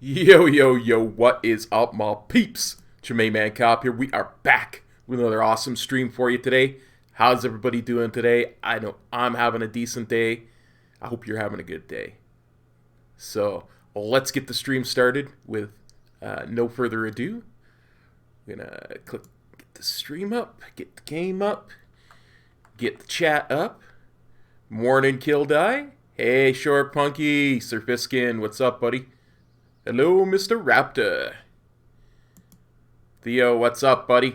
Yo, yo, yo, what is up, my peeps? It's your main man, Kop here. We are back with another awesome stream for you today. How's everybody doing today? I know I'm having a decent day. I hope you're having a good day. So, let's get the stream started with no further ado. I'm going to get the stream up, get the game up, get the chat up. Morning, Kill Die. Hey, Short Punky, Surfiskin, what's up, buddy? Hello, Mr. Raptor. Theo, what's up, buddy?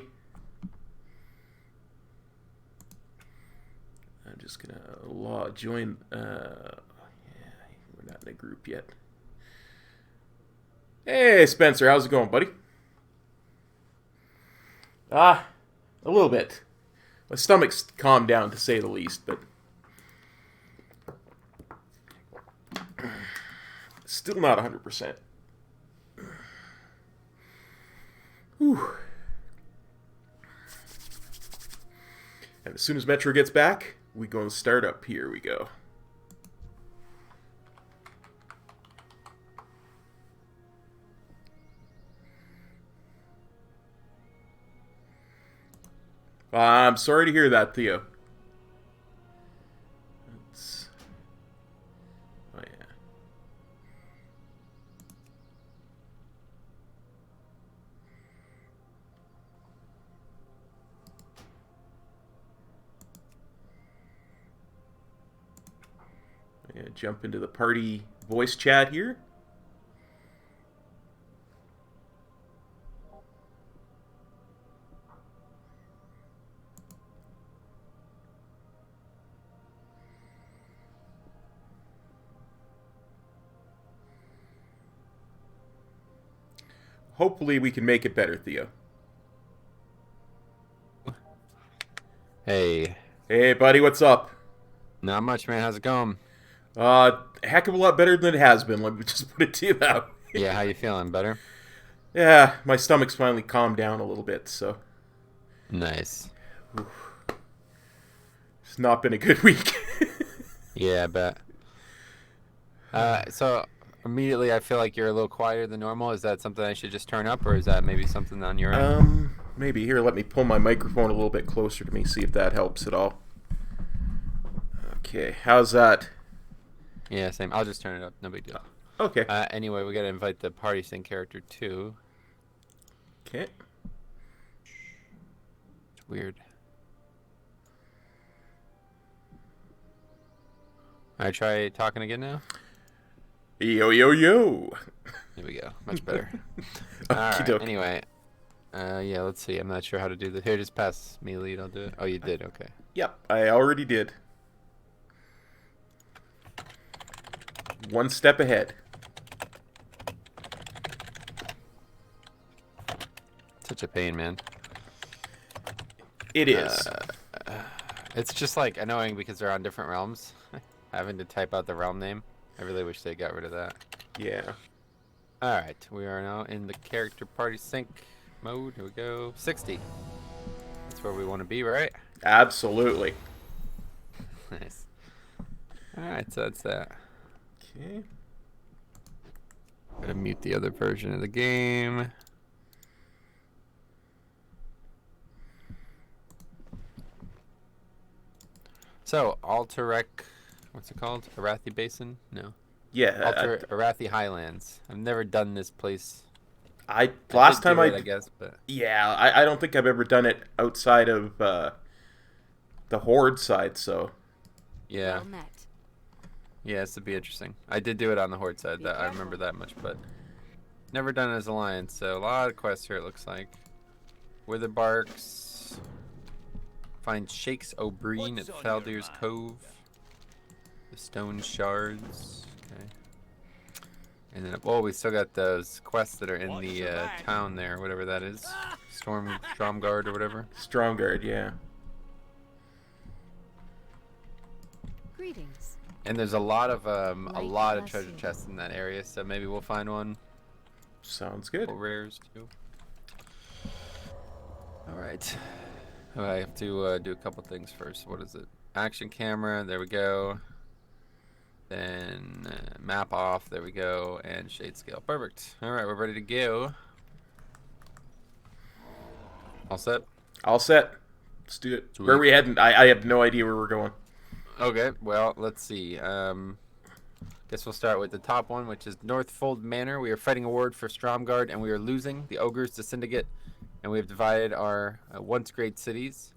I'm just gonna join. Yeah, we're not in a group yet. Hey, Spencer, how's it going, buddy? A little bit. My stomach's calmed down, to say the least, but still not 100%. Whew. And as soon as Metro gets back, we go and start up. Here we go. I'm sorry to hear that, Theo. Oh, yeah. Jump into the party voice chat here. Hopefully we can make it better, Theo. Hey. Hey, buddy, what's up? Not much, man. How's it going? A heck of a lot better than it has been. Let me just put it to you that way. Yeah, how you feeling? Better? Yeah, my stomach's finally calmed down a little bit, so. Nice. Oof. It's not been a good week. Yeah, I bet. So immediately I feel like you're a little quieter than normal. Is that something I should just turn up, or is that maybe something on your end? Maybe. Here, let me pull my microphone a little bit closer to me, see if that helps at all. Okay, how's that? Yeah, same. I'll just turn it up. No big deal. Okay. Anyway, we gotta invite the party sync character too. Okay. It's weird. Alright, try talking again now. Yo, yo, yo. There we go. Much better. Alright, anyway. Yeah, let's see. I'm not sure how to do this. Here, just pass me lead. I'll do it. Oh, you did? Okay. Yep, I already did. one step ahead. Such a pain, man. It is. It's just like annoying because they're on different realms. Having to type out the realm name. I really wish they got rid of that. Yeah. Alright, we are now in the character party sync mode. Here we go. 60. That's where we want to be, right? Absolutely. Nice. Alright, so that's that. Okay. Gotta mute the other version of the game. So, Alterac, what's it called? Arathi Basin? No. Yeah. Arathi Highlands. I've never done this place. Last time I guess, but yeah, I don't think I've ever done it outside of the Horde side, so yeah. Well met. Yeah, this would be interesting. I did do it on the Horde side. I remember that much, but never done it as Alliance. So a lot of quests here, it looks like. Witherbarks. Find Shakes O'Brien at Faldir's Cove. The Stone Shards. Okay. And then, well, we still got those quests that are in the town there, whatever that is. Stromguard or whatever. Stromguard, yeah. Greetings. And there's a lot of treasure chests in that area, so maybe we'll find one. Sounds good. Couple rares too. All right. Oh, I have to do a couple things first. What is it? Action camera. There we go. Then map off. There we go. And shade scale. Perfect. All right, we're ready to go. All set? All set. Let's do it. Sweet. Where are we heading? I have no idea where we're going. Okay. Well, let's see. Guess we'll start with the top one, which is Northfold Manor. We are fighting a ward for Stromguard, and we are losing the ogres to Syndicate, and we have divided our once great cities.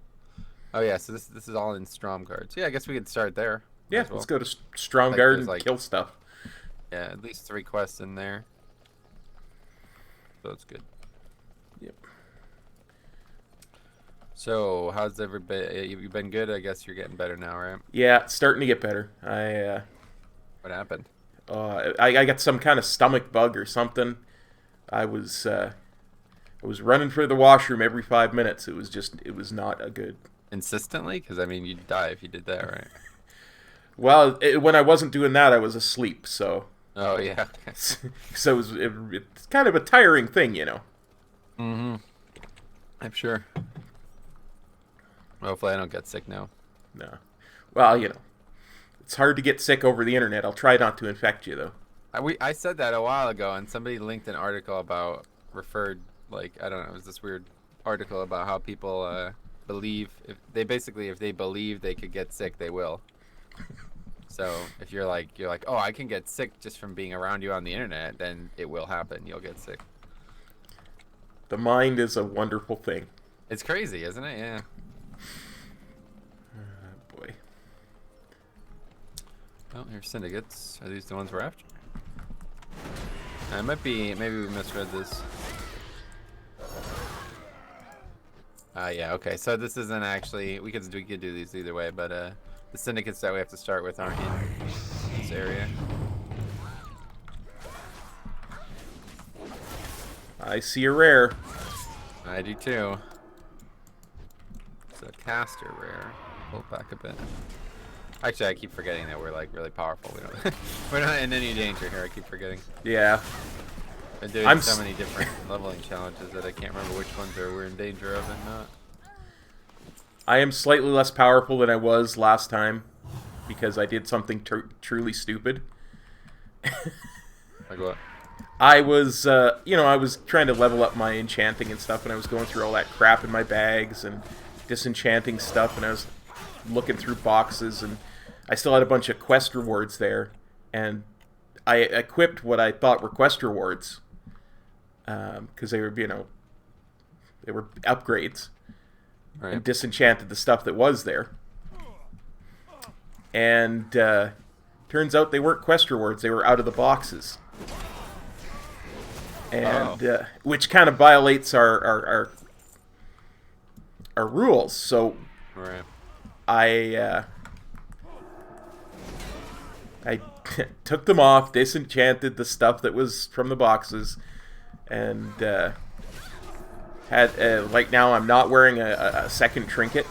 Oh yeah, so this is all in Stromguard. So yeah, I guess we could start there. Yeah, as well. let's go to Stromguard and like, kill stuff. Yeah, at least 3 quests in there. So it's good. Yep. So how's everybody? You've been good. I guess you're getting better now, right? Yeah, it's starting to get better. What happened? I got some kind of stomach bug or something. I was running for the washroom every 5 minutes. It was not a good. Insistently? Because I mean, you'd die if you did that, right? Well, when I wasn't doing that, I was asleep. So. Oh yeah. So it's kind of a tiring thing, you know. Mm-hmm. I'm sure. Well, hopefully I don't get sick now. No. Well, you know, it's hard to get sick over the internet. I'll try not to infect you, though. I said that a while ago, and somebody linked an article about I don't know, it was this weird article about how people believe if they believe they could get sick, they will. So if you're like, oh, I can get sick just from being around you on the internet, then it will happen. You'll get sick. The mind is a wonderful thing. It's crazy, isn't it? Yeah. Boy. Oh, here's syndicates. Are these the ones we're after? It might be. Maybe we misread this. Yeah. Okay. So this isn't actually. We could do these either way, but the syndicates that we have to start with aren't in this area. I see a rare. I do too. It's a caster rare. Pull back a bit. Actually, I keep forgetting that we're like really powerful. We're not in any danger here. I keep forgetting. Yeah. Been doing so many different leveling challenges that I can't remember which ones we're in danger of and not. I am slightly less powerful than I was last time because I did something truly stupid. Like what? I was, I was trying to level up my enchanting and stuff, and I was going through all that crap in my bags and disenchanting stuff, and I was looking through boxes, and I still had a bunch of quest rewards there, and I equipped what I thought were quest rewards, because they were, they were upgrades, Right. and disenchanted the stuff that was there. And turns out they weren't quest rewards; they were out of the boxes, and which kind of violates our rules. So Right. I I took them off, disenchanted the stuff that was from the boxes, and had like now I'm not wearing a second trinket,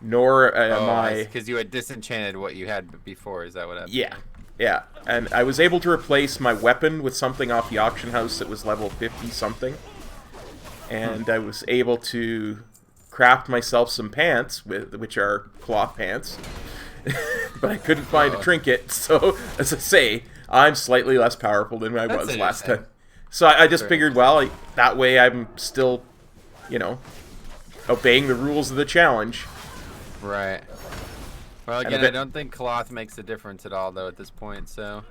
nor am I. Because you had disenchanted what you had before. Is that what happened? Yeah, yeah, and I was able to replace my weapon with something off the auction house that was level 50 something, and I was able to craft myself some pants which are cloth pants. But I couldn't find a trinket, so as I say, I'm slightly less powerful than I was last time. So I just figured, well, that way I'm still, you know, obeying the rules of the challenge. Right. Well, again, I don't think cloth makes a difference at all, though, at this point, so...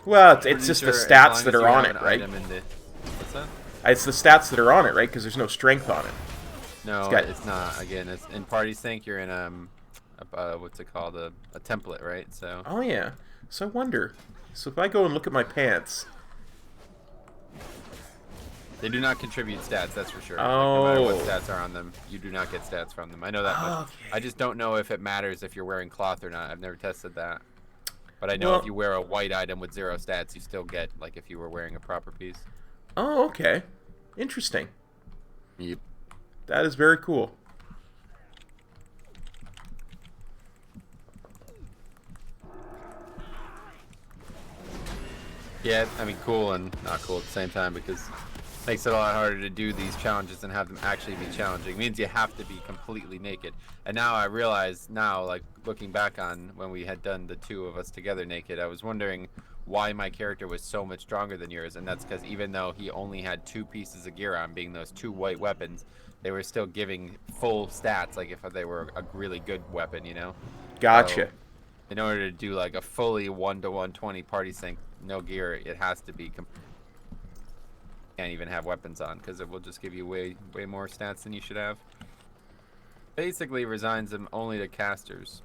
Well, it's just the stats that are on it, right? What's that? It's the stats that are on it, right? Because there's no strength on it. No, it's not. Again, it's in Party Sync, you're in, what's it called? A template, right? So. Oh, yeah. So I wonder. So if I go and look at my pants... They do not contribute stats, that's for sure. Oh. Like, no matter what stats are on them, you do not get stats from them. I know that much. Okay. I just don't know if it matters if you're wearing cloth or not. I've never tested that. But I know if you wear a white item with 0 stats, you still get, like, if you were wearing a proper piece. Oh, okay. Interesting. Yep. That is very cool. Yeah, I mean, cool and not cool at the same time, because it makes it a lot harder to do these challenges and have them actually be challenging. It means you have to be completely naked. And now I realize, like, looking back on when we had done the 2 of us together naked, I was wondering why my character was so much stronger than yours, and that's because even though he only had 2 pieces of gear on, being those 2 white weapons, they were still giving full stats, like if they were a really good weapon, you know? Gotcha. So, in order to do like a fully 1-to-120 party sync, no gear, it has to be can't even have weapons on, because it will just give you way more stats than you should have. Basically resigns them only to casters.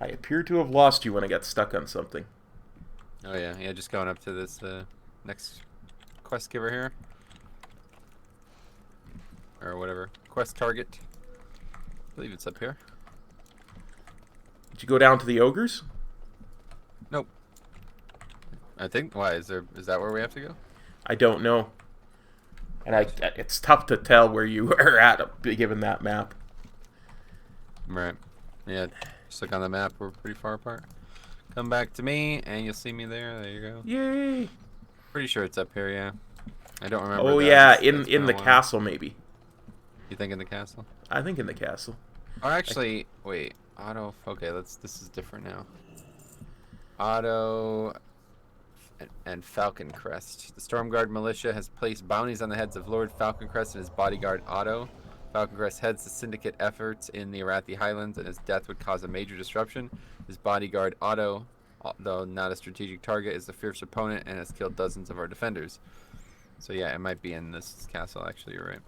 I appear to have lost you when I got stuck on something. Oh yeah, just going up to this next quest giver here. Or whatever. Quest target. I believe it's up here. Did you go down to the ogres? Nope. I think, why, is that where we have to go? I don't know. And it's tough to tell where you are at given that map. Right. Yeah, just look on the map, we're pretty far apart. Come back to me, and you'll see me there. There you go. Yay! Pretty sure it's up here, yeah. I don't remember. Oh, yeah, in the castle, maybe. You think in the castle? I think in the castle. Or actually, wait. Auto. Okay, this is different now. Auto and Falcon Crest. The Stormguard militia has placed bounties on the heads of Lord Falcon Crest and his bodyguard Otto. Falcon Crest heads the syndicate efforts in the Arathi Highlands, and his death would cause a major disruption. His bodyguard Otto, though not a strategic target, is a fierce opponent and has killed dozens of our defenders. So yeah, it might be in this castle. Actually, you're right.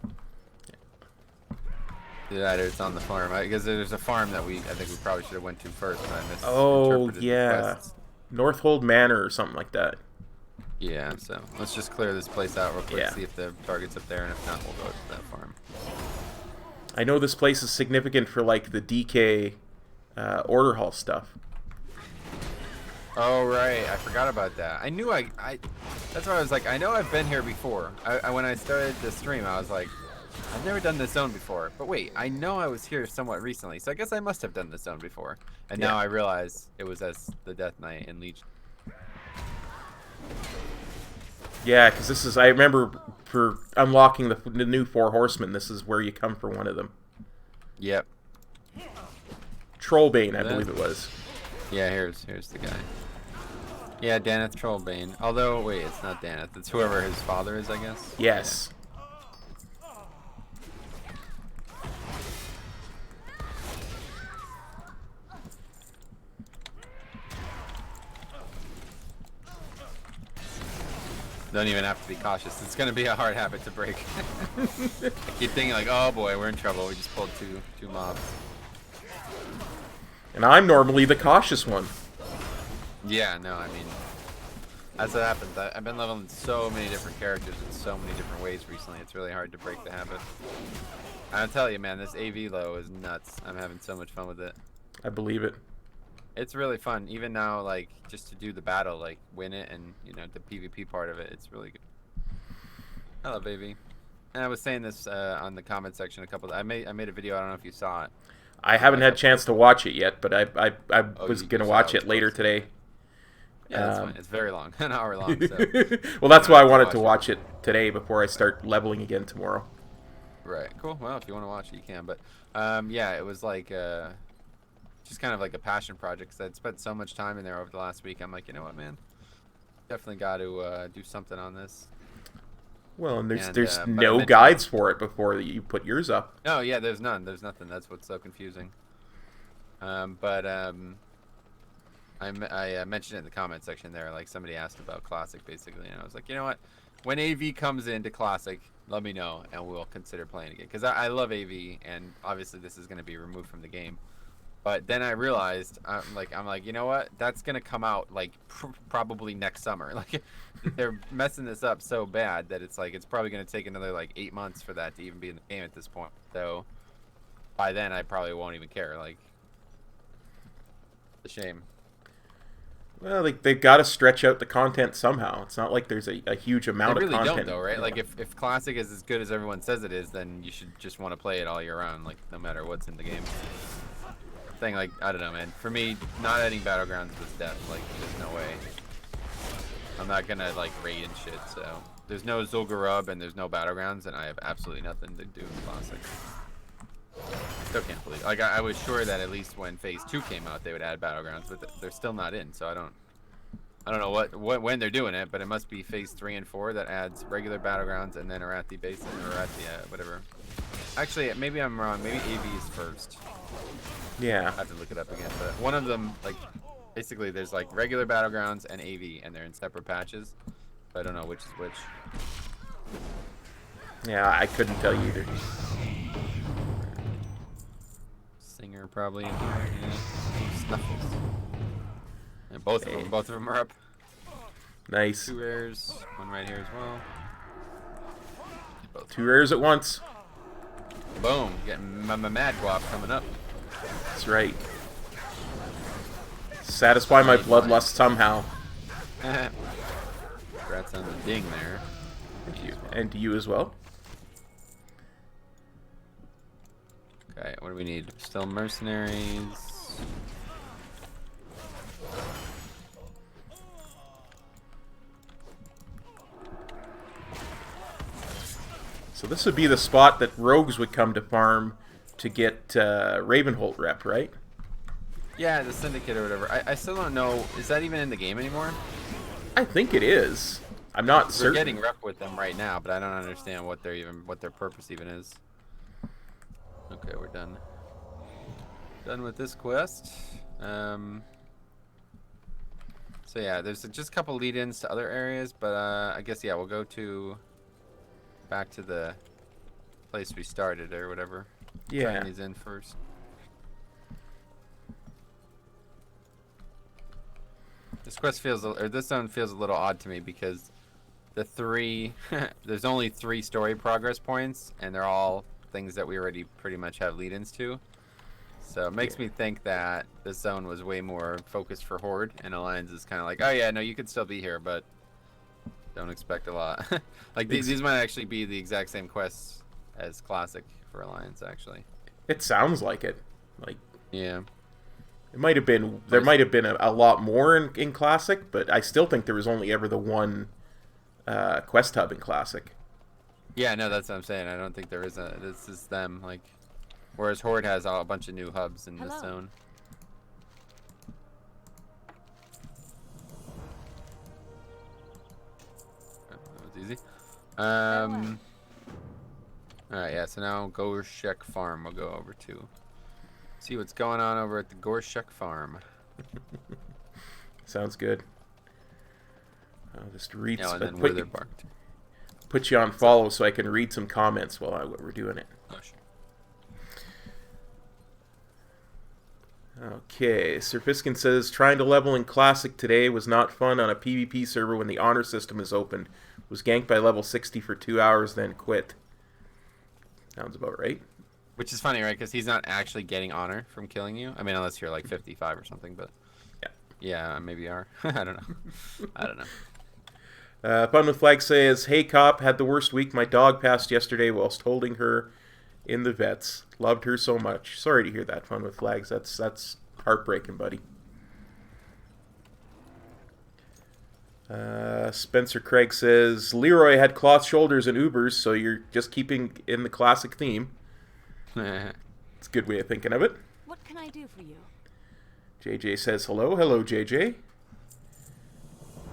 Yeah, it's on the farm. Because there's a farm that I think we probably should have went to first. But I missed. Oh yeah, Northhold Manor or something like that. Yeah. So let's just clear this place out real quick. Yeah. See if the target's up there, and if not, we'll go to that farm. I know this place is significant for like the DK order hall stuff. Oh right, I forgot about that. I knew that's why I was like, I know I've been here before. When I started the stream, I was like, I've never done this zone before. But wait, I know I was here somewhat recently, so I guess I must have done this zone before. And now I realize it was as the Death Knight in Legion. Yeah, because this is, I remember for unlocking the new 4 horsemen, this is where you come for one of them. Yep. Trollbane, I believe it was. Yeah, here's the guy. Yeah, Daneth Trollbane. Although, wait, it's not Daneth. It's whoever his father is, I guess. Yes. Yeah. Don't even have to be cautious. It's going to be a hard habit to break. I keep thinking like, oh boy, we're in trouble. We just pulled two mobs. And I'm normally the cautious one. Yeah, no, I mean, That's what happens. I've been leveling so many different characters in so many different ways recently. It's really hard to break the habit. I'll tell you, man, this AV low is nuts. I'm having so much fun with it. I believe it. It's really fun. Even now, like, just to do the battle, like, win it and, you know, the PvP part of it, it's really good. I love AV. And I was saying this on the comment section a couple. I made a video. I don't know if you saw it. I haven't had a chance to watch it yet, but I was gonna watch it later today. Yeah, that's fine. It's very long, an hour long. So. Well, that's why I wanted to watch it today before I start leveling again tomorrow. Right. Cool. Well, if you want to watch it, you can. But yeah, it was like just kind of like a passion project. Cause I'd spent so much time in there over the last week. I'm like, you know what, man? Definitely got to do something on this. Well, and there's no guides for it before you put yours up. No, yeah, there's none. There's nothing. That's what's so confusing. I mentioned it in the comment section there. Like somebody asked about Classic, basically, and I was like, you know what? When AV comes into Classic, let me know, and we'll consider playing again. Because I love AV, and obviously this is going to be removed from the game. But then I realized, I'm like, you know what? That's gonna come out like probably next summer. Like, they're messing this up so bad that it's like it's probably gonna take another like 8 months for that to even be in the game at this point. So by then, I probably won't even care. Like, it's a shame. Well, they've got to stretch out the content somehow. It's not like there's a huge amount of content. They really don't, though, right? Like, if Classic is as good as everyone says it is, then you should just want to play it all year round, like no matter what's in the game. Thing, like, I don't know, man. For me, not adding Battlegrounds was death. Like, there's no way. I'm not gonna like raid and shit. So there's no Zul'Gurub and there's no Battlegrounds, and I have absolutely nothing to do in Classic. Still can't believe. Like, I was sure that at least when Phase 2 came out, they would add Battlegrounds, but they're still not in. So I don't know when they're doing it, but it must be Phase 3 and 4 that adds regular Battlegrounds and then Arathi Basin or Arathi whatever. Actually, maybe I'm wrong. Maybe AV is first. Yeah. I have to look it up again, but one of them, like, basically there's like regular Battlegrounds and AV, and they're in separate patches. But I don't know which is which. Yeah, I couldn't tell you either. Singer probably in here. Yeah. Snuffles. And both of them are up. Nice. 2 rares, one right here as well. Both. 2 rares at once. Boom! Getting my Mad Guap coming up. That's right. Satisfy my bloodlust somehow. Congrats on the ding there. Thank you. And to you as well. Okay, what do we need? Still mercenaries. So this would be the spot that rogues would come to farm to get Ravenholt rep, right? Yeah, the Syndicate or whatever. I still don't know. Is that even in the game anymore? I think it is. I'm not certain. We're getting rep with them right now, but I don't understand what their purpose even is. Okay, we're done. Done with this quest. So yeah, there's just a couple lead-ins to other areas, but I guess yeah, we'll go back to the place we started or whatever. Yeah. Trying these in first. This quest this zone feels a little odd to me because the 3 there's only 3 story progress points, and they're all things that we already pretty much have lead-ins to. So it makes me think that this zone was way more focused for Horde, and Alliance is kind of like, oh yeah, no, you could still be here, but don't expect a lot. Like these might actually be the exact same quests as Classic for Alliance, actually. It sounds like it. Like, yeah. It might have been. There might have been a lot more in Classic, but I still think there was only ever the one quest hub in Classic. Yeah, no, that's what I'm saying. I don't think there is this is them, like, whereas Horde has a bunch of new hubs in this zone. That was easy. Alright, yeah, so now Gorshek Farm we'll go over to. See what's going on over at the Gorshek Farm. Sounds good. I'll just read put you on follow so I can read some comments while we're doing it. Oh, sure. Okay, Serpiskin says, trying to level in Classic today was not fun on a PvP server when the honor system is opened. Was ganked by level 60 for 2 hours, then quit. Sounds about right. Which is funny, right? Because he's not actually getting honor from killing you. I mean, unless you're like 55 or something, but... Yeah, maybe you are. I don't know. I don't know. Fun with Flag says, hey Kop, had the worst week. My dog passed yesterday whilst holding her in the vets. Loved her so much. Sorry to hear that, Fun with Flags. That's heartbreaking, buddy. Spencer Craig says, Leroy had cloth shoulders and Ubers, so you're just keeping in the classic theme. It's a good way of thinking of it. What can I do for you? JJ says hello. Hello, JJ.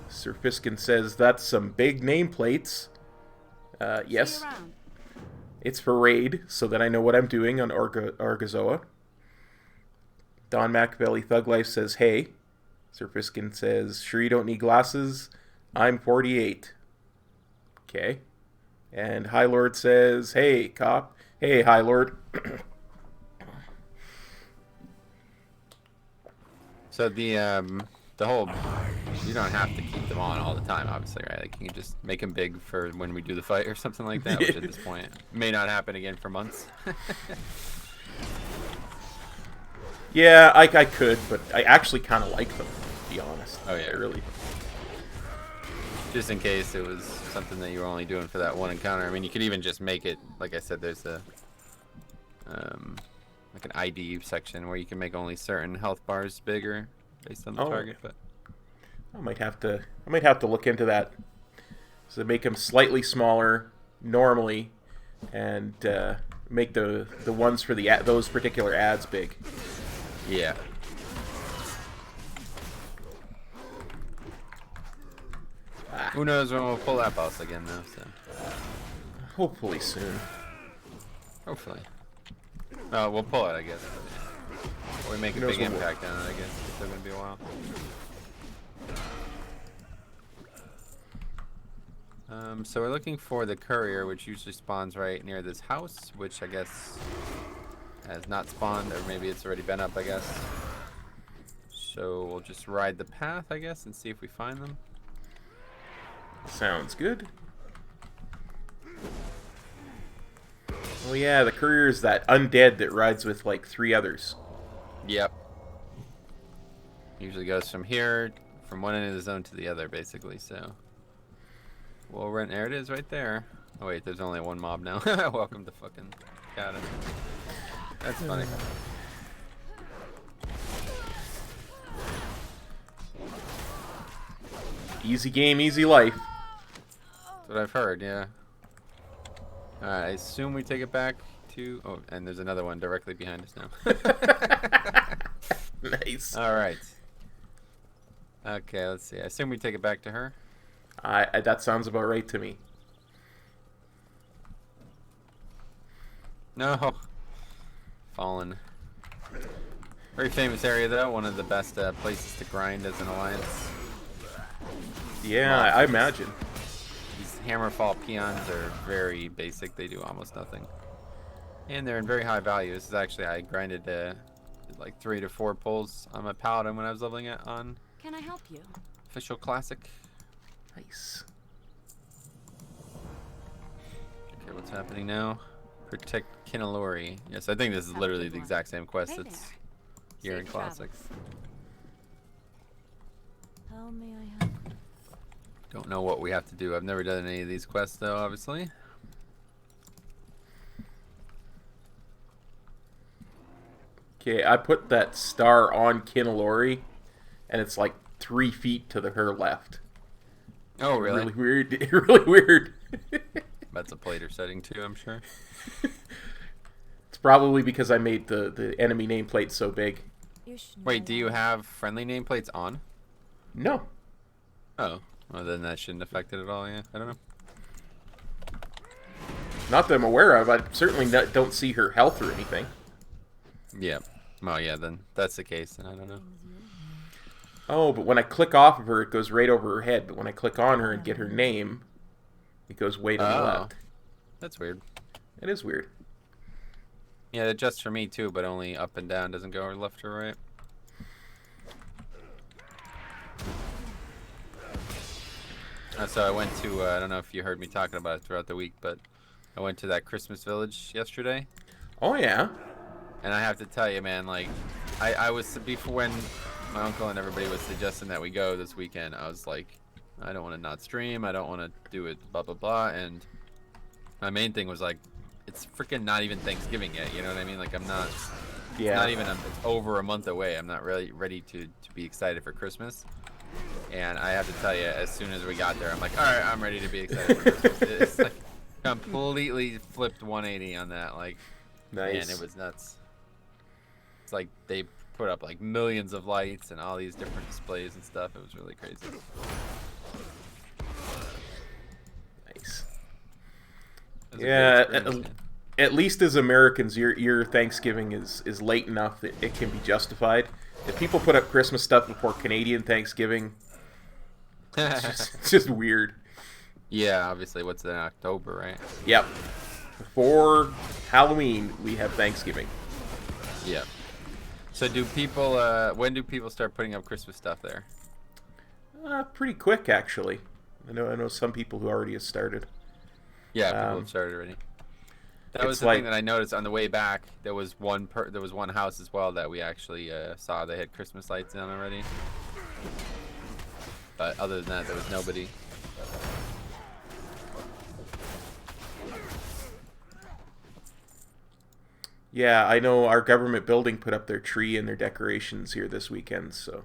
Sir Fiskin says that's some big nameplates. Yes. It's for raid, so that I know what I'm doing on Argozoa. Don Machiavelli Thug Life says hey. Sir Fiskin says, sure you don't need glasses? I'm 48. Okay. And High Lord says, hey, Kop. Hey, High Lord. So the whole, you don't have to keep them on all the time, obviously, right? Like you can just make them big for when we do the fight or something like that, which at this point may not happen again for months. Yeah, I could, but I actually kind of like them, to be honest. Oh yeah, really. Just in case it was something that you were only doing for that one encounter. I mean, you could even just make it, like I said, there's a like an ID section where you can make only certain health bars bigger based on the target. But I might have to look into that. So make them slightly smaller normally, and make the ones for those particular ads big. Yeah. Who knows when we'll pull that boss again, though. So. Hopefully soon. Hopefully. We'll pull it, I guess. Or we make a big impact on it, I guess. It's still going to be a while. So we're looking for the courier, which usually spawns right near this house, which I guess has not spawned, or maybe it's already been up, I guess. So we'll just ride the path, I guess, and see if we find them. Sounds good. Oh yeah, the courier is that undead that rides with like 3 others. Yep. Usually goes from here, from one end of the zone to the other, basically, so. Well, there it is right there. Oh wait, there's only one mob now. Welcome to fucking Cata. That's funny. Easy game, easy life. That's what I've heard, yeah. Alright, I assume we take it back to... Oh, and there's another one directly behind us now. Nice. Alright. Okay, let's see. I assume we take it back to her. That sounds about right to me. No. Fallen. Very famous area, though. One of the best places to grind as an alliance. Yeah, I imagine. These Hammerfall peons are very basic. They do almost nothing. And they're in very high value. This is actually, I grinded like 3 to 4 pulls on my paladin when I was leveling it on. Can I help you? Official classic. Nice. Okay, what's happening now? Protect Kinalori. Yes, I think this is literally the exact same quest that's here in Classics. How may I help? Don't know what we have to do. I've never done any of these quests, though, obviously. Okay, I put that star on Kinalori, and it's like 3 feet to her left. Oh, really? Really weird. Really weird. That's a plater setting, too, I'm sure. It's probably because I made the enemy nameplate so big. Wait, do you have friendly nameplates on? No. Oh. Well, then that shouldn't affect it at all, yeah. I don't know. Not that I'm aware of. I certainly don't see her health or anything. Yeah. Well, yeah, then that's the case, then I don't know. Oh, but when I click off of her, it goes right over her head. But when I click on her and get her name, it goes way to the left. That's weird. It is weird. Yeah, it adjusts for me, too, but only up and down. Doesn't go left or right. So I went to, I don't know if you heard me talking about it throughout the week, but I went to that Christmas village yesterday. Oh, yeah. And I have to tell you, man, like, I was, before when my uncle and everybody was suggesting that we go this weekend, I was like, I don't want to not stream, I don't want to do it, blah, blah, blah. And my main thing was like, it's freaking not even Thanksgiving yet, you know what I mean? Like, I'm not, Yeah. not even, it's over a month away. I'm not really ready to be excited for Christmas. And I have to tell you, as soon as we got there, I'm like, all right, I'm ready to be excited for Christmas. It's like completely flipped 180 on that. Like, Nice. man, it was nuts. It's like they put up like millions of lights and all these different displays and stuff. It was really crazy. Nice. It was a Yeah, great experience, man. at least as Americans, your Thanksgiving is late enough that it can be justified. If people put up Christmas stuff before Canadian Thanksgiving, it's just weird. Yeah, obviously, what's in October, right? Yep. Before Halloween, we have Thanksgiving. Yeah. So do people, when do people start putting up Christmas stuff there? Pretty quick, actually. I know some people who already have started. Yeah, people have started already. That was It's the like- thing that I noticed on the way back. There was one house as well that we actually saw. They had Christmas lights on already. But other than that, there was nobody. Yeah, I know our government building put up their tree and their decorations here this weekend, so.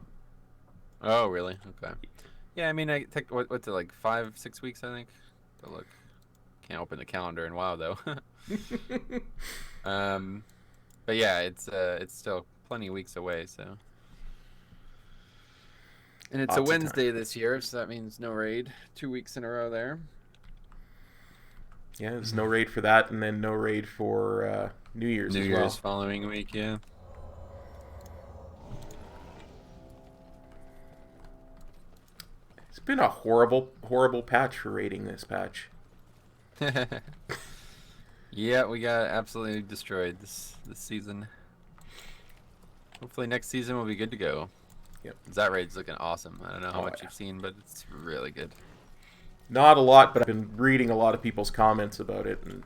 Oh, really? Okay. Yeah, I mean, I took what's it, like 5-6 weeks, I think, to look. Can't open the calendar in a while though. But yeah, it's still plenty of weeks away, so. And it's Lots a of time. Wednesday this year, so that means no raid. 2 weeks in a row there. Yeah, there's no raid for that, and then no raid for New Year's New as Year's well. following week, yeah. It's been a horrible, horrible patch for raiding this patch. Yeah, we got absolutely destroyed this season. Hopefully next season we'll be good to go. Yep. That raid's looking awesome. I don't know how Oh, much yeah. you've seen, but it's really good. Not a lot, but I've been reading a lot of people's comments about it, and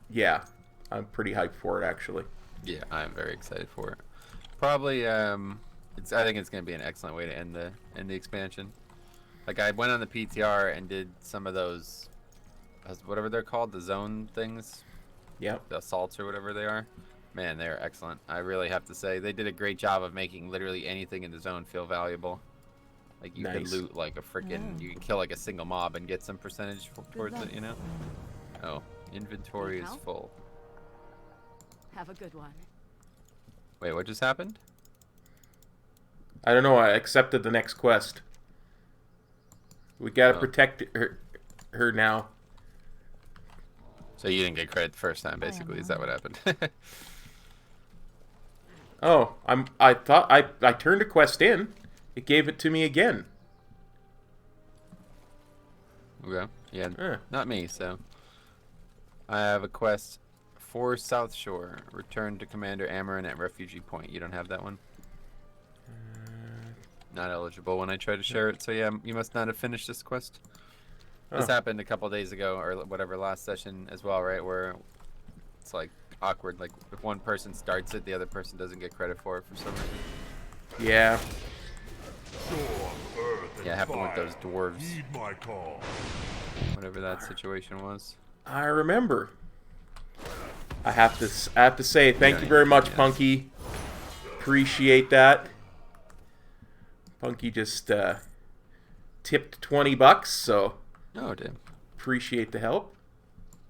yeah, I'm pretty hyped for it, actually. Yeah, I'm very excited for it. Probably, I think it's gonna be an excellent way to end the expansion. Like I went on the PTR and did some of those, whatever they're called, the zone things, Yep. the assaults or whatever they are. Man, they're excellent. I really have to say they did a great job of making literally anything in the zone feel valuable. Like you can Nice. loot like a freaking, you can kill like a single mob and get some percentage towards luck. it, you know? Oh, inventory Need is help? full. Have a good one. Wait, what just happened? I don't know, I accepted the next quest. We gotta Oh. protect her now. So you didn't get credit the first time, basically. Is that what happened? Oh, I thought I turned a quest in. It gave it to me again. Okay. Yeah, Huh. not me, so. I have a quest for South Shore. Return to Commander Amarin at Refugee Point. You don't have that one? Not eligible when I try to share it, so yeah, you must not have finished this quest. This Oh. happened a couple days ago, or whatever, last session as well, right? Where it's like awkward. Like if one person starts it, the other person doesn't get credit for it for some reason. Yeah. Yeah, it happened with those dwarves, Heed my call. whatever that situation was. I remember. I have to say thank Yeah, you very much, yes. Punky. Appreciate that. Punky just tipped $20, so Oh, damn. appreciate the help.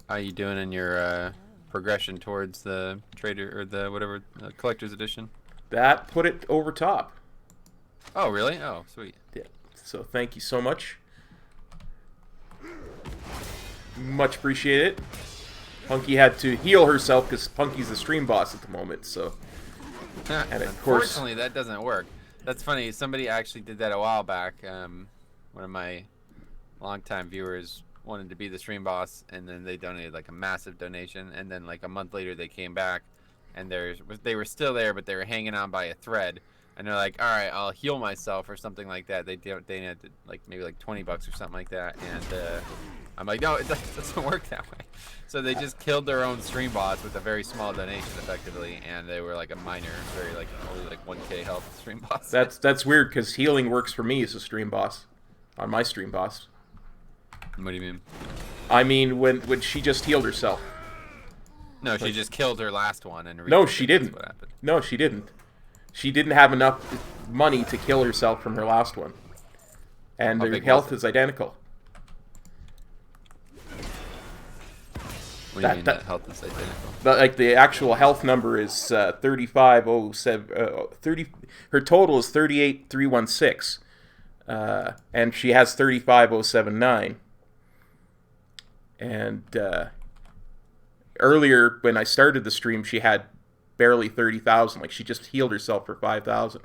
How you doing in your progression towards the trader or the whatever collector's edition? That put it over top. Oh, really? Oh, sweet. Yeah. So thank you so much. Much appreciate it. Punky had to heal herself because Punky's the stream boss at the moment, so. And of course- Unfortunately, that doesn't work. That's funny. Somebody actually did that a while back. One of my longtime viewers wanted to be the stream boss, and then they donated like a massive donation, and then like a month later they came back, and they were still there, but they were hanging on by a thread, and they're like, all right, I'll heal myself or something like that. They had like maybe like $20 or something like that, and I'm like, no, it doesn't work that way. So they just killed their own stream boss with a very small donation, effectively, and they were like a minor, very like only like 1K health stream boss. That's weird because healing works for me as a stream boss, on my stream boss. What do you mean? I mean when she just healed herself. No, she just killed her last one and. No, she didn't. What happened. No, she didn't. She didn't have enough money to kill herself from her last one, and her health is identical. What do you mean that health is identical? Like the actual health number is 3507. 30. Her total is 38316, and she has 35079. And earlier when I started the stream, she had barely 30,000. Like she just healed herself for 5,000.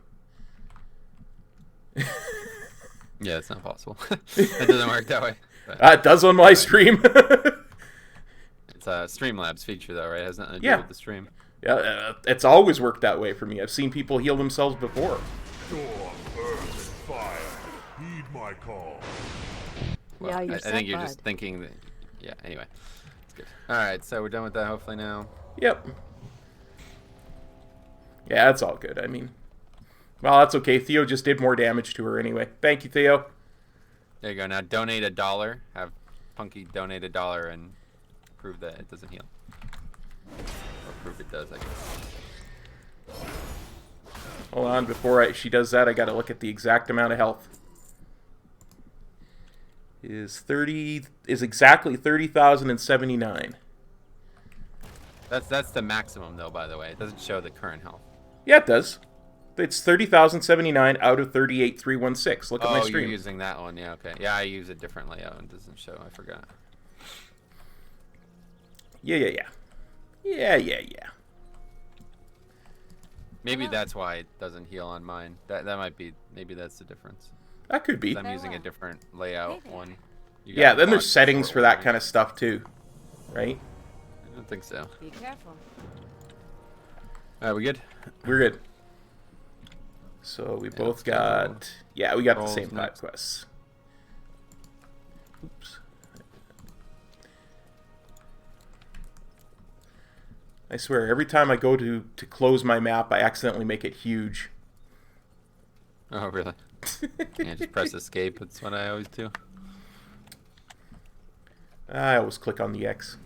Yeah, it's not possible. It doesn't work that way. It does on my stream. It's a Streamlabs feature, though, right? It has nothing to do with the stream. Yeah, it's always worked that way for me. I've seen people heal themselves before. Door, earth, fire. Heed my call. Well, Yeah, you're I think you're just thinking that. Yeah. Anyway, it's good. All right, so we're done with that. Hopefully now. Yep. Yeah, that's all good. I mean, well, that's okay. Theo just did more damage to her anyway. Thank you, Theo. There you go. Now donate $1. Have Punky donate $1 and prove that it doesn't heal. Or prove it does, I guess. Hold on, before she does that, I gotta look at the exact amount of health. Is exactly 30,079. That's the maximum, though. By the way, it doesn't show the current health. Yeah, it does. It's 30,079 out of 38,316. Look at my Oh, stream. you're using that one. Yeah, okay. Yeah, I use a different layout and it doesn't show. I forgot. Yeah. Maybe that's why it doesn't heal on mine. That might be. Maybe that's the difference. That could be. I'm using a different layout one. Yeah, then there's settings for that kind of stuff too, right? I don't think so. Be careful. All right, we good? We're good. So we both got... Yeah, we got the same 5 quests. Oops. I swear, every time I go to close my map, I accidentally make it huge. Oh, really? Yeah, just press escape. That's what I always do. I always click on the X.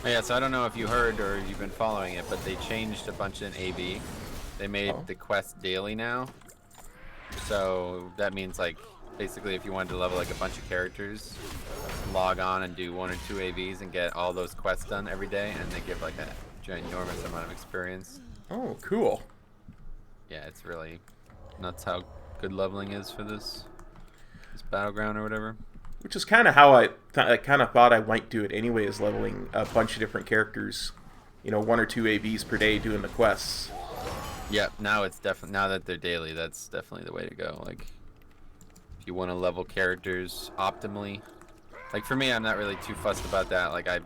Yeah, so I don't know if you heard or you've been following it, but they changed a bunch in AV. They made the quest daily now. So that means, like, basically if you wanted to level like a bunch of characters, log on and do 1 or 2 AVs and get all those quests done every day, and they give like a ginormous amount of experience. Oh, cool. Yeah, it's really nuts how good leveling is for this battleground or whatever. Which is kind of how I kind of thought I might do it anyway, is leveling a bunch of different characters. You know, 1 or 2 AVs per day doing the quests. Yeah, now it's definitely, now that they're daily, that's definitely the way to go. Like, if you want to level characters optimally, like for me, I'm not really too fussed about that. Like I'm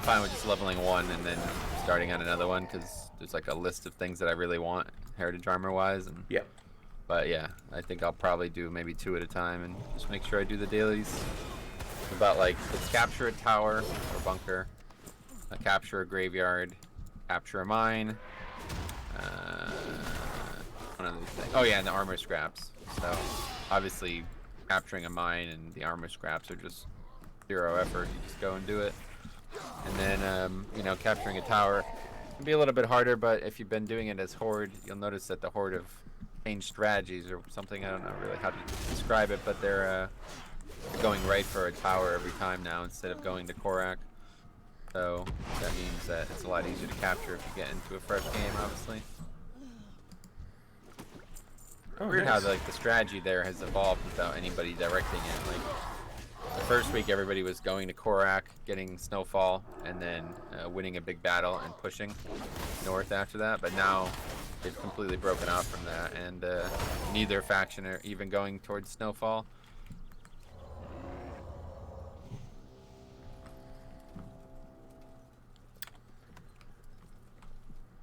fine with just leveling one and then starting on another one, because there's like a list of things that I really want heritage armor wise. And yeah. But yeah, I think I'll probably do maybe 2 at a time and just make sure I do the dailies. About like, let's capture a tower or bunker, capture a graveyard, capture a mine. One of these things. Oh yeah, and the armor scraps. So obviously capturing a mine and the armor scraps are just 0 effort. You just go and do it. And then you know, capturing a tower can be a little bit harder, but if you've been doing it as Horde, you'll notice that the Horde have changed strategies or something. I don't know really how to describe it, but they're going right for a tower every time now instead of going to Korak. So that means that it's a lot easier to capture if you get into a fresh game, obviously. Oh, Weird nice. how like the strategy there has evolved without anybody directing it. Like first week everybody was going to Korak, getting Snowfall, and then winning a big battle and pushing north after that. But now they've completely broken off from that, and neither faction are even going towards Snowfall.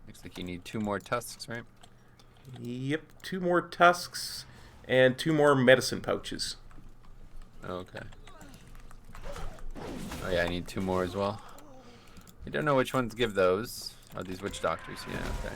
Looks like you need 2 more tusks, right? Yep, 2 more tusks and 2 more medicine pouches. Okay. Oh yeah, I need 2 more as well. I don't know which ones give those. Oh, these witch doctors. Yeah, okay.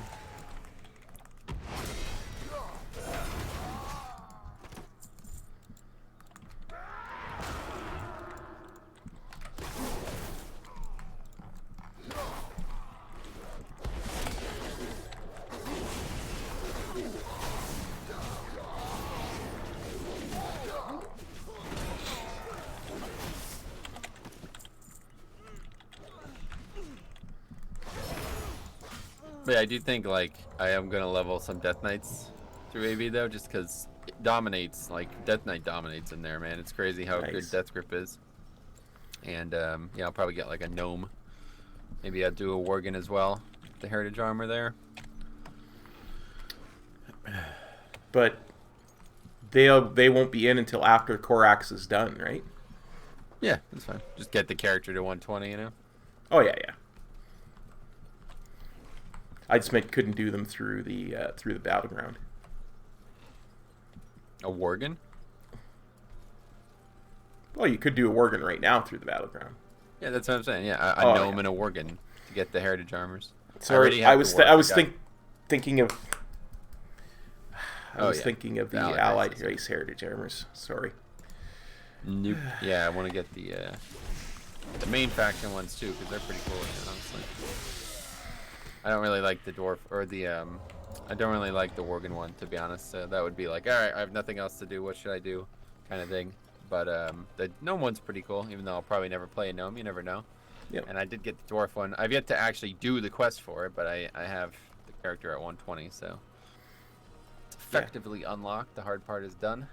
But yeah, I do think like I am gonna level some Death Knights through AV though, just because it dominates. Like Death Knight dominates in there, man. It's crazy how good Death Grip is. And yeah, I'll probably get like a gnome. Maybe I'll do a Worgen as well. The heritage armor there. But they won't be in until after Korax is done, right? Yeah, that's fine. Just get the character to 120, you know. Oh yeah, yeah. I just meant couldn't do them through the battleground. A Worgen? Well, you could do a Worgen right now through the battleground. Yeah, that's what I'm saying. Yeah, a gnome and a Worgen to get the heritage armors. Sorry, I was thinking of thinking of the Allied race heritage armors. Sorry. Nope. Yeah, I want to get the main faction ones too because they're pretty cool. Honestly. I don't really like the dwarf or the I don't really like the Worgen one, to be honest. That would be like, all right, I have nothing else to do. What should I do, kind of thing. But the gnome one's pretty cool, even though I'll probably never play a gnome. You never know. Yep. And I did get the dwarf one. I've yet to actually do the quest for it, but I have the character at 120, so it's effectively unlocked. The hard part is done.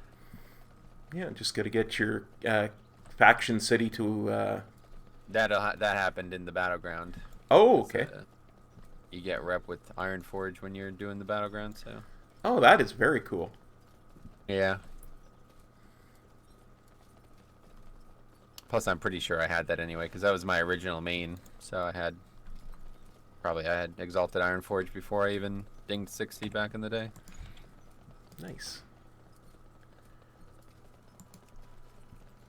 Yeah, just got to get your faction city to. That happened in the battleground. Oh, okay. You get rep with Ironforge when you're doing the battleground, so. Oh, that is very cool. Yeah. Plus, I'm pretty sure I had that anyway, because that was my original main. So I had Exalted Ironforge before I even dinged 60 back in the day. Nice.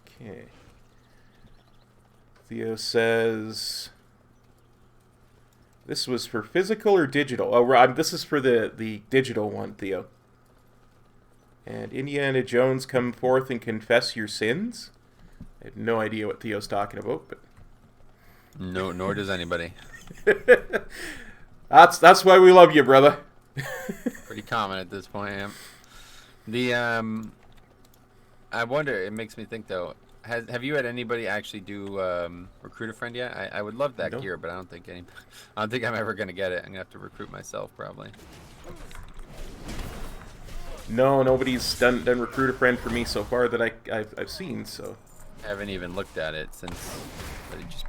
Okay. Theo says, this was for physical or digital? Oh, this is for the digital one, Theo. And Indiana Jones, come forth and confess your sins? I have no idea what Theo's talking about, but no, nor does anybody. That's why we love you, brother. Pretty common at this point. Yeah. The I wonder. It makes me think though. Have you had anybody actually do recruit a friend yet? I would love that gear, but I don't think I'm ever gonna get it. I'm gonna have to recruit myself probably. No, nobody's done recruit a friend for me so far that I've seen. So I haven't even looked at it since. But it just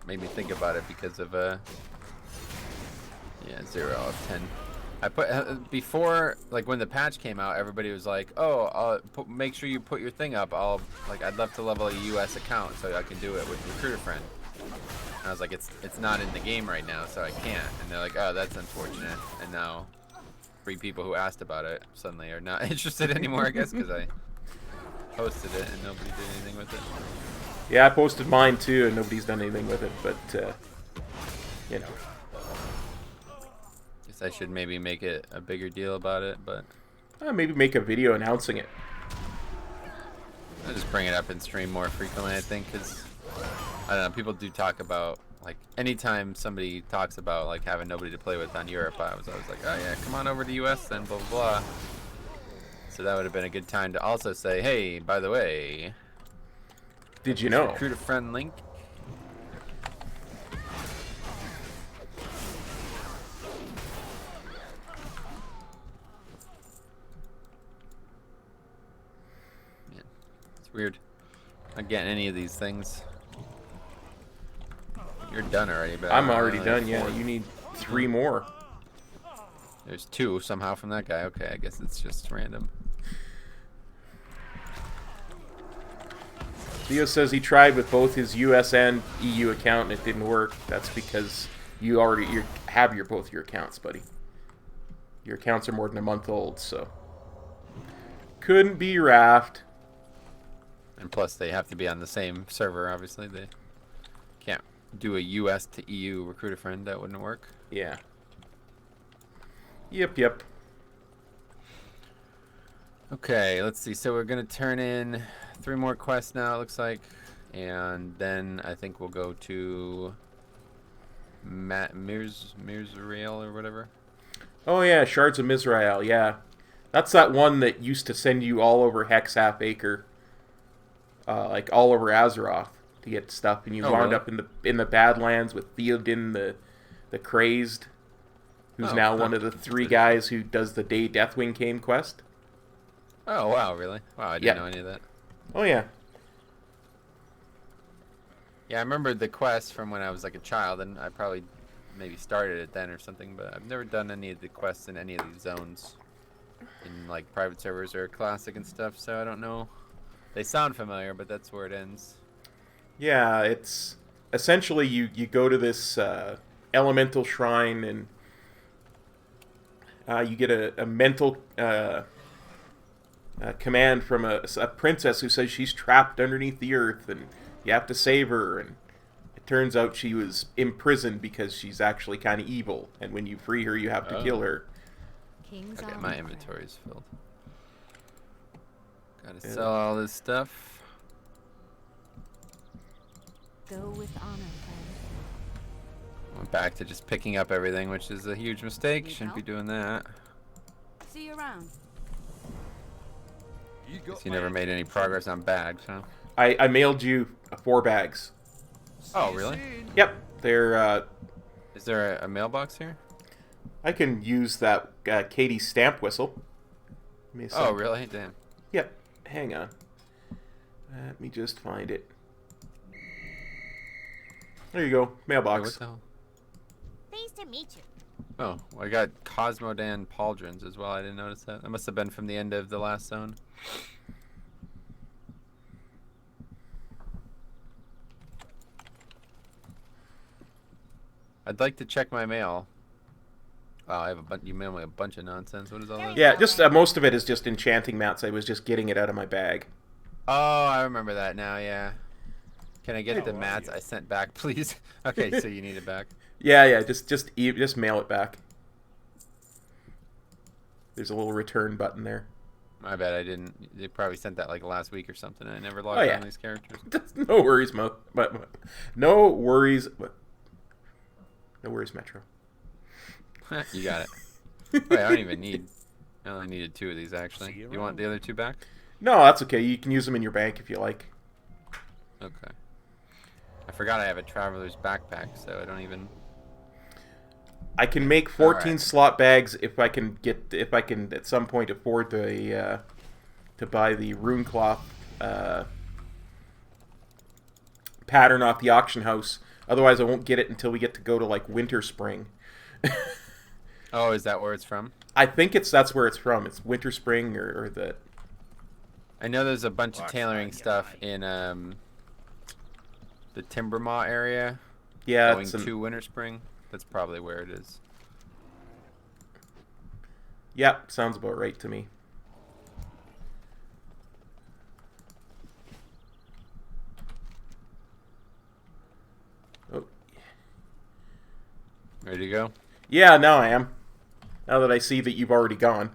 made me think about it because of 0 out of 10. I put before, like when the patch came out, everybody was like, "Oh, make sure you put your thing up." I'd love to level a US account so I can do it with Recruiter Friend. And I was like, "It's not in the game right now, so I can't." And they're like, "Oh, that's unfortunate." And now, 3 people who asked about it suddenly are not interested anymore, I guess, because I posted it and nobody did anything with it. Yeah, I posted mine too, and nobody's done anything with it. But you know. I should maybe make it a bigger deal about it, but maybe make a video announcing it. I'll just bring it up in stream more frequently, I think, because I don't know, people do talk about, like, anytime somebody talks about like having nobody to play with on Europe, I was always like, oh yeah, come on over to US then, blah blah blah. So that would have been a good time to also say, hey, by the way, did you know? Recruit a friend link. Weird. Not getting any of these things. You're done already, but I'm I already only have done. Yeah, 4. you need 3 more. There's 2 somehow from that guy. Okay, I guess it's just random. Theo says he tried with both his US and EU account and it didn't work. That's because you have both your accounts, buddy. Your accounts are more than a month old, so couldn't be Raft. And plus, they have to be on the same server. Obviously, they can't do a US to EU recruiter friend. That wouldn't work. Yeah. Yep. Okay, let's see. So we're gonna turn in 3 more quests now. It looks like, and then I think we'll go to Mirzrael or whatever. Oh yeah, Shards of Mizrael, yeah. That's that one that used to send you all over Hex Half Acre. Like all over Azeroth to get stuff, and you wound really? up in the Badlands with Theoden the Crazed, who's now one of the 3 guys who does the Day Deathwing came quest. Oh wow, really? Wow, I didn't know any of that. Oh yeah. Yeah, I remember the quest from when I was like a child, and I probably maybe started it then or something, but I've never done any of the quests in any of these zones in like private servers or classic and stuff, so I don't know. They sound familiar, but that's where it ends. Yeah, it's essentially you go to this elemental shrine and you get a mental command from a princess who says she's trapped underneath the earth and you have to save her, and it turns out she was imprisoned because she's actually kind of evil, and when you free her you have to kill her. King's Okay, on my the inventory is filled. Gotta sell all this stuff. Go with honor, friend. Went back to just picking up everything, which is a huge mistake. Need Shouldn't be help? doing that. See you around. Guess you never made any progress on bags, huh? I mailed you 4 bags. Oh, really? Yep, they're Is there a mailbox here? I can use that Katie stamp whistle. Give me a Oh, sec. really? Damn. Yep, hang on. Let me just find it. There you go, Wait, mailbox. what the hell? Pleased to meet you. Oh, I got Cosmodan pauldrons as well. I didn't notice that. That must have been from the end of the last zone. I'd like to check my mail. Wow, I have a bunch. You mailed me a bunch of nonsense. What is all this? Yeah, just most of it is just enchanting mats. I was just getting it out of my bag. Oh, I remember that now. Yeah. Can I get the mats I sent back, please? Okay, so you need it back. Yeah, just mail it back. There's a little return button there. My bad, I didn't. They probably sent that like last week or something. I never logged on these characters. No worries, no worries. No worries, Metro. You got it. Wait, I don't even need. I only needed 2 of these actually. You want the other 2 back? No, that's okay. You can use them in your bank if you like. Okay. I forgot I have a traveler's backpack, so I don't even. I can make 14 Alright. slot bags if I can at some point afford to buy the rune cloth pattern off the auction house. Otherwise, I won't get it until we get to go to like winter spring. Oh, is that where it's from? I think that's where it's from. It's winter spring or the. I know there's a bunch of tailoring stuff in the Timbermaw area. Yeah, Going to Winter Spring. That's probably where it is. Yep, sounds about right to me. Oh. Ready to go? Yeah, now I am. Now that I see that you've already gone.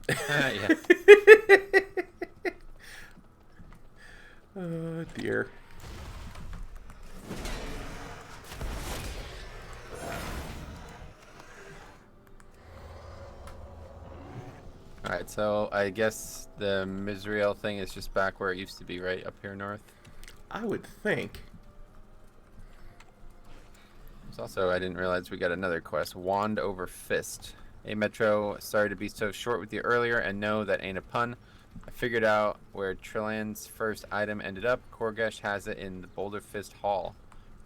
Yeah. Oh, dear. Alright, so I guess the Mizrael thing is just back where it used to be, right? Up here north? I would think. There's also, I didn't realize we got another quest. Wand over Fist. Hey, Metro, sorry to be so short with you earlier, and no, that ain't a pun. I figured out where Trillian's first item ended up. Korgesh has it in the Boulder Fist Hall.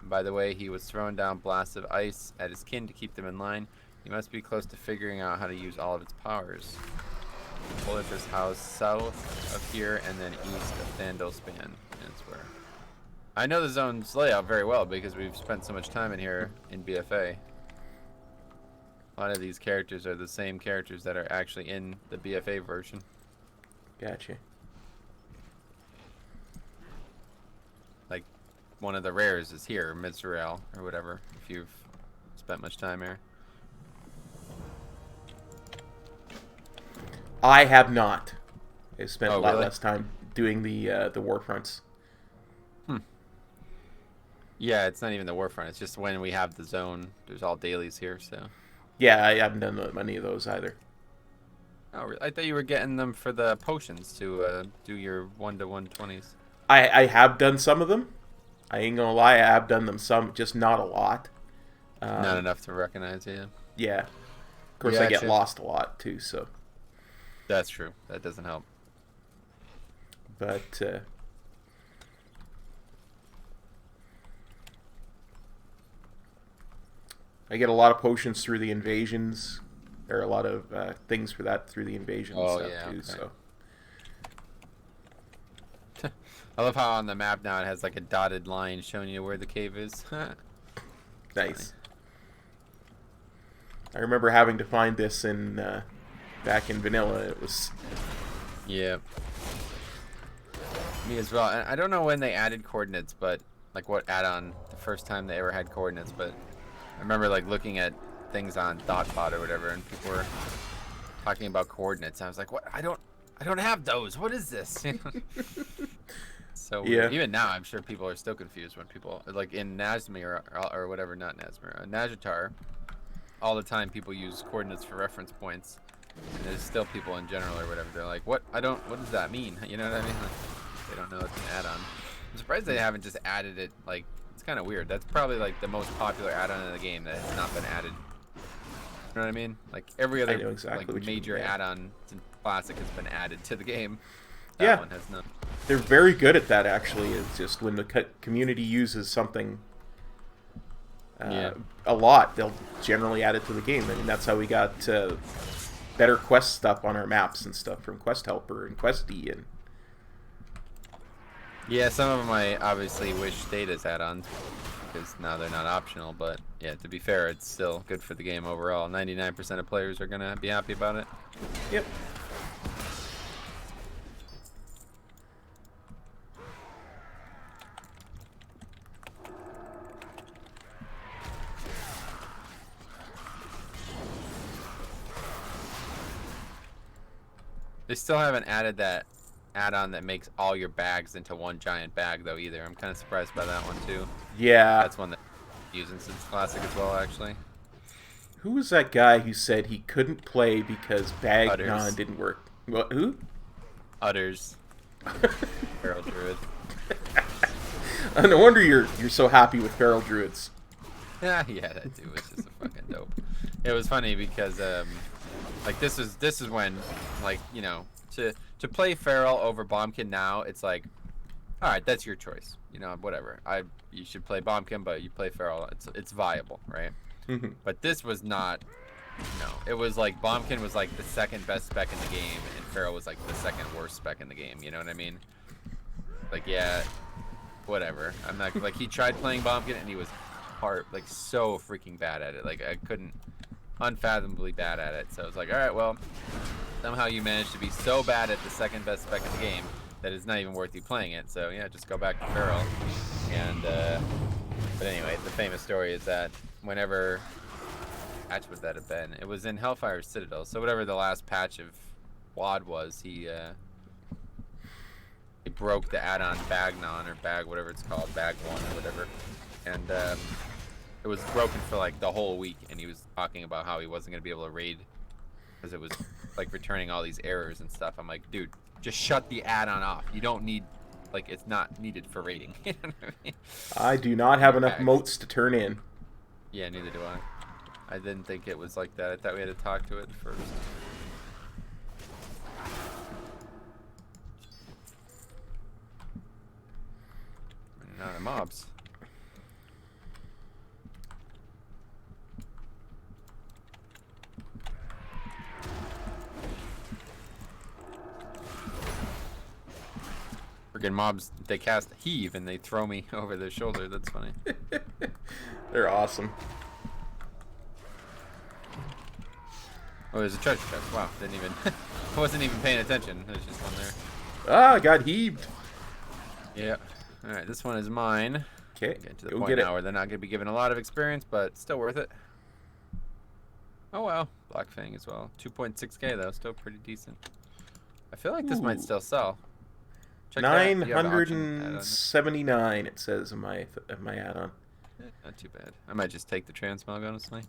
And by the way, he was throwing down blasts of ice at his kin to keep them in line. He must be close to figuring out how to use all of its powers. Boulder Fist House south of here and then east of Thandospan. That's where. I know the zone's layout very well because we've spent so much time in here in BFA. A lot of these characters are the same characters that are actually in the BFA version. Gotcha. Like, one of the rares is here, Mizrael, or whatever, if you've spent much time here. I have not. I spent a lot really? less time doing the war fronts. Yeah, it's not even the Warfront, it's just when we have the zone, there's all dailies here, so. Yeah, I haven't done many of those either. Oh, really? I thought you were getting them for the potions to do your 1 to 120s. I have done some of them. I ain't gonna lie, I have done them some, just not a lot. Not enough to recognize you. Yeah. Of course, I get Gotcha. lost a lot too, so. That's true. That doesn't help. But, I get a lot of potions through the invasions. There are a lot of things for that through the invasion Oh, stuff yeah, too, okay. so. I love how on the map now it has like a dotted line showing you where the cave is. Nice. I remember having to find this in back in vanilla. It was Yeah. Me as well. And I don't know when they added coordinates, but like what add-on the first time they ever had coordinates, but I remember like looking at things on Dotbot or whatever, and people were talking about coordinates. I was like, "What? I don't have those. What is this?" So Yeah. even now, I'm sure people are still confused when people like in Nazmir or whatever, not Nazmir, Nazjatar. All the time, people use coordinates for reference points, and there's still people in general or whatever. They're like, "What? What does that mean?" You know what I mean? Like, they don't know it's an add-on. I'm surprised they haven't just added it. Like, it's kind of weird. That's probably like the most popular add-on in the game that has not been added. You know what I mean? Like every other know exactly what like you mean, major yeah. add-on in Classic has been added to the game. That Yeah. one has none. They're very good at that, actually. It's just when the community uses something Yeah. a lot, they'll generally add it to the game. I mean, that's how we got better quest stuff on our maps and stuff from Quest Helper and Questy. And Yeah, some of them I obviously wish stayed as add-ons because now they're not optional. But yeah, to be fair, it's still good for the game overall. 99% of players are gonna be happy about it. yep. They still haven't added that add-on that makes all your bags into one giant bag though either. I'm kind of surprised by that one too. Yeah. That's one that I'm using since Classic as well, actually. Who was that guy who said he couldn't play because Bagnon Utters. didn't work? What? Who? Utters. Feral Druid. No wonder you're so happy with Feral Druids. Yeah, that dude was just a fucking dope. It was funny because like this is when like, you know, to play Feral over Bombkin now, it's like, all right, that's your choice. You know, whatever. You should play Bombkin, but you play Feral. It's viable, right? Mhm. But this was not. No, it was like Bombkin was like the second best spec in the game, and Feral was like the second worst spec in the game. You know what I mean? Like, yeah, whatever. I'm not like he tried playing Bombkin and he was like so freaking bad at it. Like I couldn't, unfathomably bad at it. So I was like, all right, well, somehow you managed to be so bad at the second best spec in the game that it's not even worth you playing it. So yeah, just go back to Feral. And but anyway, the famous story is that whenever patch would that have been? It was in Hellfire Citadel. So whatever the last patch of WoD was, he broke the add-on Bagnon or Bag, whatever it's called, Bag 1 or whatever. And it was broken for like the whole week, and he was talking about how he wasn't going to be able to raid because it was like returning all these errors and stuff. I'm like, dude, just shut the add-on off. You don't need, like, it's not needed for raiding. You know what I mean? I do not have enough Bags. moats to turn in. Yeah, neither do I. I didn't think it was like that. I thought we had to talk to it first. Now they're mobs. Freaking mobs, they cast heave and they throw me over their shoulder. That's funny. They're awesome. Oh, there's a treasure chest. Wow, didn't even. I wasn't even paying attention. There's just one there. Ah, I got heaved. Yeah. All right, this one is mine. Okay, Getting to the go point get now it. where they're not going to be given a lot of experience, but still worth it. Oh wow, Black Fang as well. 2.6k though, still pretty decent. I feel like this might Ooh. still sell. Check that out. You have an auction add-on. 979 it says in my add-on. Not too bad. I might just take the transmog, honestly.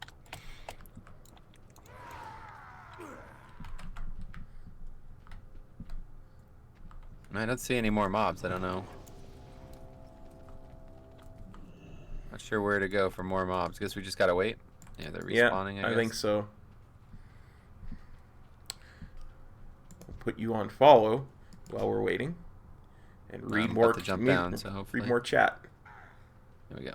I don't see any more mobs. I don't know. Not sure where to go for more mobs. Guess we just gotta wait. Yeah, they're respawning. Yeah, I I guess. think so. We'll put you on follow while we're waiting, and I'm read about more. to jump down, so hopefully. read more chat. Here we go.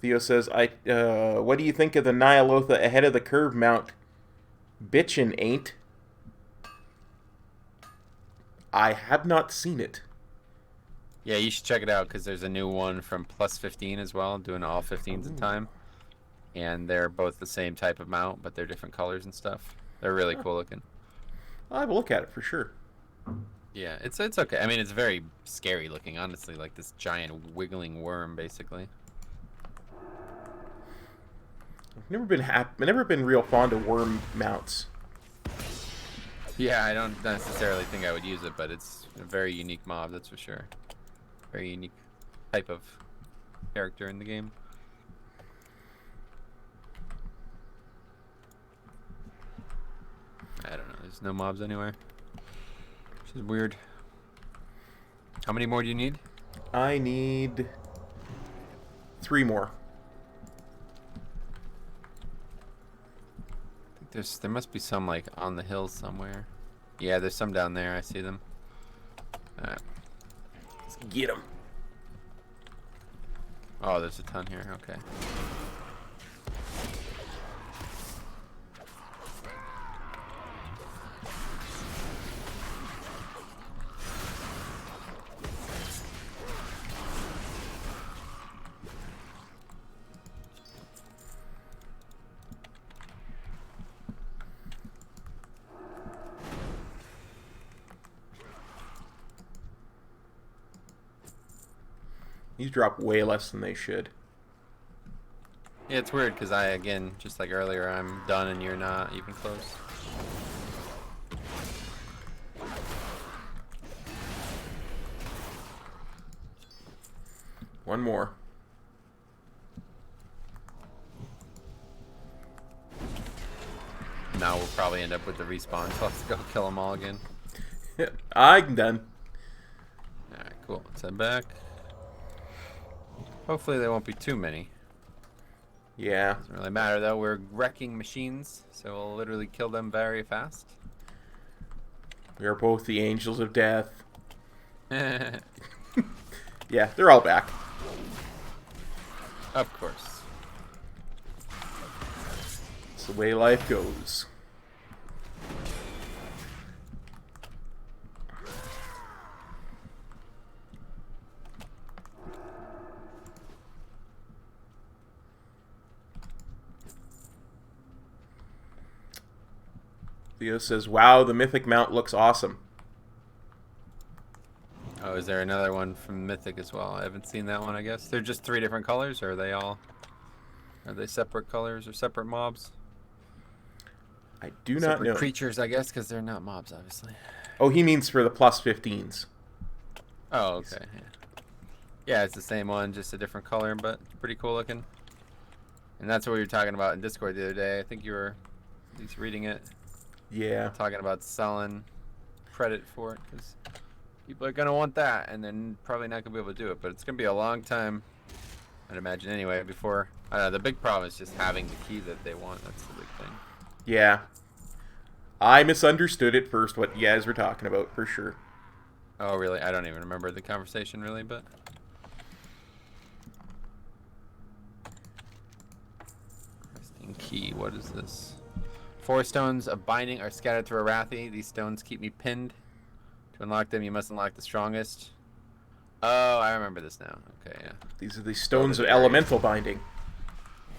Theo says, what do you think of the Nyalotha ahead of the curve mount? Bitchin' ain't. I have not seen it. Yeah, you should check it out because there's a new one from Plus 15 as well, doing all 15s in time. And they're both the same type of mount, but they're different colors and stuff. They're really cool looking. I'll have a look at it for sure. Yeah, it's okay. I mean, it's very scary looking, honestly, like this giant wiggling worm, basically. I've never been real fond of worm mounts. Yeah, I don't necessarily think I would use it, but it's a very unique mob, that's for sure. Very unique type of character in the game. I don't know. There's no mobs anywhere. Which is weird. How many more do you need? I need 3 more. I think there must be some like on the hill somewhere. Yeah, there's some down there. I see them. Alright. Let's get them. Oh, there's a ton here. Okay. These drop way less than they should. Yeah, it's weird because again, just like earlier, I'm done and you're not even close. One more. Now we'll probably end up with the respawn, so let's go kill them all again. I'm done. Alright, cool. Let's head back. Hopefully there won't be too many. Yeah. Doesn't really matter though, we're wrecking machines, so we'll literally kill them very fast. We are both the angels of death. Of Yeah, they're all back. course. It's the way life goes. Theo says, wow, the mythic mount looks awesome. Oh, is there another one from Mythic as well? I haven't seen that one, I guess. They're just 3 different colors, or are they all... Are they separate colors or separate mobs? I do not Separate know. creatures, I guess, because they're not mobs, obviously. Oh, he means for the plus 15s. Oh, okay. Yeah. Yeah, it's the same one, just a different color, but it's pretty cool looking. And that's what we were talking about in Discord the other day. I think you were at least reading it. Yeah. Talking about selling credit for it, because people are going to want that, and then probably not going to be able to do it. But it's going to be a long time, I'd imagine anyway, before... the big problem is just having the key that they want. That's the big thing. Yeah. I misunderstood at first what you guys were talking about, for sure. Oh, really? I don't even remember the conversation, really, but... Resting key, what is this? 4 stones of binding are scattered through Arathi. These stones keep me pinned. To unlock them, you must unlock the strongest. Oh, I remember this now. Okay, yeah. These are the stones of elemental binding.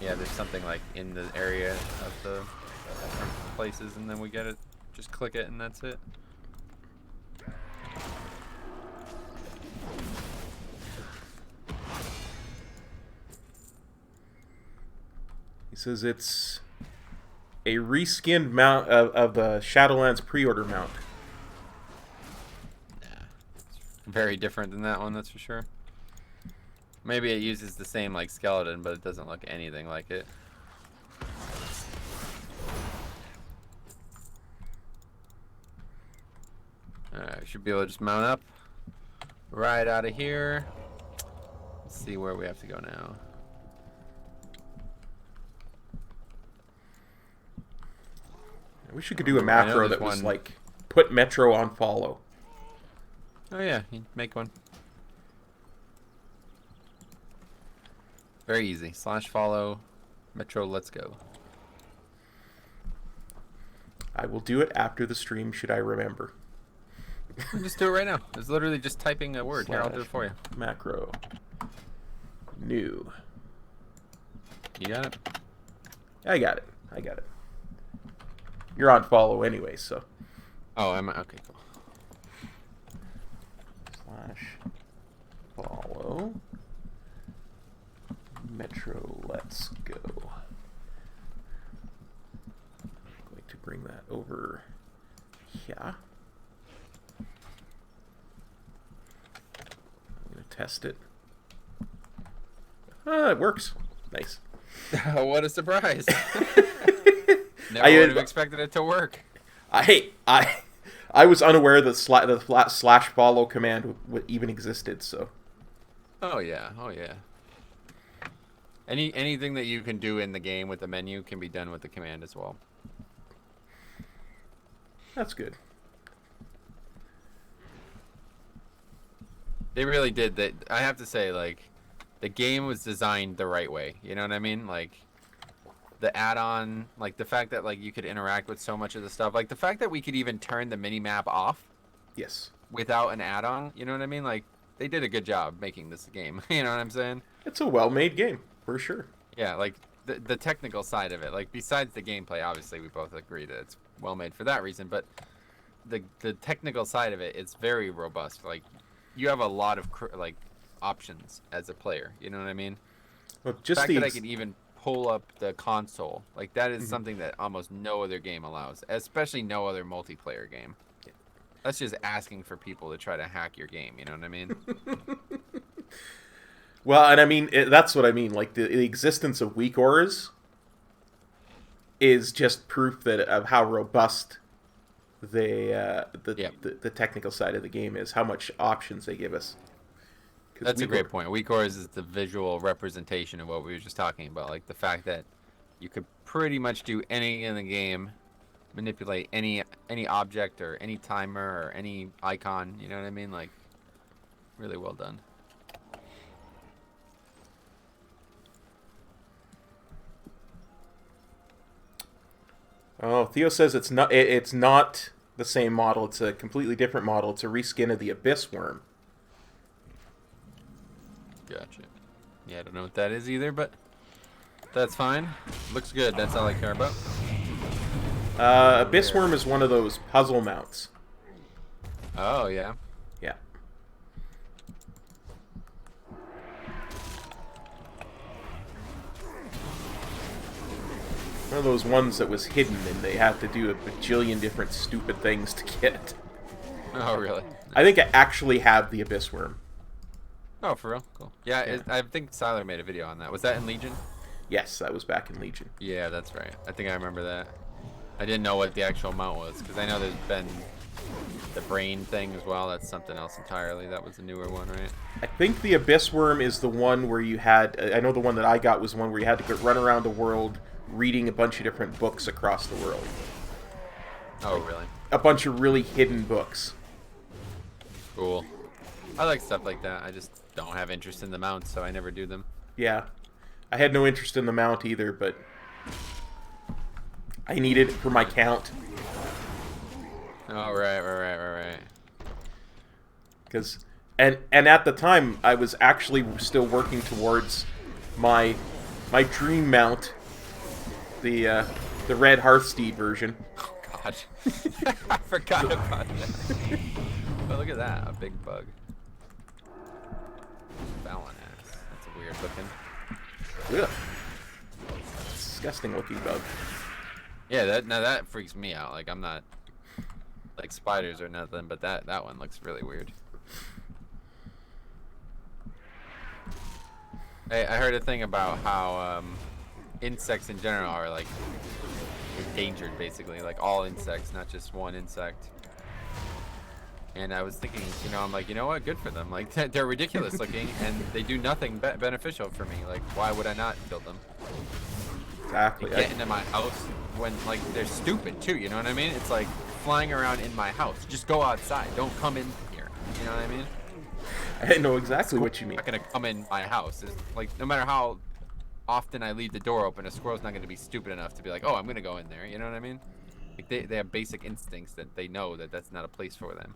Yeah, there's something like in the area of the different places, and then we get it. Just click it, and that's it. He says it's a reskinned mount of the Shadowlands pre-order mount. Very different than that one, that's for sure. Maybe it uses the same like skeleton, but it doesn't look anything like it. Alright, should be able to just mount up right out of here. Let's see where we have to go now. I wish you could do a macro that was like, put Metro on follow. Oh yeah, you make one. Very easy. /follow Metro, let's go. I will do it after the stream, should I remember. Just do it right now. It's literally just typing a word. Here, I'll do it for you. Macro. New. You got it? I got it. I got it. You're on follow anyway, so. Oh, I'm okay. Cool. /follow Metro, let's go. I'm going to bring that over here. I'm going to test it. Ah, it works. Nice. What a surprise! Never I would have expected it to work. I was unaware that the /follow command even existed. So. Oh yeah. Oh yeah. Anything that you can do in the game with the menu can be done with the command as well. That's good. They really did that. I have to say, like, the game was designed the right way. You know what I mean? Like, the add-on, like the fact that like you could interact with so much of the stuff, like the fact that we could even turn the mini-map off. Yes. Without an add-on, you know what I mean? Like, they did a good job making this game. You know what I'm saying? It's a well-made game, for sure. Yeah, like, the technical side of it. Like, besides the gameplay, obviously, we both agree that it's well-made for that reason. But the technical side of it, it's very robust. Like, you have a lot of, like, options as a player. You know what I mean? Well, just the fact that I can even pull up the console, like, that is something that almost no other game allows. Especially no other multiplayer game. That's just asking for people to try to hack your game, you know what I mean? Well, and I mean, that's what I mean. Like, the existence of weak auras is just proof that of how robust the technical side of the game is, how much options they give us. That's a great point. Weak auras is the visual representation of what we were just talking about. Like, the fact that you could pretty much do anything in the game, manipulate any object or any timer or any icon, you know what I mean? Like, really well done. Oh, Theo says it's not the same model. It's a completely different model. It's a reskin of the Abyss Worm. Gotcha. Yeah, I don't know what that is either, but that's fine. Looks good. That's all I care about. Abyss Worm is one of those puzzle mounts. Oh, yeah. Yeah. One of those ones that was hidden and they had to do a bajillion different stupid things to get. Oh, really? I think I actually have the Abyss Worm. Oh, for real? Cool. Yeah, I think Siler made a video on that. Was that in Legion? Yes, that was back in Legion. Yeah, that's right. I think I remember that. I didn't know what the actual mount was, because I know there's been the brain thing as well. That's something else entirely. That was a newer one, right? I think the Abyss Worm is the one where you had... I know the one that I got was one where you had to run around the world reading a bunch of different books across the world. Oh, really? A bunch of really hidden books. Cool. I like stuff like that. I just don't have interest in the mounts, so I never do them. Yeah. I had no interest in the mount either, but I needed it for my count. Oh, right. Because, and at the time, I was actually still working towards my dream mount, the red Hearthsteed version. Oh, God. I forgot about that. Oh, look at that. A big bug. Balanax. That's a weird looking. Ugh. Disgusting looking bug. Yeah, that freaks me out. Like, I'm not like spiders or nothing, but that one looks really weird. I heard a thing about how insects in general are like endangered, basically, like all insects, not just one insect. And I was thinking, I'm like, you know what? Good for them. Like, they're ridiculous looking, and they do nothing beneficial for me. Like, why would I not kill them? Exactly. They get into my house when, like, they're stupid, too, you know what I mean? It's like flying around in my house. Just go outside. Don't come in here. You know what I mean? I know exactly what you mean. Not going to come in my house. It's like, no matter how often I leave the door open, a squirrel's not going to be stupid enough to be like, oh, I'm going to go in there. You know what I mean? Like, they have basic instincts that they know that that's not a place for them.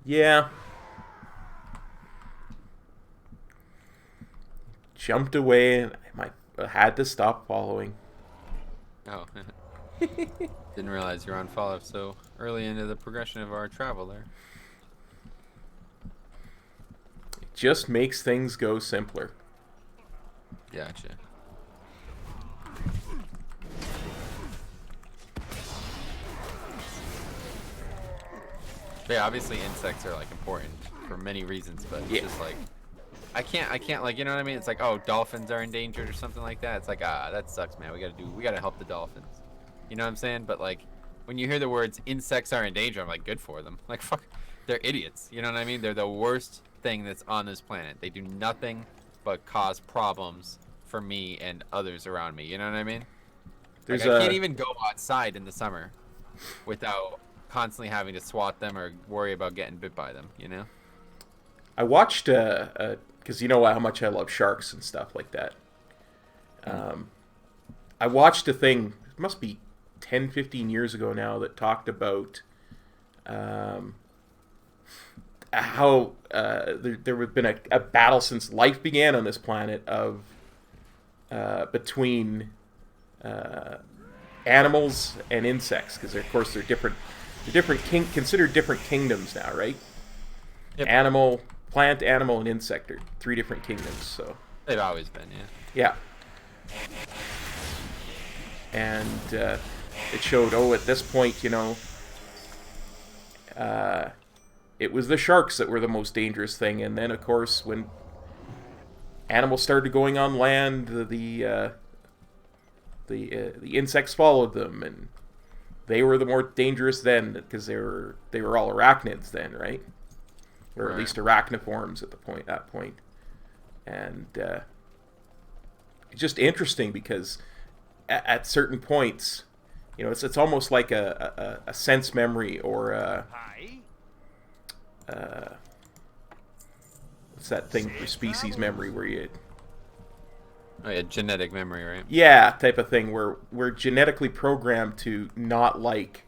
Yeah. Jumped away, and I had to stop following. Oh. Didn't realize you're on follow so early into the progression of our travel there. It just makes things go simpler. Gotcha. Yeah, obviously insects are like important for many reasons, but it's just like I can't like, you know what I mean? It's like, oh, dolphins are endangered or something like that. It's like, that sucks, man. We gotta help the dolphins. You know what I'm saying? But like when you hear the words insects are in danger, I'm like, good for them. Like, fuck, they're idiots. You know what I mean? They're the worst thing that's on this planet. They do nothing but cause problems for me and others around me. You know what I mean? Like, I can't even go outside in the summer without constantly having to swat them or worry about getting bit by them, you know? I watched, because you know how much I love sharks and stuff like that. I watched a thing, it must be 10, 15 years ago now, that talked about how there had been a battle since life began on this planet of between animals and insects, because of course they're different. Considered different kingdoms now, right? Yep. Plant, animal, and insect are three different kingdoms. So they've always been, yeah. Yeah. And it showed, at this point, it was the sharks that were the most dangerous thing, and then of course when animals started going on land, the insects followed them, and they were the more dangerous then because they were all arachnids then, right? Or at least arachniforms at that point. And it's just interesting because at certain points, it's almost like a sense memory or what's that thing for species memory where you... Oh, yeah, genetic memory, right? Yeah, type of thing where we're genetically programmed to not like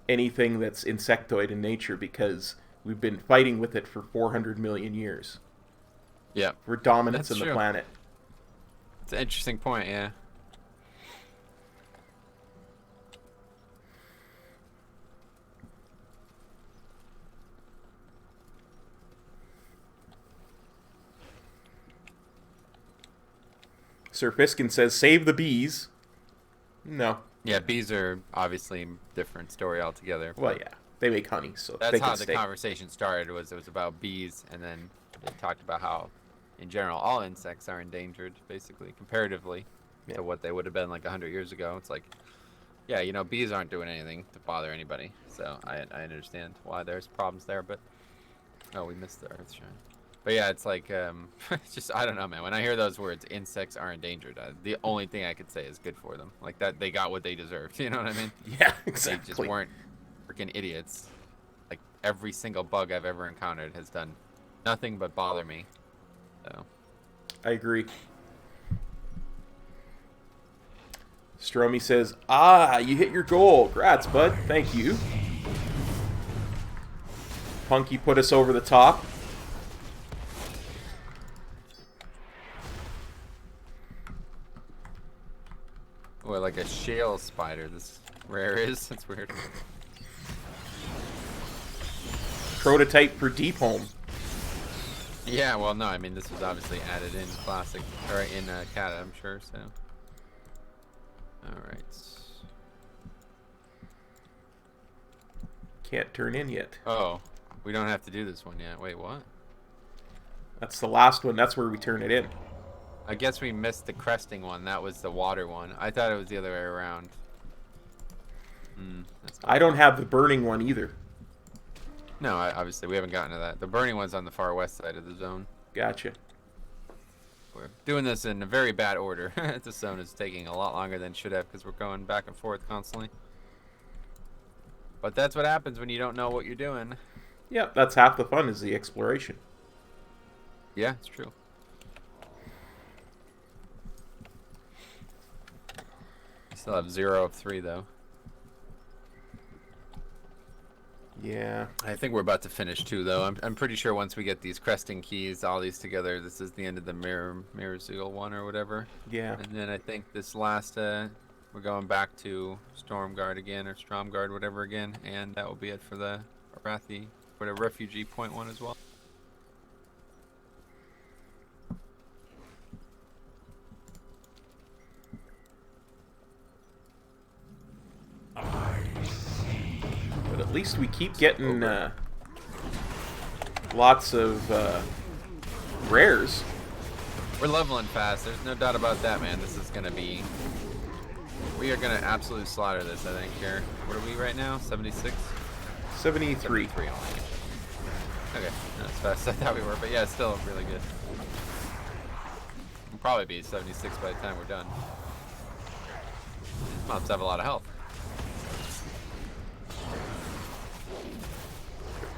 anything that's insectoid in nature because we've been fighting with it for 400 million years. Yeah. We're dominants in the planet. It's an interesting point, yeah. Sir Fiskin says, save the bees. No. Yeah, bees are obviously a different story altogether. Well, yeah. They make honey, so that's they how can the stay. conversation started. It was about bees, and then they talked about how, in general, all insects are endangered, basically, comparatively to what they would have been like 100 years ago. It's like, yeah, bees aren't doing anything to bother anybody, so I understand why there's problems there, but... Oh, we missed the Earthshine. But yeah, it's like, it's just, I don't know, man. When I hear those words, insects are endangered, the only thing I could say is good for them. Like, that they got what they deserved, you know what I mean? Yeah, exactly. They just weren't freaking idiots. Like, every single bug I've ever encountered has done nothing but bother me. So. I agree. Stromy says, "Ah, you hit your goal. Grats, bud. Thank you." Punky put us over the top. Oh, like a shale spider. This rare is. That's weird. Prototype for Deep Home. Yeah, well, no, I mean, this was obviously added in classic, or in Kata, I'm sure, so. Alright. Can't turn in yet. Oh, we don't have to do this one yet. Wait, what? That's the last one. That's where we turn it in. I guess we missed the cresting one. That was the water one. I thought it was the other way around. I don't have the burning one either. No, obviously, we haven't gotten to that. The burning one's on the far west side of the zone. Gotcha. We're doing this in a very bad order. This zone is taking a lot longer than it should have because we're going back and forth constantly. But that's what happens when you don't know what you're doing. Yep, that's half the fun is the exploration. Yeah, it's true. Still have 0 of 3 though. Yeah. I think we're about to finish too though. I'm pretty sure once we get these cresting keys, all these together, this is the end of the mirror seal one or whatever. Yeah. And then I think this last we're going back to Stormguard again or Stromguard, whatever again, and that will be it for the Arathi, for the refugee point one as well. But at least we keep getting lots of rares. We're leveling fast. There's no doubt about that, man. This is gonna be. We are gonna absolutely slaughter this. I think here. What are we right now? 76. 73. 73 only. Okay, not as fast as I thought we were, but yeah, it's still really good. We'll probably be 76 by the time we're done. Mobs have a lot of health.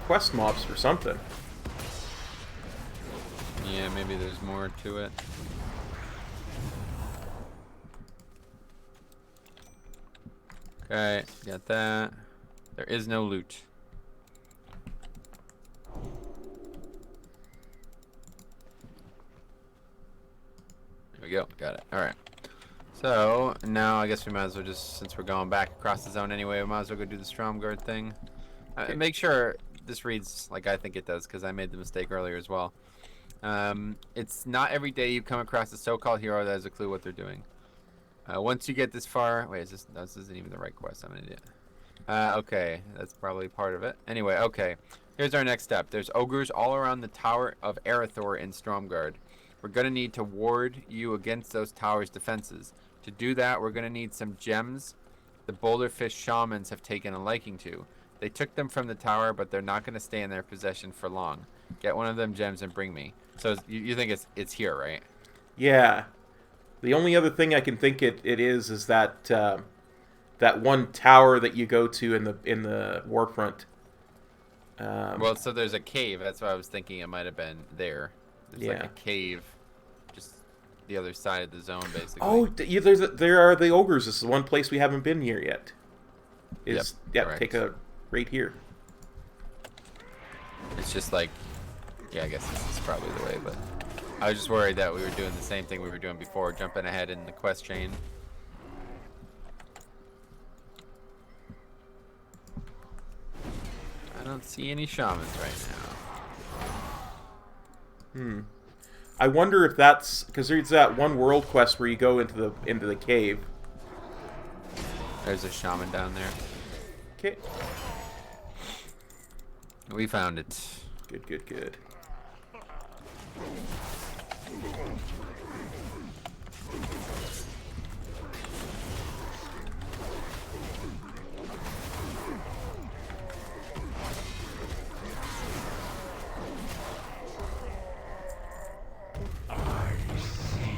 Quest mobs for something. Yeah, maybe there's more to it. Okay, got that. There is no loot. There we go, got it. Alright. So, now I guess we might as well just, since we're going back across the zone anyway, we might as well go do the Stromguard thing. Make sure this reads like I think it does, because I made the mistake earlier as well. It's not every day you come across a so-called hero that has a clue what they're doing. Once you get this far, wait, this isn't even the right quest. I'm an idiot. Okay, that's probably part of it. Anyway, okay, here's our next step. There's ogres all around the Tower of Arathor in Stromguard. We're gonna need to ward you against those towers' defenses. To do that, we're gonna need some gems the Boulderfish shamans have taken a liking to. They took them from the tower, but they're not gonna stay in their possession for long. Get one of them gems and bring me. So you think it's here, right? Yeah. The only other thing I can think it is that that one tower that you go to in the warfront. Well, so there's a cave. That's why I was thinking it might have been there. There's like a cave, just the other side of the zone, basically. Oh, there are the ogres. This is one place we haven't been here yet. Take a right here. It's just like, yeah, I guess this is probably the way, but I was just worried that we were doing the same thing we were doing before, jumping ahead in the quest chain. I don't see any shamans right now. I wonder if that's because there's that one world quest where you go into the cave. There's a shaman down there. Okay. We found it. Good.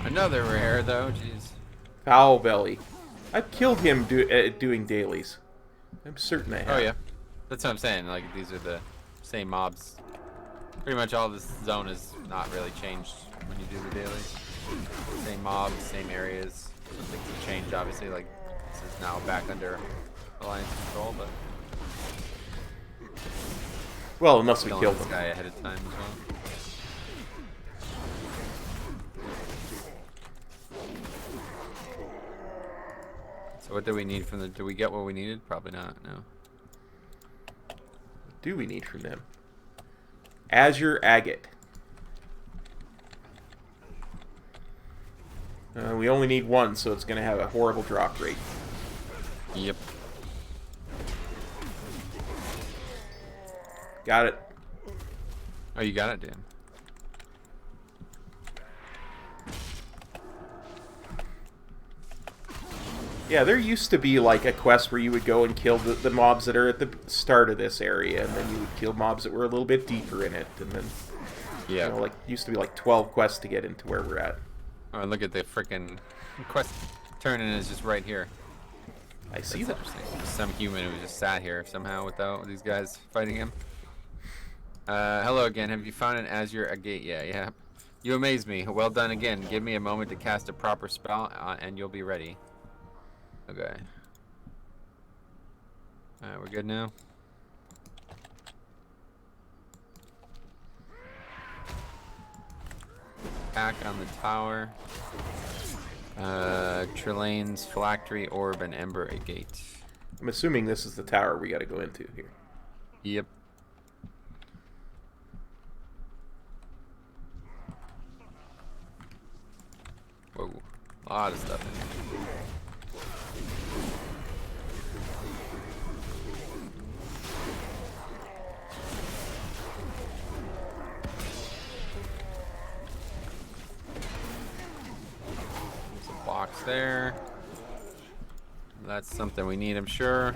Another rare though, jeez. Foul Belly. I've killed him doing dailies. I'm certain I have. Oh yeah, that's what I'm saying. Like these are the same mobs. Pretty much all this zone is not really changed when you do the daily. Same mobs, same areas. Some things have changed, obviously. Like this is now back under Alliance control, but Well, unless we killing killed this them. guy ahead of time as well. So what do we need from the? Do we get what we needed? Probably not. No. What do we need from them? Azure Agate. We only need one, so it's going to have a horrible drop rate. Yep. Got it. Oh, you got it, Dan. Yeah, there used to be like a quest where you would go and kill the mobs that are at the start of this area, and then you would kill mobs that were a little bit deeper in it, and then Yeah. like used to be like 12 quests to get into where we're at. Oh, and look at the freaking quest turning is just right here. I see That's that. interesting. Some human who just sat here somehow without these guys fighting him. Hello again. Have you found an Azure Agate? Yeah. You amaze me. Well done again. Give me a moment to cast a proper spell, and you'll be ready. Okay. Alright, we're good now. Attack on the tower. Trelane's Phylactery, Orb, and Ember Agate. I'm assuming this is the tower we got to go into here. Yep. Whoa. A lot of stuff in here. There's a box there. That's something we need, I'm sure.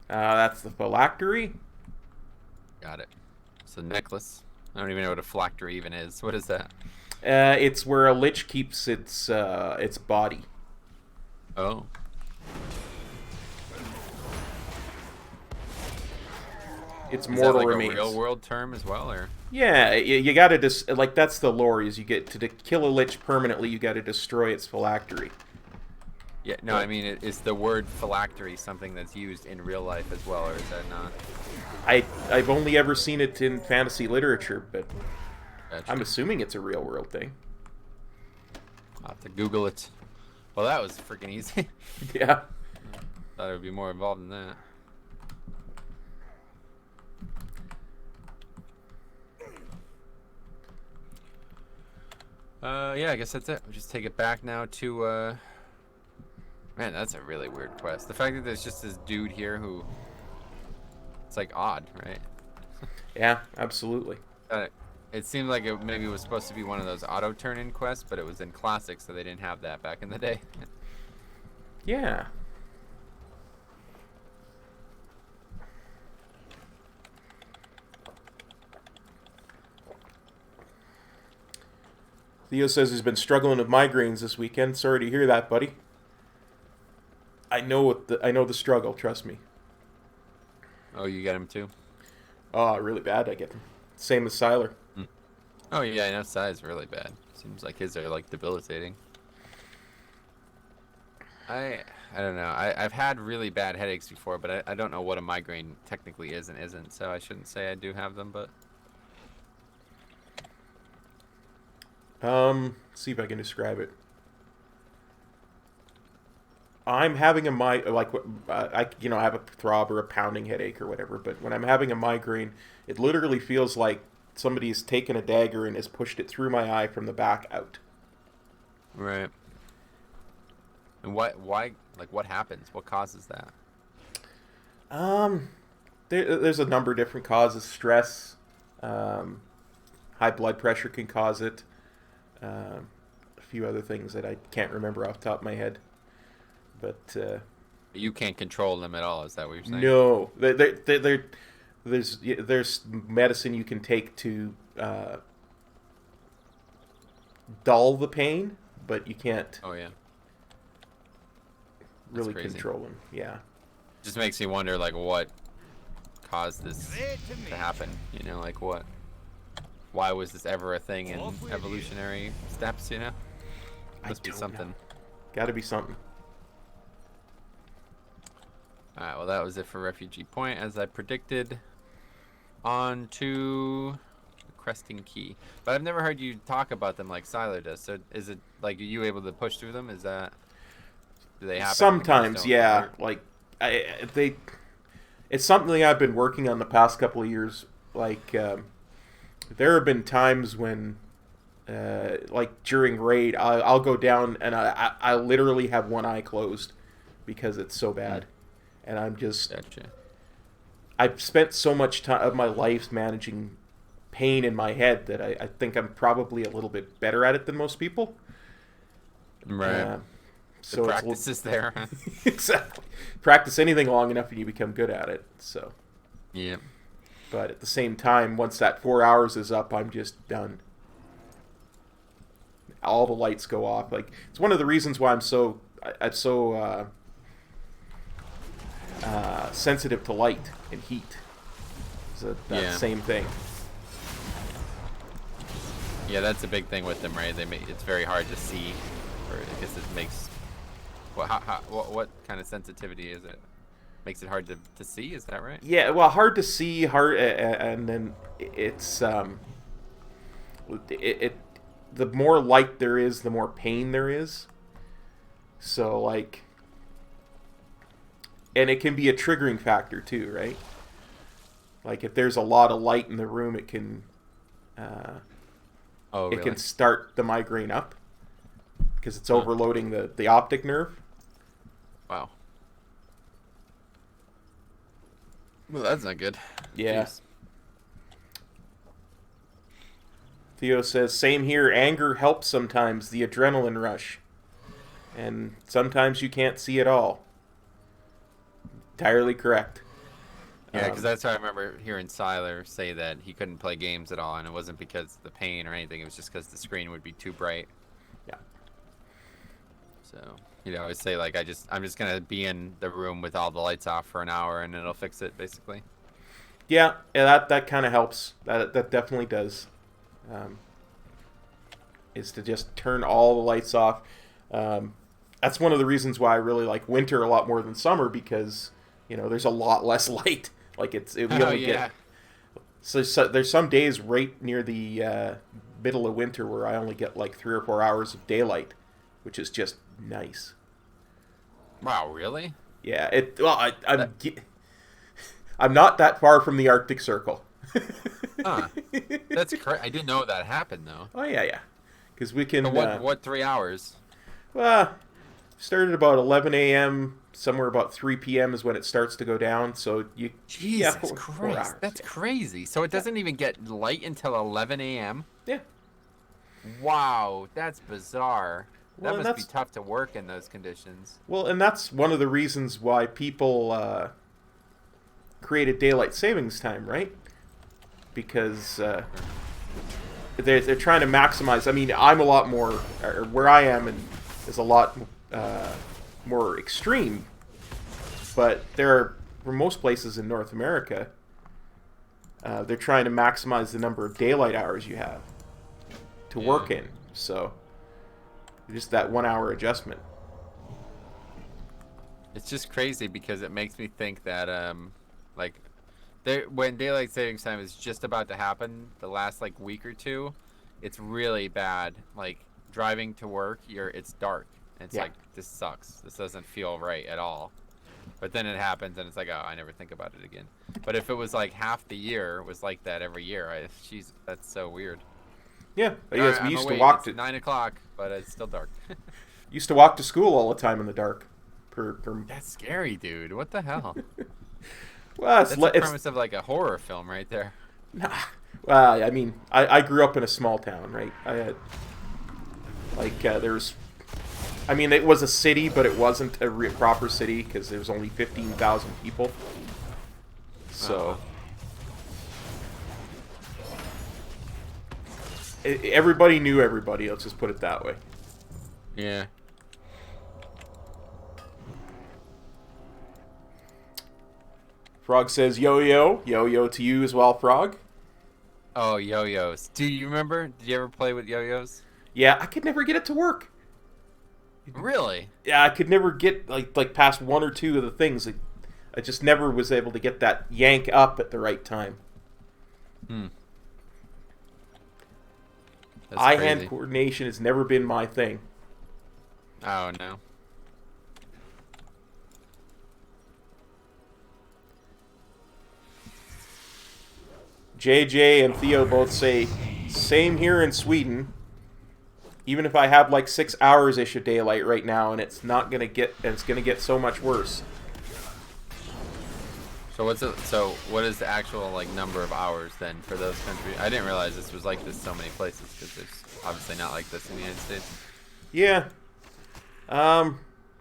That's the phylactery. Got it. It's a necklace. I don't even know what a phylactery even is. What is that? It's where a lich keeps its body. Oh. Its Is that mortal like remains. a real world term as well, or? Yeah, you gotta like that's the lore. Is you get to kill a lich permanently, you gotta destroy its phylactery. Yeah, no, I mean, is the word phylactery something that's used in real life as well, or is that not? I've only ever seen it in fantasy literature, but Gotcha. I'm assuming it's a real world thing. I'll have to Google it. Well, that was freaking easy. Yeah. Thought it would be more involved than that. Yeah, I guess that's it. We'll just take it back now to, Man, that's a really weird quest. The fact that there's just this dude here who... It's, like, odd, right? Yeah, absolutely. It seemed like it maybe was supposed to be one of those auto turn-in quests, but it was in Classic, so they didn't have that back in the day. Yeah. Theo says he's been struggling with migraines this weekend. Sorry to hear that, buddy. I know the struggle. Trust me. Oh, you got him too? Oh, really bad. I get them. Same as Siler. Oh, yeah, I know Psy's really bad. Seems like his are, like, debilitating. I don't know. I've had really bad headaches before, but I don't know what a migraine technically is and isn't, so I shouldn't say I do have them, but... See if I can describe it. I'm having I have a throb or a pounding headache or whatever, but when I'm having a migraine, it literally feels like somebody's taken a dagger and has pushed it through my eye from the back out. Right. And why, like, what happens? What causes that? There's a number of different causes. Stress, high blood pressure can cause it. A few other things that I can't remember off the top of my head. But You can't control them at all, is that what you're saying? no, there's medicine you can take to dull the pain, but you can't Oh, yeah. really crazy. control them. Yeah. Just makes me wonder, like, what caused this to happen? You know, like what? Why was this ever a thing in evolutionary steps? You know, must be something. Got to be something. All right. Well, that was it for Refugee Point, as I predicted. On to the Cresting Key, but I've never heard you talk about them like Siler does. So is it like, are you able to push through them? Is that, do they happen? Sometimes, yeah. Like it's something I've been working on the past couple of years. Like there have been times when, like during raid, I'll go down and I literally have one eye closed because it's so bad, and I'm just. Gotcha. I've spent so much time of my life managing pain in my head that I think I'm probably a little bit better at it than most people. Right. So the practice is there. Exactly. Practice anything long enough and you become good at it. So. Yeah. But at the same time, once that 4 hours is up, I'm just done. All the lights go off. Like, it's one of the reasons why I'm so sensitive to light and heat. It's that same thing. Yeah, that's a big thing with them, right? It's very hard to see, or I guess it makes. What kind of sensitivity is it? Makes it hard to see. Is that right? Yeah, well, hard to see, and then it's the more light there is, the more pain there is. So like. And it can be a triggering factor too, right? Like if there's a lot of light in the room, it can really? It can start the migraine up because it's overloading the optic nerve. Wow. Well, that's not good. Yeah. Jeez. Theo says, same here. Anger helps sometimes, the adrenaline rush. And sometimes you can't see it all. Entirely correct. Yeah, because that's how I remember hearing Siler say that he couldn't play games at all, and it wasn't because of the pain or anything. It was just because the screen would be too bright. Yeah. So I always say like I'm just gonna be in the room with all the lights off for an hour, and it'll fix it basically. Yeah, that kind of helps. That definitely does. Is to just turn all the lights off. That's one of the reasons why I really like winter a lot more than summer, because there's a lot less light. Like we only get. So there's some days right near the middle of winter where I only get like 3 or 4 hours of daylight, which is just nice. Wow, really? Yeah. I'm not that far from the Arctic Circle. Huh. That's crazy. I didn't know that happened though. Oh yeah. Because we can. So what 3 hours? Well, started about 11 a.m. Somewhere about 3 p.m. is when it starts to go down. So Jesus Christ, that's crazy. So it doesn't even get light until 11 a.m. Yeah. Wow, that's bizarre. Well, that must be tough to work in those conditions. Well, and that's one of the reasons why people created daylight savings time, right? Because they're trying to maximize. I mean, I'm a lot more, where I am is a lot more extreme, but for most places in North America, they're trying to maximize the number of daylight hours you have to work in. So just that 1 hour adjustment. It's just crazy because it makes me think that when daylight savings time is just about to happen, the last like week or two, it's really bad. Like driving to work, it's dark. And it's like, this sucks. This doesn't feel right at all. But then it happens and it's like, oh, I never think about it again. But if it was like half the year was like that every year, that's so weird. Yeah, yes, we used to walk to 9 o'clock, but it's still dark. Used to walk to school all the time in the dark. That's scary, dude. What the hell? Well, that's the premise of like a horror film right there. Nah. Well, I mean, I grew up in a small town, right? I had it was a city, but it wasn't a proper city because there was only 15,000 people. So everybody knew everybody. Let's just put it that way. Yeah. Frog says yo-yo. Yo-yo to you as well, Frog. Oh, yo-yos. Do you remember? Did you ever play with yo-yos? Yeah, I could never get it to work. Really? Yeah, I could never get like past one or two of the things. I just never was able to get that yank up at the right time. Eye-hand crazy. coordination has never been my thing. Oh, no. JJ and Theo both say, same here in Sweden. Even if I have like 6 hours-ish of daylight right now, and it's not gonna get, and it's gonna get so much worse. So what is the actual like number of hours then for those countries? I didn't realize this was like this so many places because it's obviously not like this in the United States. Yeah.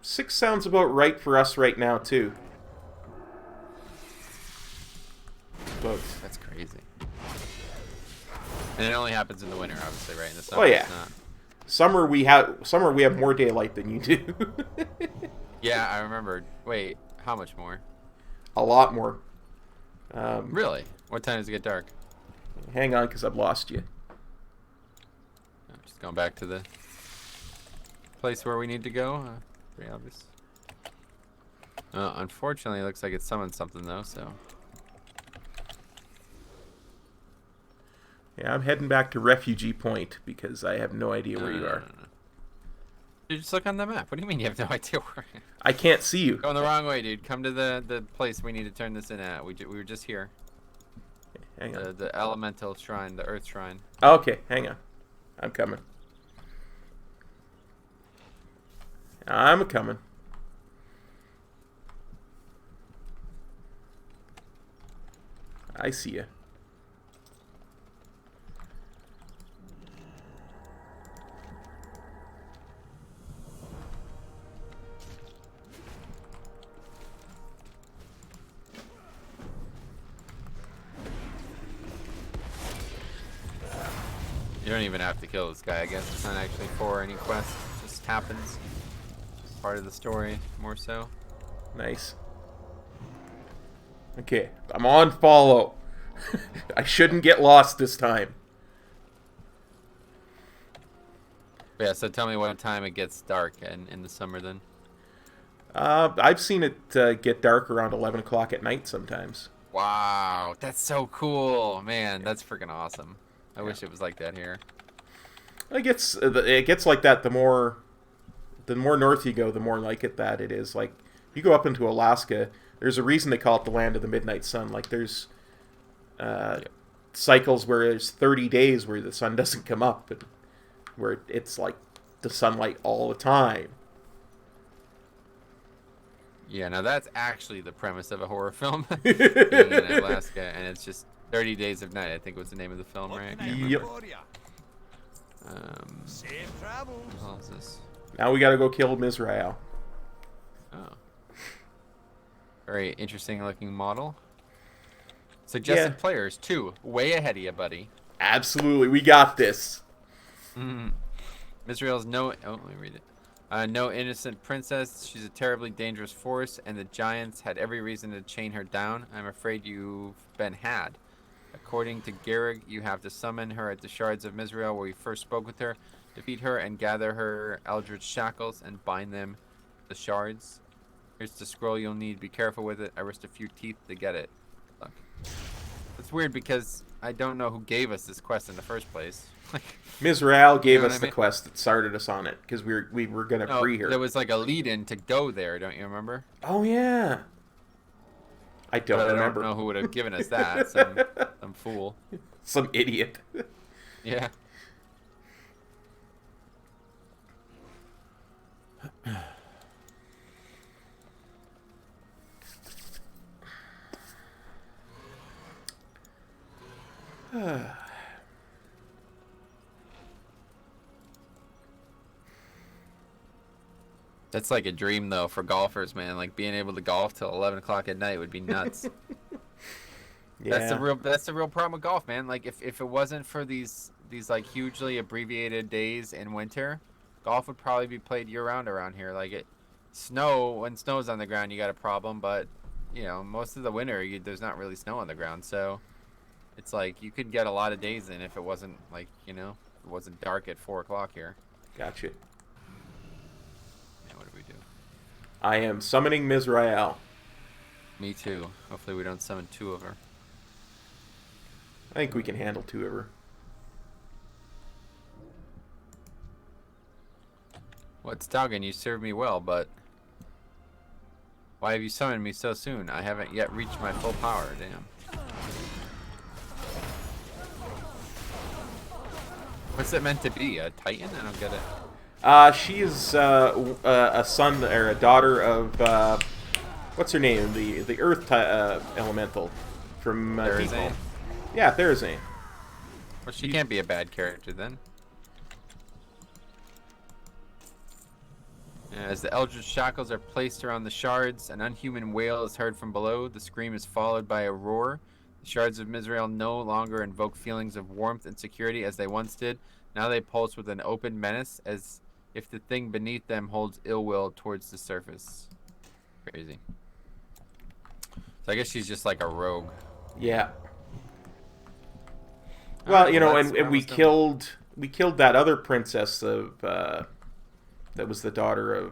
6 sounds about right for us right now too. But That's crazy. And it only happens in the winter, obviously, right? In the summer, oh yeah, it's not. summer we have more daylight than you do. Yeah, I remember. Wait, how much more? A lot more. Really? What time does it get dark? Hang on, because I've lost you. I'm just going back to the place where we need to go. Pretty obvious. Unfortunately, it looks like it summoned something, though, so... Yeah, I'm heading back to Refugee Point because I have no idea where you are. No. You just look on the map. What do you mean you have no idea where? I can't see you. Going the wrong way, dude. Come to the place we need to turn this in at. We were just here. Hang on. The elemental shrine, the earth shrine. Okay, hang on. I'm coming. I'm coming. I see you. You don't even have to kill this guy, I guess. It's not actually for any quest. It just happens. Part of the story, more so. Nice. Okay, I'm on follow. I shouldn't get lost this time. Yeah, so tell me what time it gets dark in the summer then. I've seen it get dark around 11 o'clock at night sometimes. Wow, that's so cool. Man, that's freaking awesome. I wish it was like that here. It gets like that the more north you go, the more like it that it is. Like, if you go up into Alaska, there's a reason they call it the land of the midnight sun. Like, there's cycles where there's 30 days where the sun doesn't come up, and where it's like the sunlight all the time. Yeah, now that's actually the premise of a horror film. Being in Alaska, and it's just 30 Days of Night, I think was the name of the film, right? Yep. Safe travels. What the hell is this? Now we gotta go kill Mizrael. Oh. Very interesting looking model. Suggested players, too. Way ahead of you, buddy. Absolutely, we got this. Mizrael's no... Oh, let me read it. No innocent princess. She's a terribly dangerous force, and the giants had every reason to chain her down. I'm afraid you've been had. According to Garrig, you have to summon her at the shards of Mizrael where we first spoke with her, defeat her, and gather her eldritch shackles and bind them to the shards. Here's the scroll you'll need. Be careful with it. I risked a few teeth to get it. Look. It's weird because I don't know who gave us this quest in the first place. Mizrael gave You know us what I the mean? quest that started us on it because we were gonna free her. There was like a lead-in to go there, don't you remember? Oh yeah. I don't But remember. I don't know who would have given us that. Some fool. Some idiot. Yeah. That's like a dream though for golfers, man. Like being able to golf till 11 o'clock at night would be nuts. Yeah. That's the real problem with golf, man. Like if it wasn't for these like hugely abbreviated days in winter, golf would probably be played year round around here. Like when snow's on the ground, you got a problem, but you know, most of the winter there's not really snow on the ground, so it's like you could get a lot of days in if it wasn't like, you know, it wasn't dark at 4 o'clock here. Gotcha. Yeah, what do we do? I am summoning Mizrael. Me too. Hopefully we don't summon 2 of her. I think we can handle 2 of her. What's Doggen? You served me well, but why have you summoned me so soon? I haven't yet reached my full power. Damn. What's it meant to be? A Titan? I don't get it. She is a son or a daughter of what's her name? The Earth elemental from Therazane? Default. Yeah, Therazane. Well, she can't be a bad character then. As the eldritch shackles are placed around the shards, an unhuman wail is heard from below. The scream is followed by a roar. The shards of Mizrael no longer invoke feelings of warmth and security as they once did. Now they pulse with an open menace, as if the thing beneath them holds ill will towards the surface. Crazy. So I guess she's just like a rogue. Yeah. Well, you know, that's and we killed that other princess of that was the daughter of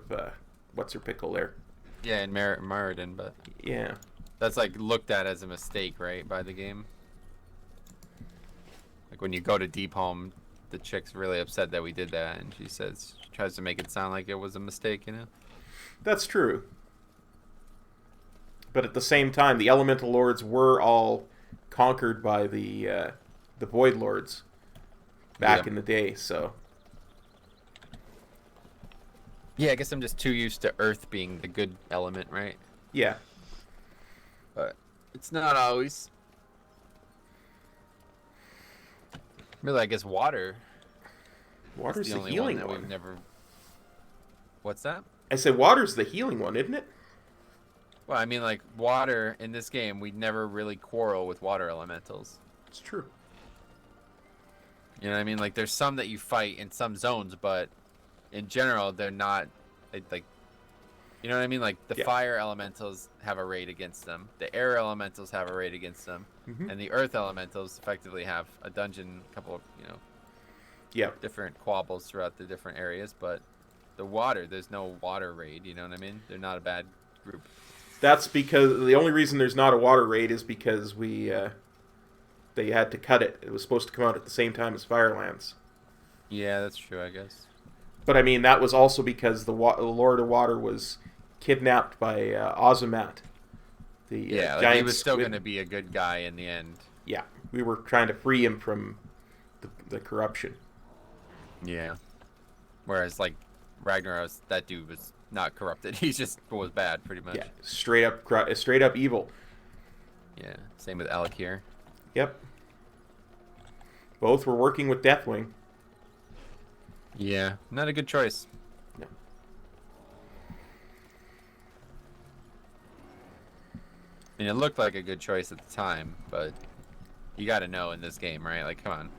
what's her pickle there. Yeah, in Maridin, but Yeah. that's like looked at as a mistake, right, by the game. Like when you go to Deep Home, the chick's really upset that we did that, and she tries to make it sound like it was a mistake, you know? That's true. But at the same time, the Elemental Lords were all conquered by the Void Lords back in the day, so... Yeah, I guess I'm just too used to Earth being the good element, right? Yeah. But it's not always. Really, I guess water. Water's is the only healing one that one. we've never. What's that? I said water's the healing one, isn't it? Well, I mean, like water in this game, we never really quarrel with water elementals. It's true. You know what I mean? Like, there's some that you fight in some zones, but in general, they're not like. You know what I mean? Like the fire elementals have a raid against them, the air elementals have a raid against them, and the earth elementals effectively have a dungeon, couple of different quabbles throughout the different areas. But the water, there's no water raid. You know what I mean? They're not a bad group. That's because the only reason there's not a water raid is because they had to cut it. It was supposed to come out at the same time as Firelands. Yeah, that's true, I guess. But I mean, that was also because the Lord of Water was kidnapped by Ozumat. Like he was still going to be a good guy in the end. Yeah, we were trying to free him from the corruption. Yeah. Whereas, like, Ragnaros, that dude was not corrupted. He just was bad, pretty much. Yeah, straight up evil. Yeah, same with Alec here. Yep. Both were working with Deathwing. Yeah, not a good choice. No. I mean, it looked like a good choice at the time, but you got to know in this game, right? Like, come on.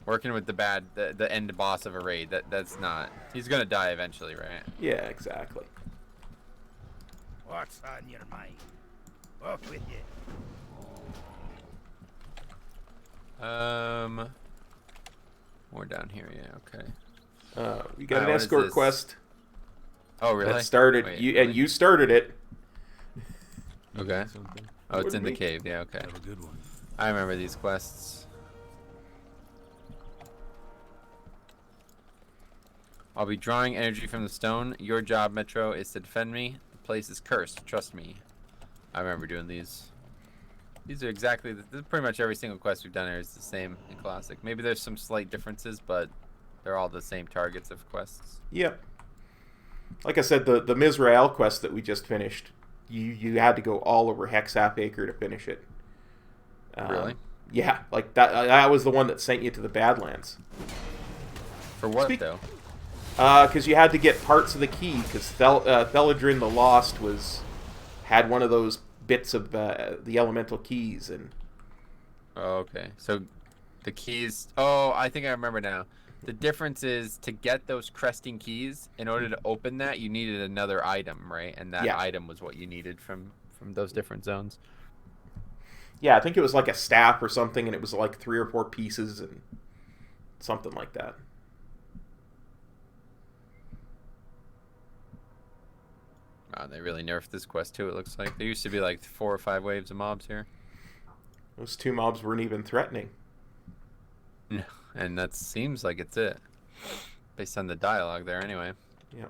Working with the end boss of a raid, that's not... He's going to die eventually, right? Yeah, exactly. What's on your mind? Off with you. More down here, yeah, okay. We got an what is escort this? quest Oh, really? that started. Wait, You started it. Okay. Oh, it's in the me. cave, yeah, okay. Have a good one. I remember these quests. I'll be drawing energy from the stone. Your job, Metro, is to defend me. The place is cursed. Trust me. I remember doing these. These are exactly... pretty much every single quest we've done here is the same in Classic. Maybe there's some slight differences, but they're all the same targets of quests. Yep. Like I said, the Mizrael quest that we just finished, you had to go all over Hexap Acre to finish it. Really? Yeah, like that was the one that sent you to the Badlands. For what, though? Because you had to get parts of the key, because Theladrin the Lost had one of those bits of the elemental keys. And Oh, okay. So the keys... Oh, I think I remember now. The difference is to get those cresting keys, in order to open that, you needed another item, right? And that item was what you needed from from those different zones. Yeah, I think it was like a staff or something, and it was like 3 or 4 pieces and something like that. Wow, they really nerfed this quest too, it looks like. There used to be like 4 or 5 waves of mobs here. Those 2 mobs weren't even threatening. No, and that seems like it's it. Based on the dialogue there anyway. Yeah.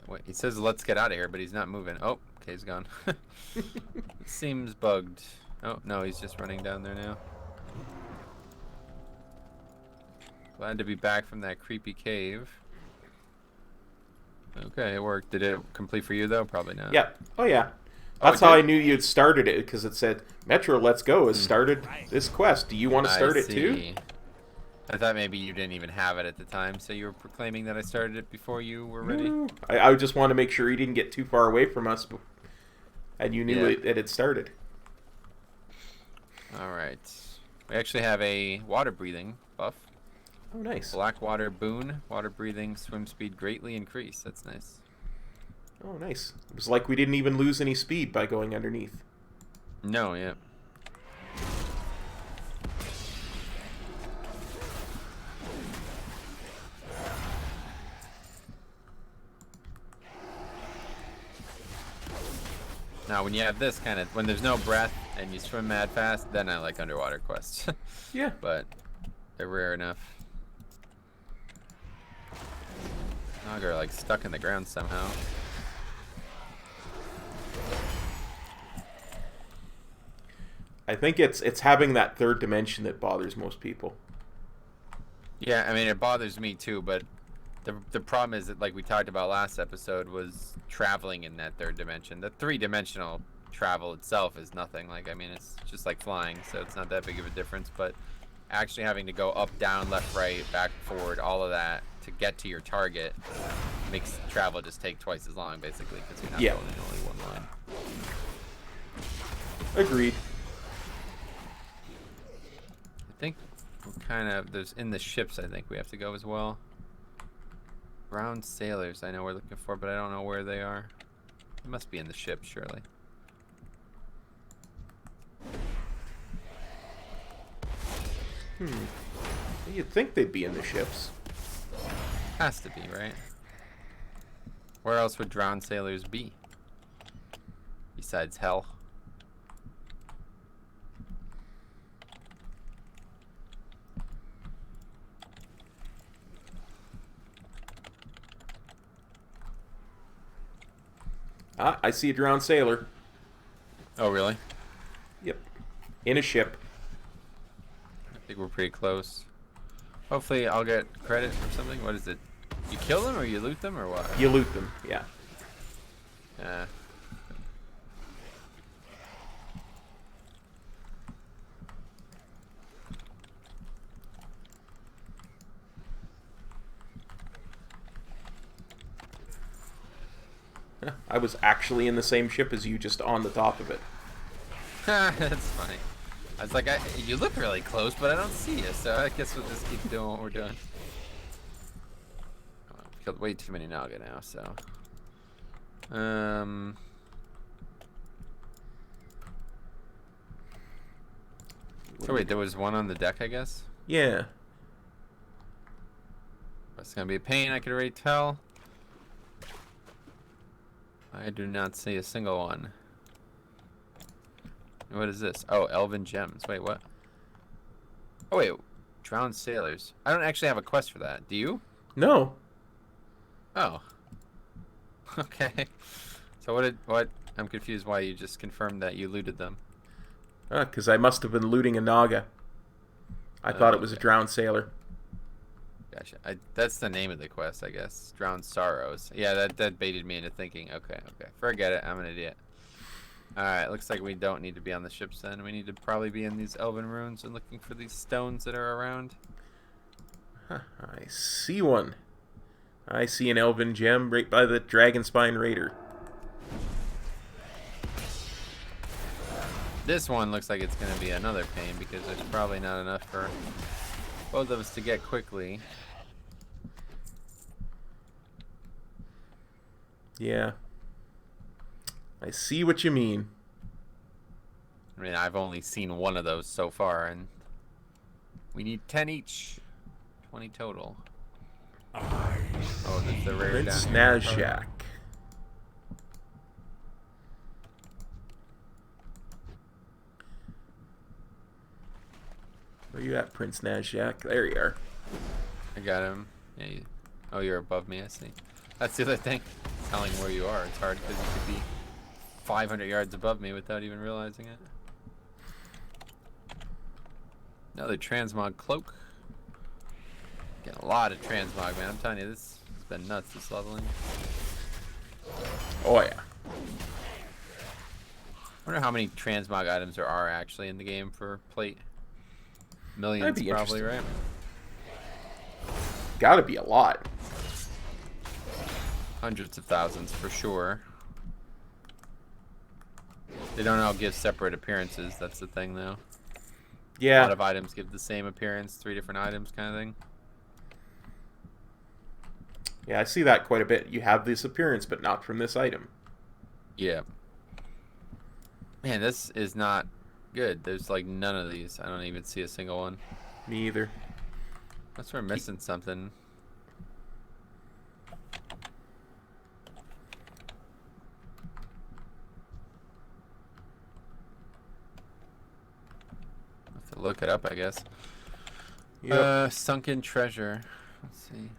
Wait, he says let's get out of here, but he's not moving. Oh, okay, he's gone. Seems bugged. Oh, no, he's just running down there now. Glad to be back from that creepy cave. Okay, it worked. Did it complete for you, though? Probably not. Yeah. Oh, yeah. Oh, That's how I knew you'd started it, because it said, Metro Let's Go has started this quest. Do you want to start it too? I thought maybe you didn't even have it at the time, so you were proclaiming that I started it before you were ready? No. I just wanted to make sure you didn't get too far away from us, and you knew Yeah. it had started. Alright. We actually have a water breathing buff. Oh, nice. Black water boon. Water breathing, swim speed greatly increased. That's nice. Oh, nice. It was like we didn't even lose any speed by going underneath. No, yeah. Now, when you have this kind of, when there's no breath and you swim mad fast, then I like underwater quests. Yeah. But they're rare enough. Nog are like stuck in the ground somehow. I think it's having that third dimension that bothers most people. Yeah, I mean, it bothers me too, but the problem is that, like we talked about last episode, was traveling in that third dimension. The 3-dimensional travel itself is nothing. Like, I mean, it's just like flying, so it's not that big of a difference. But actually having to go up, down, left, right, back, forward, all of that to get to your target makes travel just take twice as long, basically, because you're not going in only one line. Agreed. I think we're kind of, there's in the ships, I think we have to go as well. Brown sailors I know we're looking for, but I don't know where they are. They must be in the ship, surely. You'd think they'd be in the ships. Has to be, right? Where else would drowned sailors be? Besides hell. Ah, I see a drowned sailor. Oh, really? Yep. In a ship. I think we're pretty close. Hopefully I'll get credit or something. What is it? You kill them or you loot them or what? You loot them, yeah. Yeah. I was actually in the same ship as you, just on the top of it. That's funny. I was like, you look really close, but I don't see you, so I guess we'll just keep doing what we're doing. I've killed way too many Naga now, so. So wait, there was one on the deck, I guess? Yeah. It's gonna be a pain, I could already tell. I do not see a single one. What is this? Oh, Elven Gems. Wait, what? Oh, wait. Drowned Sailors. I don't actually have a quest for that. Do you? No. Oh. Okay. So what? I'm confused why you just confirmed that you looted them. Because I must have been looting a Naga. I thought it was a Okay. drowned sailor. Gotcha. That's the name of the quest, I guess. Drowned Sorrows. Yeah, that baited me into thinking, okay. Forget it. I'm an idiot. Alright, looks like we don't need to be on the ships then. We need to probably be in these elven ruins and looking for these stones that are around. Huh, I see one. I see an elven gem right by the Dragonspine Raider. This one looks like it's going to be another pain because there's probably not enough for both of us to get quickly. Yeah. I see what you mean. I mean, I've only seen one of those so far, and we need 10 each. 20 total. Oh, there's the rare Prince down here. Nazjak. Where you at, Prince Nazjak? There you are. I got him. Yeah, oh, you're above me, I see. That's the other thing. Telling where you are. It's hard because you could be 500 yards above me without even realizing it. Another transmog cloak. Getting a lot of transmog, man. I'm telling you, this has been nuts, this leveling. Oh, yeah. I wonder how many transmog items there are actually in the game for plate. Millions, That'd be probably, right? Gotta be a lot. Hundreds of thousands for sure. They don't all give separate appearances. That's the thing, though. A Yeah. lot of items give the same appearance, 3 different items, kind of thing. Yeah, I see that quite a bit. You have this appearance, but not from this item. Yeah. Man, this is not good. There's like none of these. I don't even see a single one. Me either. Unless we're missing something. Have to look it up, I guess. Yep. Sunken treasure. Let's see.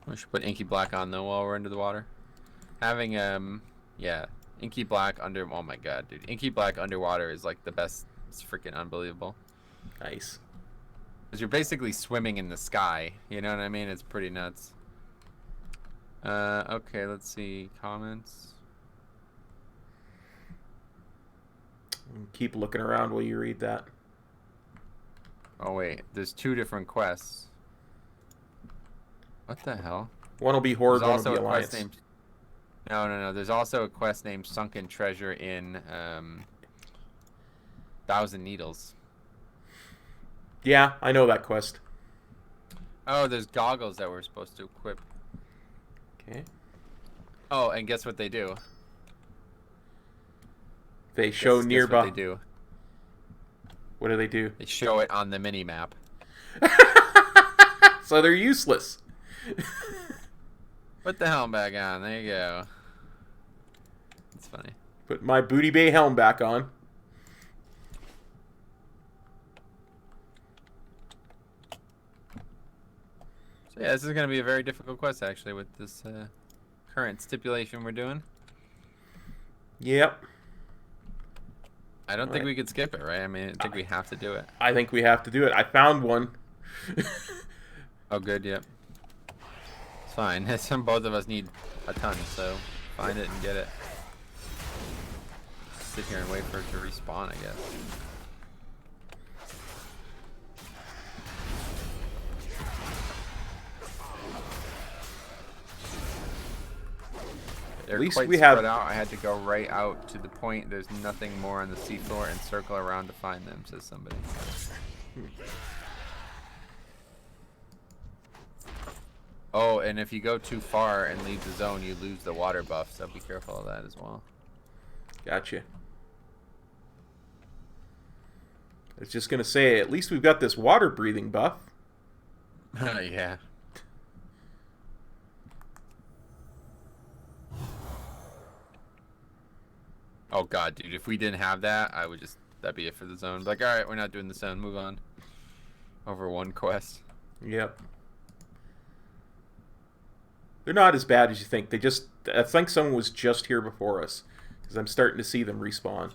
We should put inky black on though while we're under the water. Having yeah, inky black under. Oh my god, dude, inky black underwater is like the best. It's freaking unbelievable. Nice. Because you're basically swimming in the sky. You know what I mean? It's pretty nuts. Okay, let's see comments. Keep looking around while you read that. Oh wait, there's 2 different quests. What the hell? One will be Horde, There's one will also be a quest Alliance. named. No. There's also a quest named Sunken Treasure in Thousand Needles. Yeah, I know that quest. Oh, there's goggles that we're supposed to equip. Okay. Oh, and guess what they do? They show Guess nearby. what they do? What do they do? They show it on the mini map. So they're useless. Put the helm back on. There you go. It's funny. Put my Booty Bay helm back on. So yeah, this is going to be a very difficult quest actually with this current stipulation we're doing. Yep. I don't think Right. we could skip it, right? I mean, I think we have to do it. I think we have to do it. I found one. Oh, good, yep. It's fine. Both of us need a ton, so find it and get it. Sit here and wait for it to respawn, I guess. They're least quite we spread have- out. I had to go right out to the point. There's nothing more on the seafloor and circle around to find them, says somebody. Oh, and if you go too far and leave the zone, you lose the water buff, so be careful of that as well. Gotcha. I was just going to say, at least we've got this water breathing buff. Yeah. Oh god, dude, if we didn't have that, I would just, that'd be it for the zone. Like, alright, we're not doing the zone, move on. Over one quest. Yep. They're not as bad as you think. They just, I think someone was just here before us, because I'm starting to see them respawn.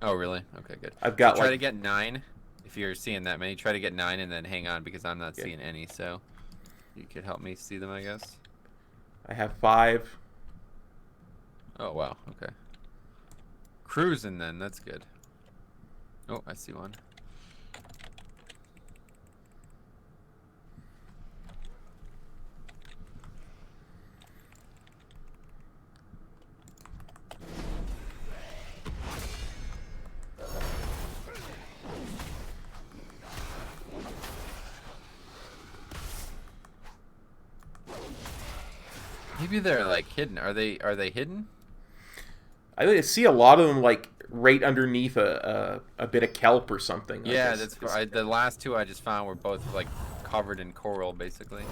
Oh, really? Okay, good. I've got So try like, to get 9. If you're seeing that many, try to get 9 and then hang on, because I'm not Yeah. seeing any, so you could help me see them, I guess. I have 5. Oh, wow, okay. Cruising then, that's good. Oh, I see one. Maybe they're like hidden. Are they hidden? I see a lot of them like right underneath a bit of kelp or something. I Yeah, guess. the last two I just found were both like covered in coral, basically.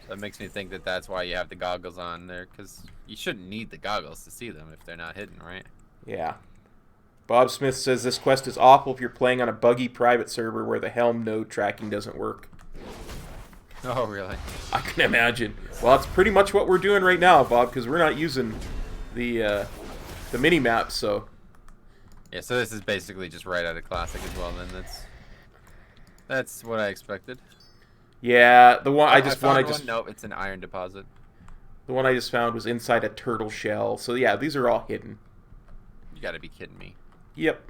So it makes me think that that's why you have the goggles on there, because you shouldn't need the goggles to see them if they're not hidden, right? Yeah. Bob Smith says this quest is awful if you're playing on a buggy private server where the Helm node tracking doesn't work. Oh, really? I can imagine. Well, it's pretty much what we're doing right now, Bob, because we're not using the mini maps, so. Yeah, so this is basically just right out of Classic as well. Then that's what I expected. Yeah, the one Nope, it's an iron deposit. The one I just found was inside a turtle shell. So yeah, these are all hidden. You got to be kidding me. Yep.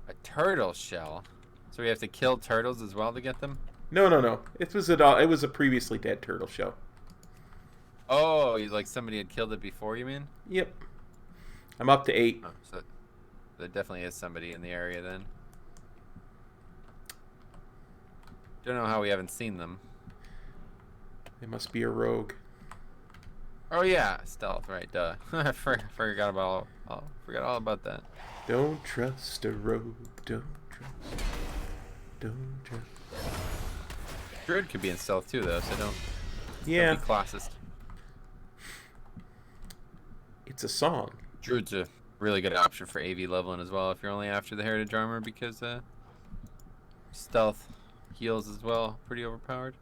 A turtle shell. So we have to kill turtles as well to get them? No. It was a previously dead turtle shell. Oh, like somebody had killed it before, you mean? Yep. I'm up to 8. Oh, so there definitely is somebody in the area then. Don't know how we haven't seen them. They must be a rogue. Oh yeah, stealth, right? Duh. I forgot all about that. Don't trust a rogue. Don't trust. Druid could be in stealth too, though, so don't be classist. It's a song. Druid's a really good option for AV leveling as well if you're only after the heritage armor, because stealth heals as well, pretty overpowered.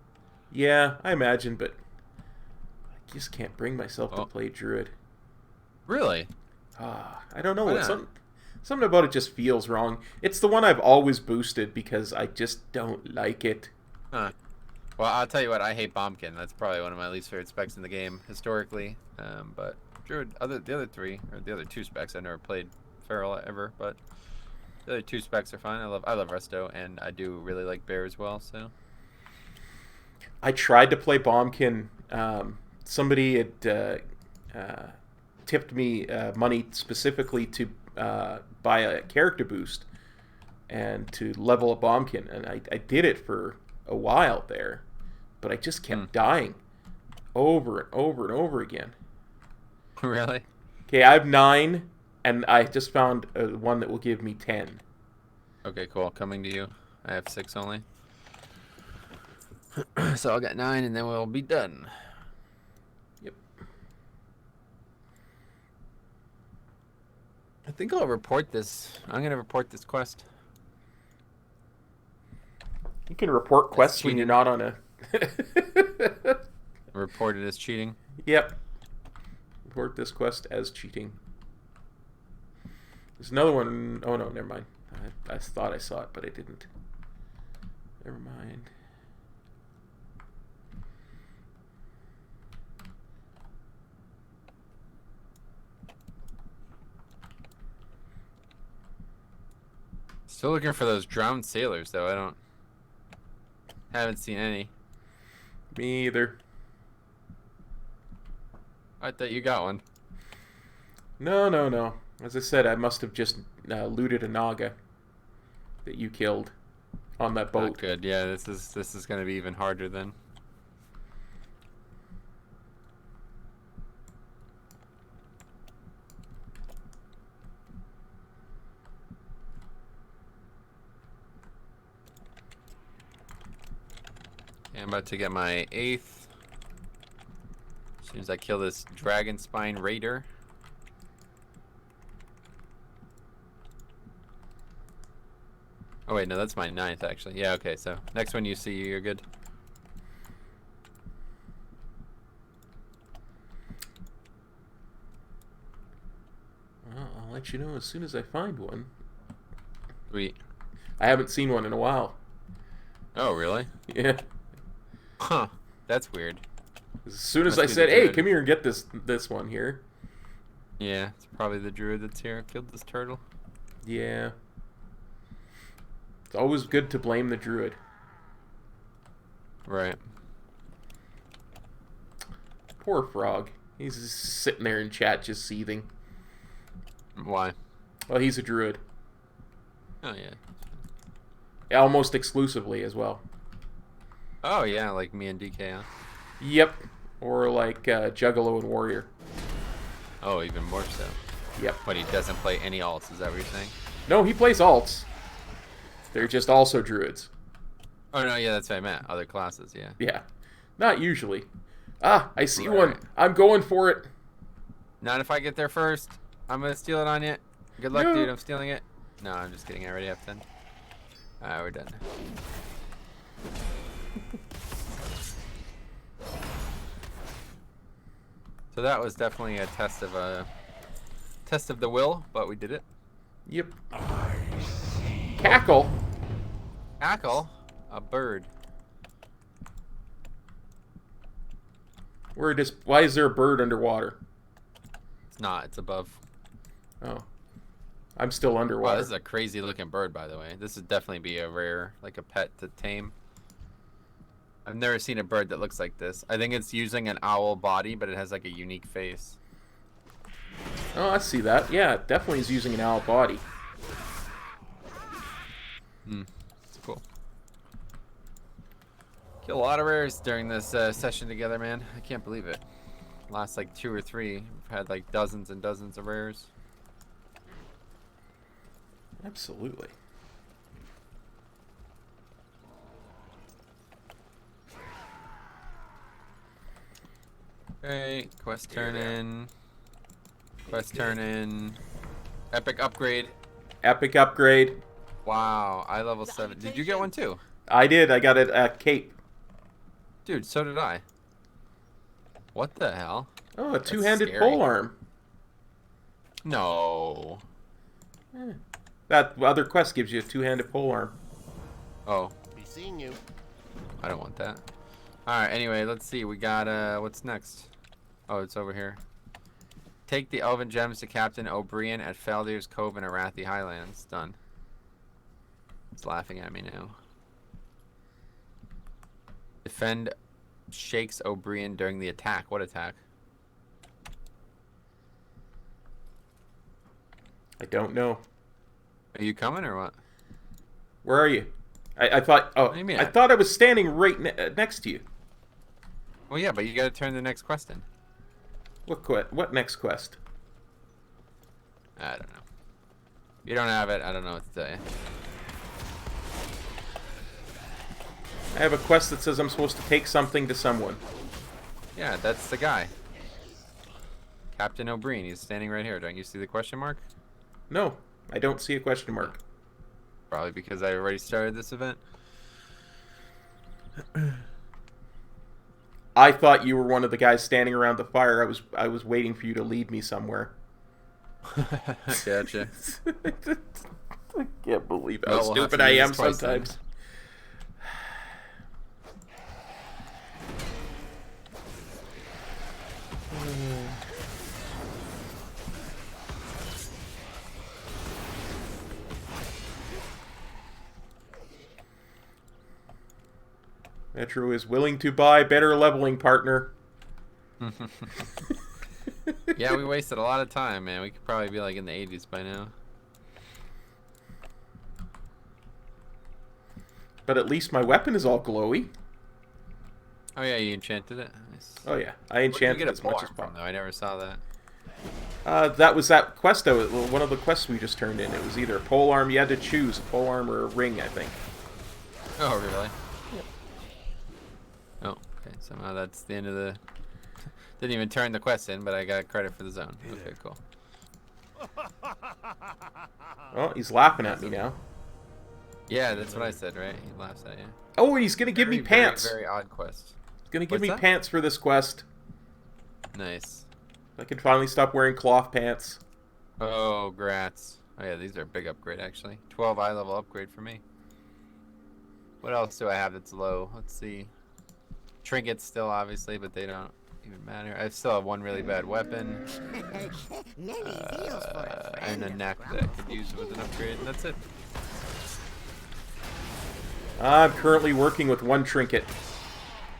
Yeah, I imagine, but I just can't bring myself to play Druid. Really? I don't know. Something about it just feels wrong. It's the one I've always boosted because I just don't like it. Huh. Well, I'll tell you what, I hate Bombkin. That's probably one of my least favorite specs in the game historically. But Druid, the other two specs, I never played Feral ever, but the other two specs are fine. I love Resto, and I do really like Bear as well. So I tried to play Bombkin. Somebody had tipped me money specifically to buy a character boost and to level a Bombkin, and I did it for a while there, but I just kept dying over and over and over again. Really? Okay, I have 9, and I just found one that will give me 10. Okay, cool. Coming to you. I have 6 only. So I'll get 9, and then we'll be done. Yep. I think I'll report this. I'm gonna report this quest. You can report quests when you're not on a... Report it as cheating? Yep. Report this quest as cheating. There's another one... Oh, no, never mind. I thought I saw it, but I didn't. Never mind. Still looking for those drowned sailors, though. Haven't seen any. Me either. I thought you got one. No. As I said, I must have just looted a Naga that you killed on that boat. Not good. Yeah, this is gonna be even harder then. Okay, I'm about to get my 8th. As soon as I kill this Dragon Spine Raider. Oh wait, no, that's my 9th actually. Yeah, okay, so next one you see, you're good. Well, I'll let you know as soon as I find one. Sweet. I haven't seen one in a while. Oh, really? Yeah. Huh. That's weird. As soon as Must I be said, the hey, Druid. come here and get this one here. Yeah, it's probably the druid that's here. Killed this turtle. Yeah. It's always good to blame the druid. Right. Poor frog. He's just sitting there in chat just seething. Why? Well, he's a druid. Oh, yeah. Almost exclusively as well. Oh, yeah, like me and DK, huh? Yep. Or like Juggalo and Warrior. Oh, even more so. Yep. But he doesn't play any alts, is that what you're saying? No, he plays alts. They're just also druids. Oh, no, yeah, that's what I meant. Other classes, yeah. Yeah. Not usually. Ah, I see Right. one. I'm going for it. Not if I get there first. I'm going to steal it on you. Good luck, No. dude. I'm stealing it. No, I'm just kidding. I already have 10. Alright, we're done. So that was definitely a test of the will, but we did it. Yep. Cackle. Cackle, a bird. Why is there a bird underwater? It's not. It's above. Oh. I'm still Wow, underwater. this is a crazy looking bird, by the way. This would definitely be a rare, like a pet to tame. I've never seen a bird that looks like this. I think it's using an owl body, but it has like a unique face. Oh, I see that. Yeah, it definitely is using an owl body. It's cool. Kill a lot of rares during this session together, man. I can't believe it. Last like 2 or 3, we've had like dozens and dozens of rares. Absolutely. Okay, quest turn in. Quest turn in. Epic upgrade. Epic upgrade. Wow, I level 7. Did you get one too? I did. I got it at Cape. Dude, so did I. What the hell? Oh, a two-handed scary. pole arm. No. That other quest gives you a two-handed pole arm. Oh, Be seeing you. I don't want that. Alright, anyway, let's see. We got, what's next? Oh, it's over here. Take the Elven Gems to Captain O'Brien at Faldir's Cove in Arathi Highlands. Done. It's laughing at me now. Defend Shakes O'Brien during the attack. What attack? I don't know. Are you coming or what? Where are you? I thought. Oh, What do you mean? I thought I was standing right next to you. Well, yeah, but you gotta turn the next quest in. What next quest? I don't know. If you don't have it, I don't know what to tell you. I have a quest that says I'm supposed to take something to someone. Yeah, that's the guy. Captain O'Brien. He's standing right here. Don't you see the question mark? No, I don't see a question mark. Probably because I already started this event. I thought you were one of the guys standing around the fire. I was waiting for you to lead me somewhere. Gotcha. I can't believe how Well, we'll have stupid to I use am this twice then. sometimes. Metro is willing to buy better leveling partner. Yeah, we wasted a lot of time, man. We could probably be like in the 80s by now. But at least my weapon is all glowy. Oh yeah, you enchanted it. Nice. Oh yeah, I Where'd you enchanted get a as much as polearm from, possible. though? I never saw that. That was that quest, one of the quests we just turned in. It was either a pole arm, you had to choose a pole arm or a ring, I think. Oh really? Oh, okay. Somehow that's the end of the. Didn't even turn the quest in, but I got credit for the zone. Okay, cool. Oh, he's laughing at me now. Yeah, that's what I said, right? He laughs at you. Oh, and he's gonna give me Very, pants. Very odd quest. He's gonna give What's me that? pants for this quest. Nice. I can finally stop wearing cloth pants. Oh, grats. Oh yeah, these are a big upgrade actually. 12 eye level upgrade for me. What else do I have that's low? Let's see. Trinkets still obviously, but they don't even matter. I still have one really bad weapon. And a neck that I could use with an upgrade, and that's it. I'm currently working with one trinket.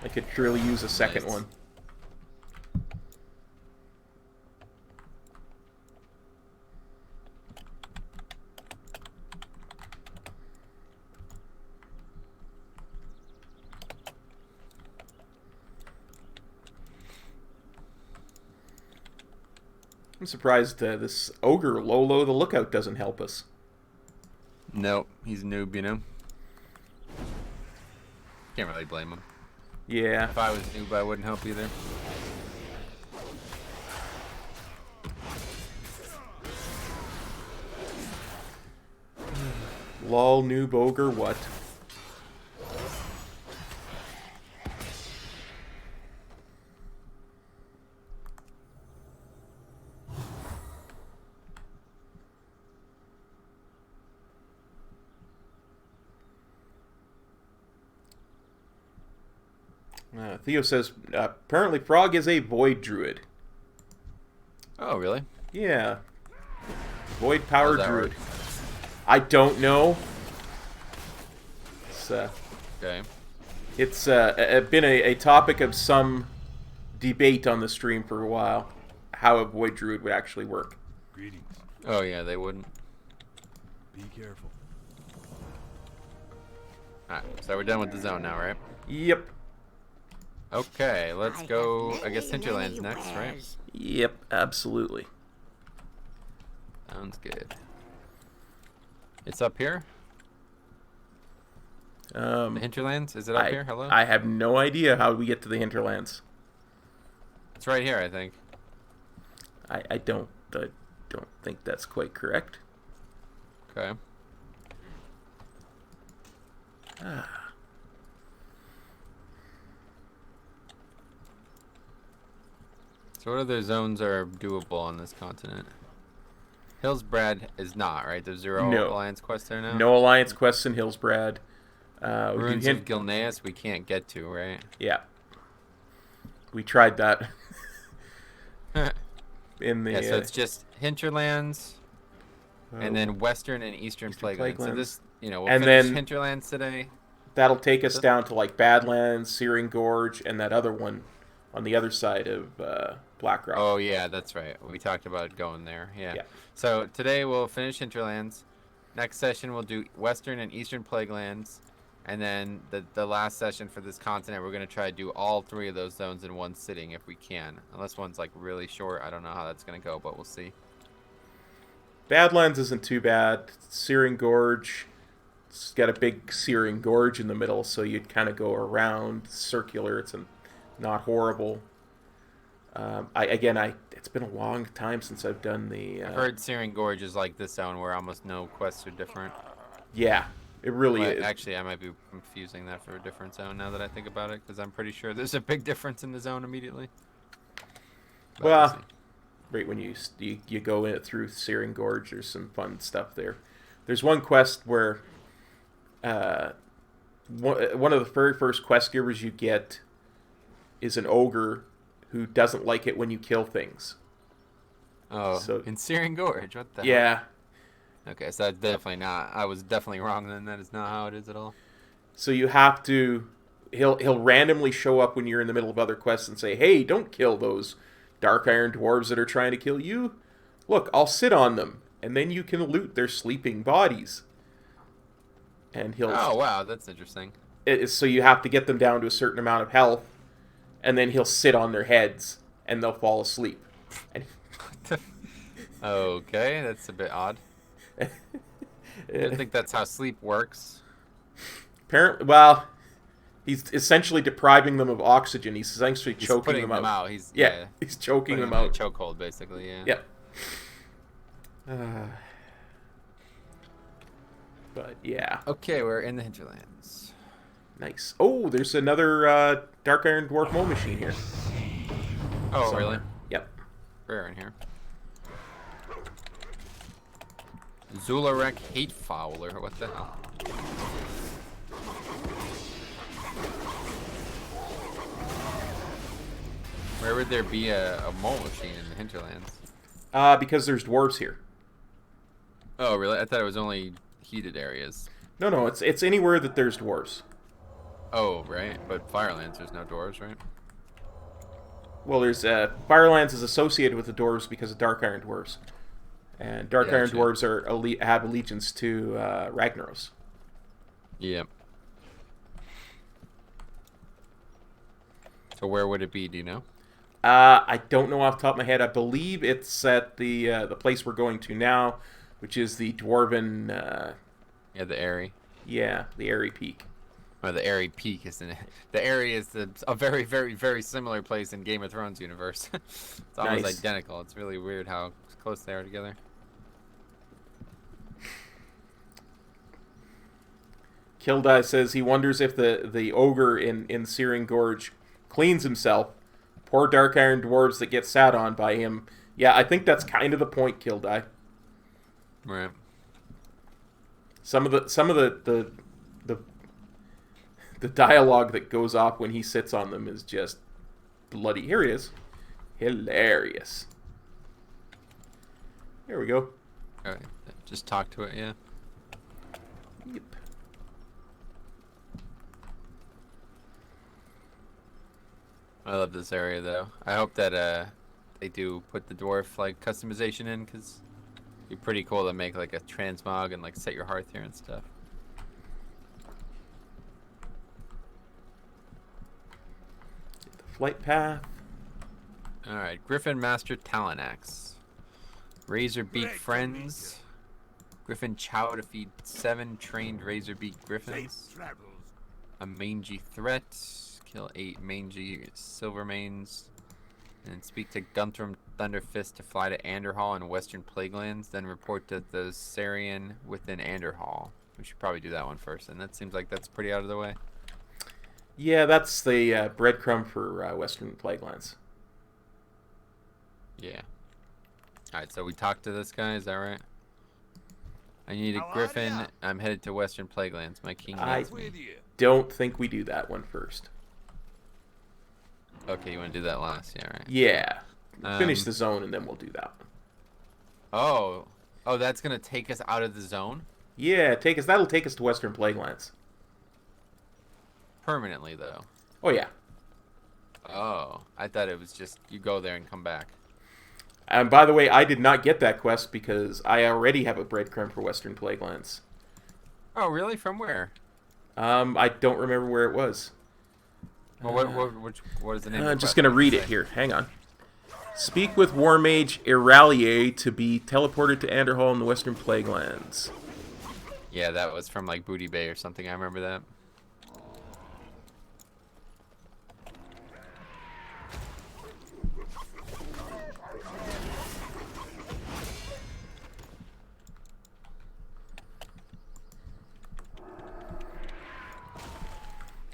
I could surely use a second Nice. one. I'm surprised this ogre Lolo the Lookout doesn't help us. Nope, he's a noob, you know. Can't really blame him. Yeah. If I was a noob, I wouldn't help either. Lol, noob ogre, what? Theo says, apparently Frog is a void druid. Oh, really? Yeah. Void power How's that druid. work? I don't know. Okay. It's been a topic of some debate on the stream for a while. How a void druid would actually work. Greetings. Oh, yeah, they wouldn't. Be careful. Alright, so we're done with the zone now, right? Yep. Okay, let's go, I guess, Hinterlands next, right? Yep, absolutely. Sounds good. It's up here? The Hinterlands? Is it up here? Hello? I have no idea how we get to the Hinterlands. It's right here, I think. I don't think that's quite correct. Okay. So what other zones are doable on this continent? Hillsbrad is not, right? There's zero No. Alliance quest there now? No Alliance quests in Hillsbrad. Ruins of Gilneas we can't get to, right? Yeah. We tried that. In the Yeah, so it's just Hinterlands, and then Western and Eastern Plaguelands. So this, you know, we'll And finish then- Hinterlands today. that'll take us down to like Badlands, Searing Gorge, and that other one on the other side of Blackrock. Oh, yeah, that's right. We talked about going there. Yeah. Yeah. So today we'll finish Hinterlands. Next session we'll do Western and Eastern Plaguelands. And then the last session for this continent, we're going to try to do all three of those zones in one sitting if we can. Unless one's like really short. I don't know how that's going to go, but we'll see. Badlands isn't too bad. Searing Gorge, it's got a big Searing Gorge in the middle, so you'd kind of go around circular. It's not horrible. It's been a long time since I've done the. I've heard Searing Gorge is like this zone where almost no quests are different. Yeah, it really But is. actually, I might be confusing that for a different zone now that I think about it, because I'm pretty sure there's a big difference in the zone immediately. But we'll Well, see. right when you go in through Searing Gorge, there's some fun stuff there. There's one quest where one of the very first quest givers you get is an ogre who doesn't like it when you kill things. Oh, so- in Searing Gorge, what the hell? Yeah. Okay, so that's definitely not. I was definitely wrong then. That is not how it is at all. So you have to. He'll randomly show up when you're in the middle of other quests and say, "Hey, don't kill those dark iron dwarves that are trying to kill you. Look, I'll sit on them, and then you can loot their sleeping bodies." And he'll. Oh wow, that's interesting. So you have to get them down to a certain amount of health, and then he'll sit on their heads, and they'll fall asleep. And Okay, that's a bit odd. I don't think that's how sleep works. apparently, well, he's essentially depriving them of oxygen. He's essentially He's choking putting them out. He's He's choking putting them them in a out. chokehold, basically. Yeah. Yeah. But yeah, Okay, we're in the Hinterlands. nice. Oh, there's another Dark Iron Dwarf Mo machine here. Oh, somewhere. really? Yep. Rare in here. Zularek Hate Fowler. What the hell? Where would there be a mole machine in the Hinterlands? Because there's dwarves here. Oh, really? I thought it was only heated areas. No, it's anywhere that there's dwarves. Oh, right. But Firelands, there's no dwarves, right? Well, there's Firelands is associated with the dwarves because of Dark Iron dwarves, and Dark Iron Gotcha. dwarves have allegiance to Ragnaros. Yep. So where would it be? Do you know? I don't know off the top of my head. I believe it's at the place we're going to now, which is the Dwarven. Yeah, the Airy. Yeah, the Airy Peak. Or the Airy Peak, isn't it? The Airy is a very, very, very similar place in Game of Thrones universe. It's almost Nice. identical. It's really weird how close they are together. Kildai says he wonders if the ogre in Searing Gorge cleans himself. Poor Dark Iron dwarves that get sat on by him. Yeah, I think that's kind of the point, Kildai. Right. Some of the dialogue that goes off when he sits on them is just bloody. Here he is. Hilarious. There we go. All right. Just talk to it, yeah. Yep. I love this area, though. I hope that they do put the dwarf like customization in, because it'd be pretty cool to make like a transmog and like set your hearth here and stuff. The flight path. All right, Griffin Master Talon Axe, Razorbeak Friends, Griffin Chow to feed 7 trained Razorbeak Griffins, a Mangy Threat, kill 8 Mangy Silvermanes, and speak to Guntram Thunderfist to fly to Anderhall in Western Plaguelands, then report to the Sarian within Anderhall. We should probably do that one first, and that seems like that's pretty out of the way. Yeah, that's the breadcrumb for Western Plaguelands. Yeah. Alright, so we talked to this guy, is that right? I need a Griffin. I'm headed to Western Plaguelands. My king needs me. Don't think we do that one first. Okay, you want to do that last? Yeah, right. Yeah. Finish the zone and then we'll do that one. Oh. Oh, that's going to take us out of the zone? Yeah, that'll take us to Western Plaguelands. Permanently, though. Oh, yeah. Oh. I thought it was just you go there and come back. And by the way, I did not get that quest because I already have a breadcrumb for Western Plaguelands. Oh, really? From where? I don't remember where it was. Well, what is the name of the I'm just quest? going to What read does it say? here. Hang on. Speak with War Mage Iralier to be teleported to Anderhall in the Western Plaguelands. Yeah, that was from like Booty Bay or something. I remember that.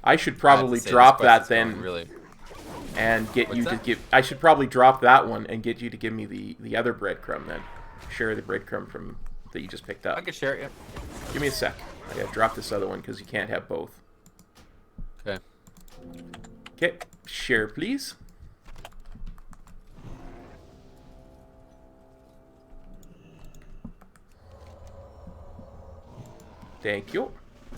I should I probably have to say, drop this quest that is going then Really. and get What's you to that? give. I should probably drop that one and get you to give me the other breadcrumb then. Share the breadcrumb from that you just picked up. I can share it. Yeah. Give me a sec. I gotta drop this other one because you can't have both. Okay. Okay, share please. Thank you.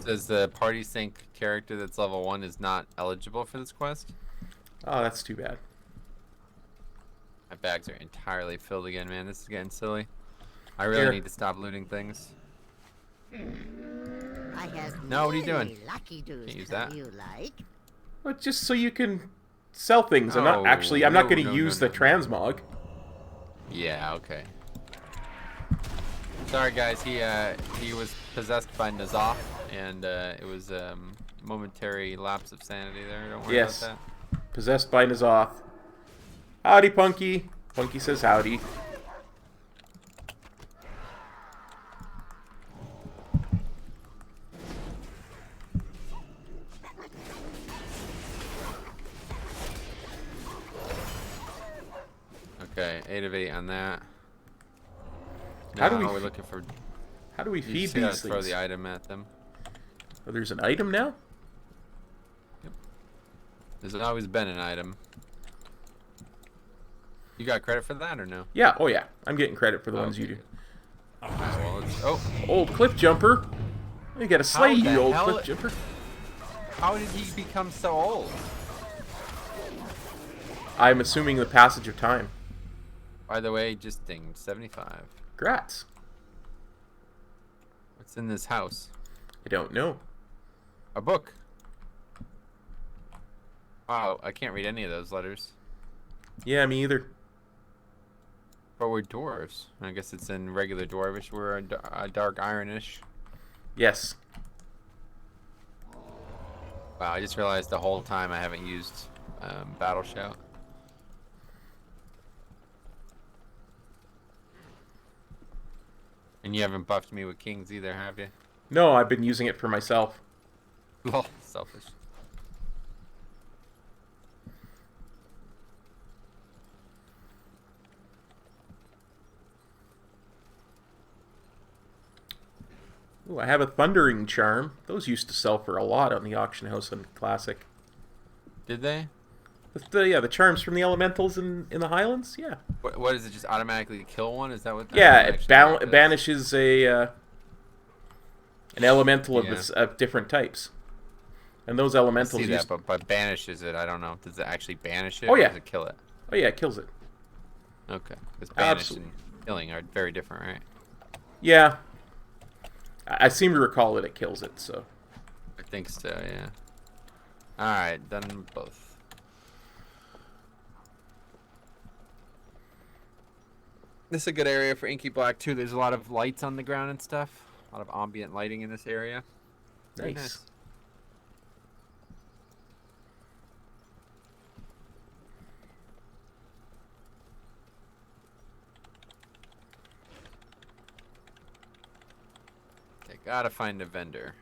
Says the party sync character that's level 1 is not eligible for this quest. Oh, that's too bad. My bags are entirely filled again, man. This is getting silly. I really Here. need to stop looting things. I have No, what are you doing? many lucky dues Can't use to that. you like. Well, just so you can sell things. I'm not actually. I'm not going to use the transmog. Yeah, okay. Sorry, guys. He was possessed by Nazoth, and it was momentary lapse of sanity there. Don't worry Yes. about Possessed by Nazoth. Howdy, Punky. Punky says howdy. that. Okay, 8 of 8 on that. How do Now we we're looking for? How do we You feed just gotta these throw things? the item at them. Oh, there's an item now? There's always been an item. You got credit for that or no? Yeah, oh yeah. I'm getting credit for the Oh, ones you okay, do. good. Alright, well, oh, Old cliff jumper. You gotta slay How the you, old hell- cliff jumper. how did he become so old? I'm assuming the passage of time. By the way, just dinged 75. Grats. What's in this house? I don't know. A book. Wow, I can't read any of those letters. Yeah, me either. But we're dwarves. I guess it's in regular dwarvish. We're a dark ironish. Yes. Wow, I just realized the whole time I haven't used Battle Shout. And you haven't buffed me with kings either, have you? No, I've been using it for myself. Lol, selfish. Ooh, I have a Thundering Charm. Those used to sell for a lot on the auction house on Classic. Did they? The charms from the elementals in the Highlands. Yeah. What is it? Just automatically kill one? Is that what? Yeah, it banishes an elemental Yeah. of different types. And those I elementals see used... that, but banishes it. I don't know. Does it actually banish it? Oh, or yeah. Does it kill it? Oh yeah, it kills it. Okay. Because banish Absolutely. and killing are very different, right? Yeah. I seem to recall that it kills it, so... I think so, yeah. Alright, done both. This is a good area for Inky Black, too. There's a lot of lights on the ground and stuff. A lot of ambient lighting in this area. Very Nice. Okay, gotta find a vendor.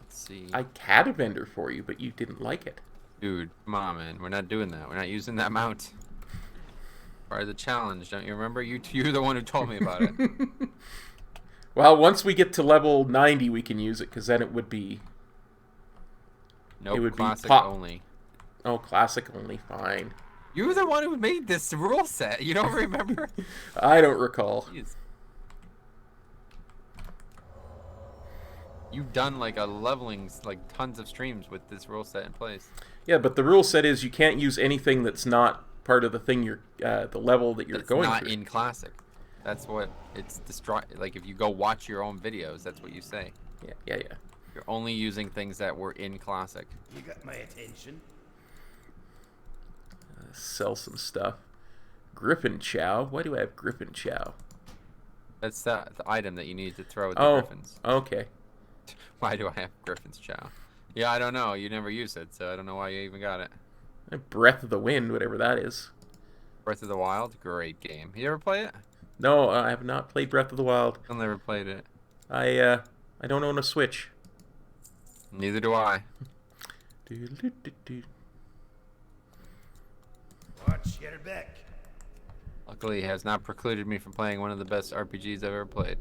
Let's see. I had a vendor for you, but you didn't like it. Dude, come on, man. We're not doing that. We're not using that mount. Part of the challenge, don't you remember? You're the one who told me about it. Well, once we get to level 90, we can use it, because then it would be... Nope, it would be classic pop. only. Oh, classic only. Fine. You're the one who made this rule set. You don't remember? I don't recall. Jeez. You've done like a leveling, like tons of streams with this rule set in place. Yeah, but the rule set is you can't use anything that's not part of the thing you're, the level that you're It's going not through. in classic. That's what it's destroy. Like if you go watch your own videos, that's what you say. Yeah. You're only using things that were in classic. You got my attention. Sell some stuff. Griffin Chow. Why do I have Griffin Chow? That's the item that you need to throw at the Oh, griffins. okay. Why do I have griffin's chow? Yeah, I don't know. You never used it, so I don't know why you even got it. Breath of the Wind, whatever that is. Breath of the Wild, great game. You ever play it? No, I have not played Breath of the Wild. I never played it. I don't own a Switch. Neither do I. Doo-doo-doo-doo. Watch your back. Luckily, it has not precluded me from playing one of the best RPGs I've ever played.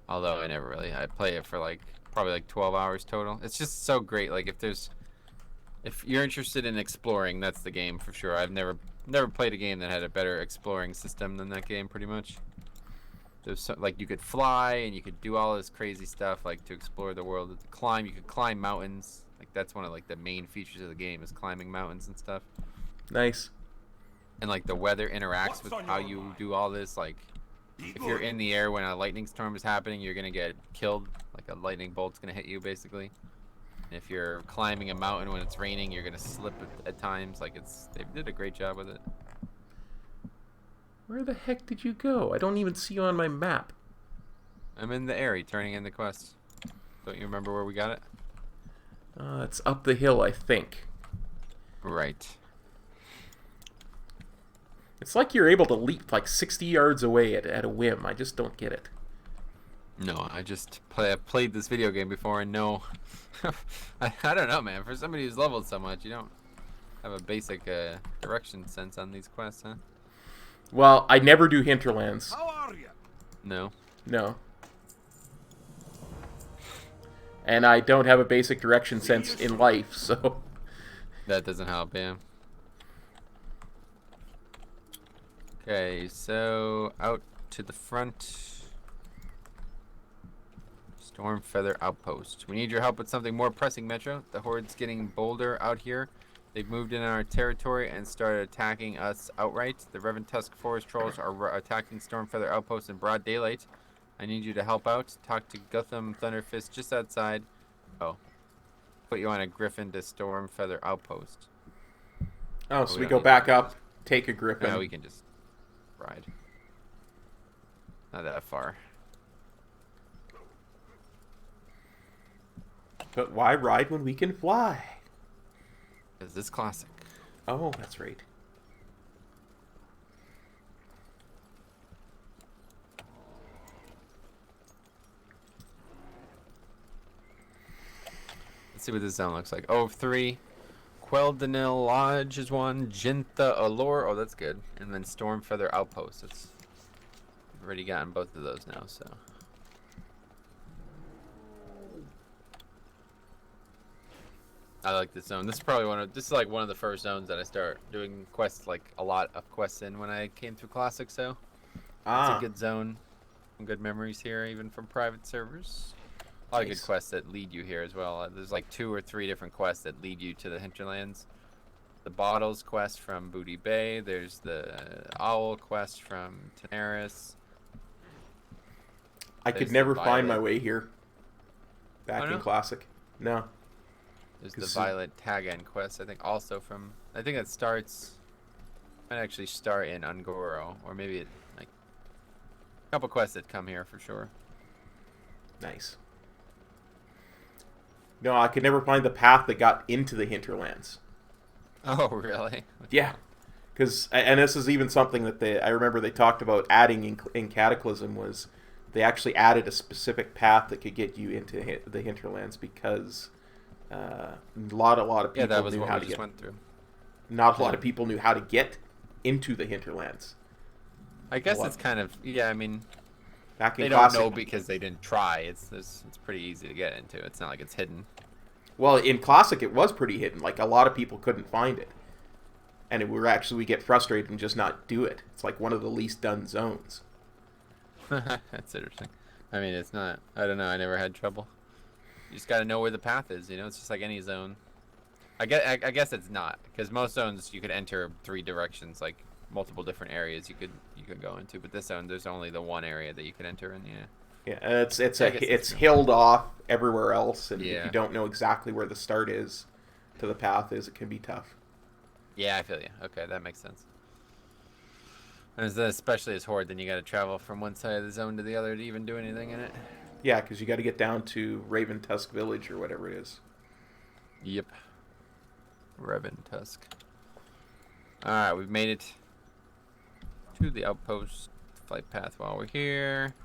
Although I play it for probably 12 hours total. It's just so great. Like if you're interested in exploring, that's the game for sure. I've never played a game that had a better exploring system than that game, pretty much. There's you could fly and you could do all this crazy stuff to explore the world. You could climb mountains. That's one of the main features of the game is climbing mountains and stuff. Nice. And the weather interacts with how you do all this. If you're in the air when a lightning storm is happening, you're gonna get killed. A lightning bolt's gonna hit you basically. And if you're climbing a mountain when it's raining, you're gonna slip at times. They did a great job with it. Where the heck did you go? I don't even see you on my map. I'm in the area turning in the quest. Don't you remember where we got it? It's up the hill, I think. Right. It's like you're able to leap 60 yards away at a whim. I just don't get it. No, I've played this video game before and know. I don't know, man. For somebody who's leveled so much, you don't have a basic direction sense on these quests, huh? Well, I never do hinterlands. How are you? No. No. And I don't have a basic direction sense in life, so... That doesn't help, yeah. Okay, so out to the front. Stormfeather Outpost. We need your help with something more pressing, Metro. The Horde's getting bolder out here. They've moved in on our territory and started attacking us outright. The Reventusk Forest Trolls are attacking Stormfeather Outpost in broad daylight. I need you to help out. Talk to Gutham Thunderfist just outside. Oh. Put you on a griffin to Stormfeather Outpost. Oh, so we don't go need back to- up, take a grip, No, and we can just ride. Not that far. but why ride when we can fly? Is this classic? Oh, that's right. Let's see what this zone looks like. Oh, 3. Queldanil Lodge is one. Jintha Allure. Oh, that's good. And then Stormfeather Outpost. I've already gotten both of those now, so. I like this zone. This is probably this is like one of the first zones that I start doing quests, like a lot of quests in when I came through Classic, so. It's a good zone. Some good memories here, even from private servers. A lot of Nice. good quests that lead you here as well. There's like 2 or 3 different quests that lead you to the hinterlands. The Bottles quest from Booty Bay. There's the Owl quest from Daenerys. I could There's never the find my Violet. way here. Back Oh, in no? Classic. No. There's the 'Cause, Violet Tag End quest, I think also from... I think it starts... Might actually start in Ungoro. Or maybe it... like a couple quests that come here for sure. Nice. No, I could never find the path that got into the hinterlands. Oh, really? Yeah. And this is even something that I remember they talked about adding in Cataclysm was they actually added a specific path that could get you into the hinterlands because a lot of Yeah, people that was knew what how we to just get. went through. Not a lot of people knew how to get into the hinterlands. I guess What? it's kind of... Yeah, I mean... Back in They don't Classic, know because they didn't try. It's pretty easy to get into. It's not like it's hidden. well, in Classic it was pretty hidden. Like a lot of people couldn't find it, and we get frustrated and just not do it. It's like one of the least done zones. That's interesting. I mean, it's not. I don't know. I never had trouble. You just got to know where the path is. You know, it's just like any zone. I guess it's not because most zones you could enter 3 directions, like multiple different areas you could go into. But this zone, there's only the one area that you could enter in. Yeah. Yeah, and it's I guess that's it's true. hilled off everywhere else, and if Yeah. you don't know exactly where the start is to the path is, it can be tough. Yeah, I feel you. Okay, that makes sense. And especially as Horde, then you got to travel from one side of the zone to the other to even do anything in it. Yeah, because you got to get down to Raven Tusk Village or whatever it is. Yep. Revan Tusk. Alright, we've made it to the outpost flight path while we're here.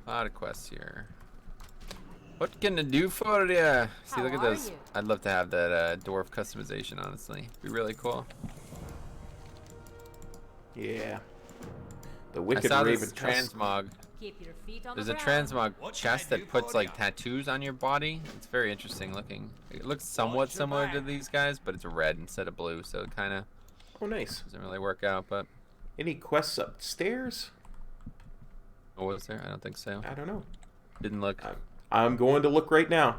A lot of quests here. What can I do for ya? See, How look at are those. you? I'd love to have that dwarf customization, honestly. Be really cool. Yeah. The I Wicked saw Raven this Tusk. transmog. Keep your feet on There's the a ground. transmog What can I chest do that puts for like ya? tattoos on your body. It's very interesting looking. It looks somewhat Watch your similar to back. these guys, but it's red instead of blue, so it kind of Oh, nice. doesn't really work out. But Any quests upstairs? oh, was there? I don't think so. I don't know. Didn't look. I'm going to look right now.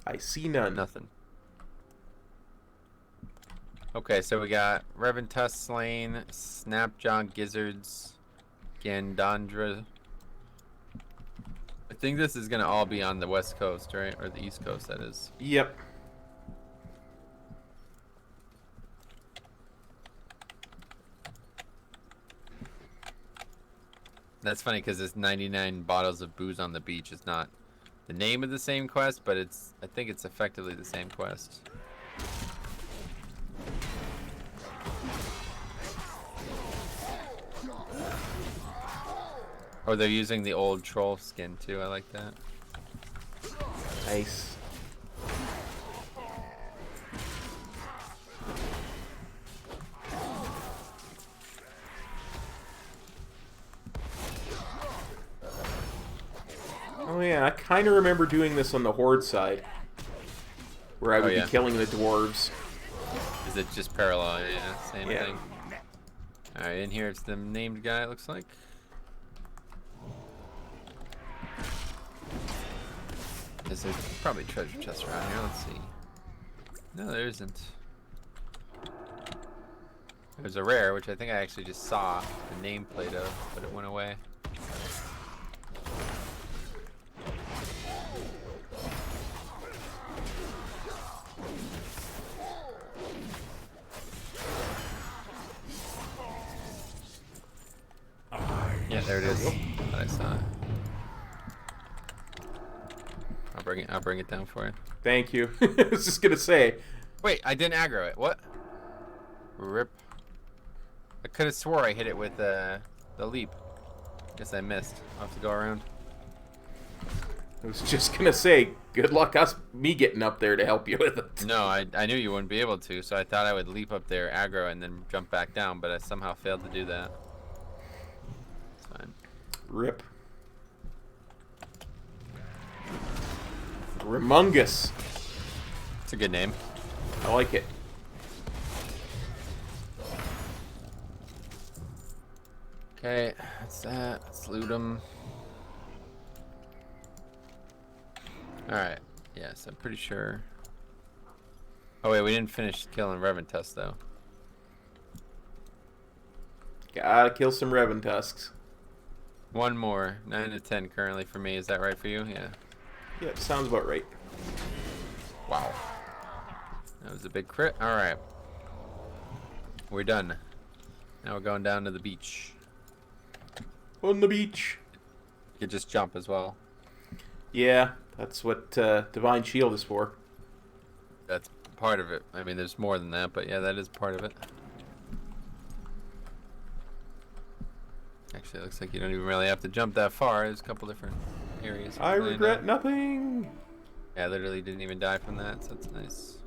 I see none. Nothing. Okay, so we got Revan Tusk Slain, Snapjaw Gizzards, Gandandra. I think this is gonna all be on the west coast, right? Or the east coast, that is. Yep. That's funny because this 99 bottles of booze on the beach is not the name of the same quest, but I think it's effectively the same quest. Oh, they're using the old troll skin too. I like that. Nice. Oh yeah, I kind of remember doing this on the Horde side, where I would yeah. be killing the dwarves. Is it just parallel? Yeah, same Yeah. thing. Alright, in here it's the named guy, it looks like. Is there probably treasure chests around here? Let's see. No, there isn't. There's a rare, which I think I actually just saw the nameplate of, but it went away. there it is. I saw it. I'll bring it down for you. Thank you. I was just gonna say. Wait, I didn't aggro it. What? Rip. I could have swore I hit it with the leap. Guess I missed. I'll have to go around. I was just gonna say, good luck me getting up there to help you with it. No, I knew you wouldn't be able to, so I thought I would leap up there, aggro, and then jump back down, but I somehow failed to do that. It's fine. Rip. Remungus. It's a good name. I like it. Okay, that's that. Let's loot them. Alright. Yes, I'm pretty sure. Oh, wait, we didn't finish killing Reventus, though. Gotta kill some Reventusks. One more. 9 to 10 currently for me. Is that right for you? Yeah. Yep, sounds about right. Wow. That was a big crit. Alright. We're done. Now we're going down to the beach. On the beach. You could just jump as well. Yeah, that's what Divine Shield is for. That's part of it. I mean, there's more than that, but yeah, that is part of it. Actually, it looks like you don't even really have to jump that far. There's a couple different areas. I regret nothing. Yeah, I literally didn't even die from that, so that's nice.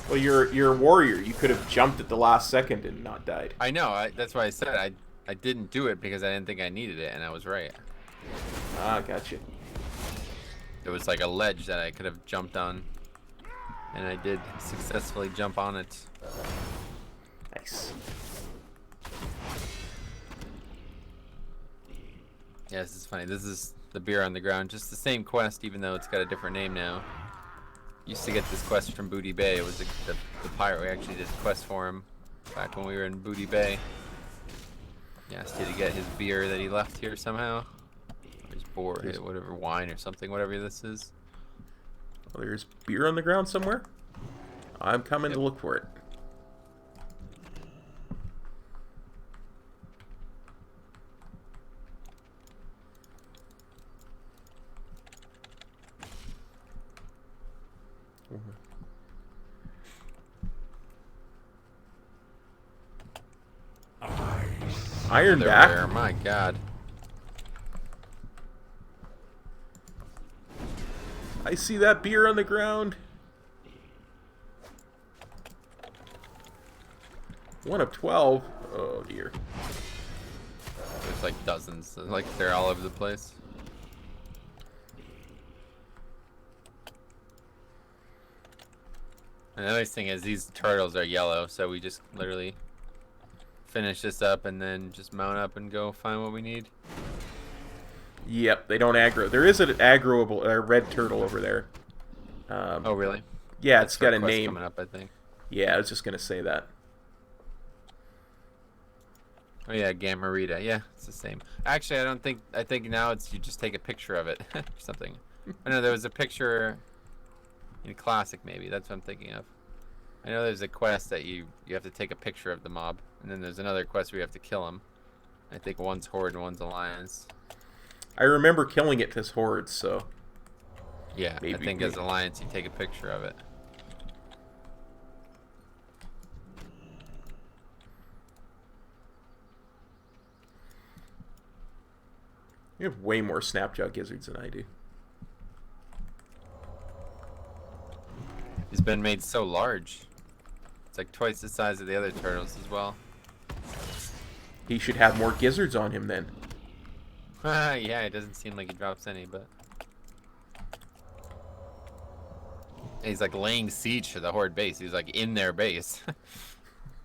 Well, you're a warrior. You could have jumped at the last second and not died. I know. That's why I said I didn't do it because I didn't think I needed it, and I was right. Ah, gotcha. There was like a ledge that I could have jumped on, and I did successfully jump on it. Nice. Yeah, this is funny. This is the beer on the ground. Just the same quest, even though it's got a different name now. Used to get this quest from Booty Bay. It was the pirate. We actually did a quest for him back when we were in Booty Bay. He asked you to get his beer that he left here somehow. Or his whatever, wine or something, whatever this is. Well, there's beer on the ground somewhere. I'm coming to look for it. Ironback. There, my God. I see that beer on the ground. 1 of 12. Oh dear. There's like dozens. Like they're all over the place. And the other thing is these turtles are yellow, so we just literally finish this up and then just mount up and go find what we need. Yep, they don't aggro. There is an aggroable red turtle over there. Oh really? Yeah, That's it's got a quest name. coming up, I think. Yeah, I was just gonna say that. Oh yeah, Gamarita. Yeah, it's the same. Actually, I think now it's you just take a picture of it or something. I know there was a picture in Classic maybe. That's what I'm thinking of. I know there's a quest that you have to take a picture of the mob, and then there's another quest where you have to kill him. I think one's Horde and one's Alliance. I remember killing it as Horde, so... Yeah, I think as Alliance you take a picture of it. You have way more Snapjaw gizzards than I do. He's been made so large. It's like twice the size of the other turtles as well. He should have more gizzards on him then. Yeah, it doesn't seem like he drops any, but... He's like laying siege to the Horde base. He's like in their base.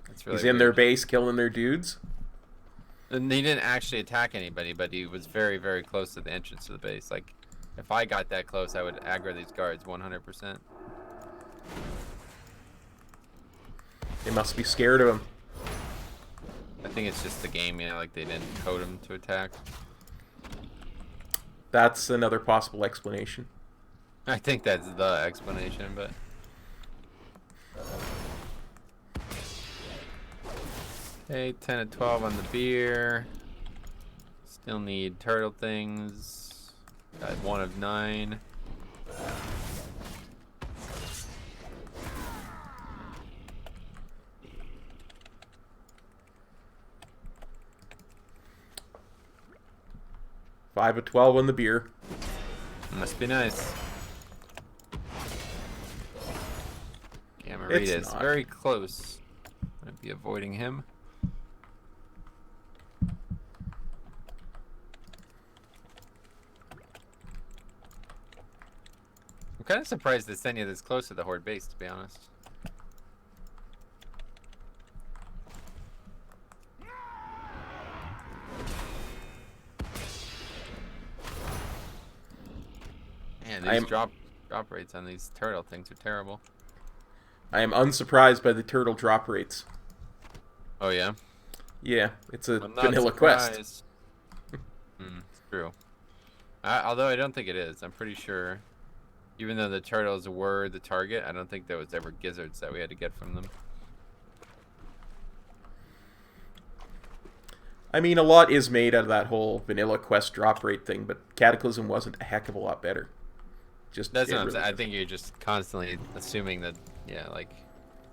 That's really He's in their base killing their dudes? And he didn't actually attack anybody, but he was very, very close to the entrance to the base. Like, if I got that close, I would aggro these guards 100%. They must be scared of him. I think it's just the game, yeah, like they didn't code him to attack. That's another possible explanation. I think that's the explanation, but... Okay, 10 and 12 on the beer. Still need turtle things. Got 1 of 9. Five of 12 on the beer. Must be nice. Yeah, Marita It's is not. very close. I'm gonna be avoiding him. I'm kind of surprised that Senya this close to the Horde base, to be honest. Man, these drop rates on these turtle things are terrible. I am unsurprised by the turtle drop rates. Oh yeah? Yeah, it's a I'm not vanilla quest. surprised. It's true. Although I don't think it is. I'm pretty sure, even though the turtles were the target, I don't think there was ever gizzards that we had to get from them. I mean, a lot is made out of that whole vanilla quest drop rate thing, but Cataclysm wasn't a heck of a lot better. Just That's it what I'm really saying. I isn't. think you're just constantly assuming that, yeah, like,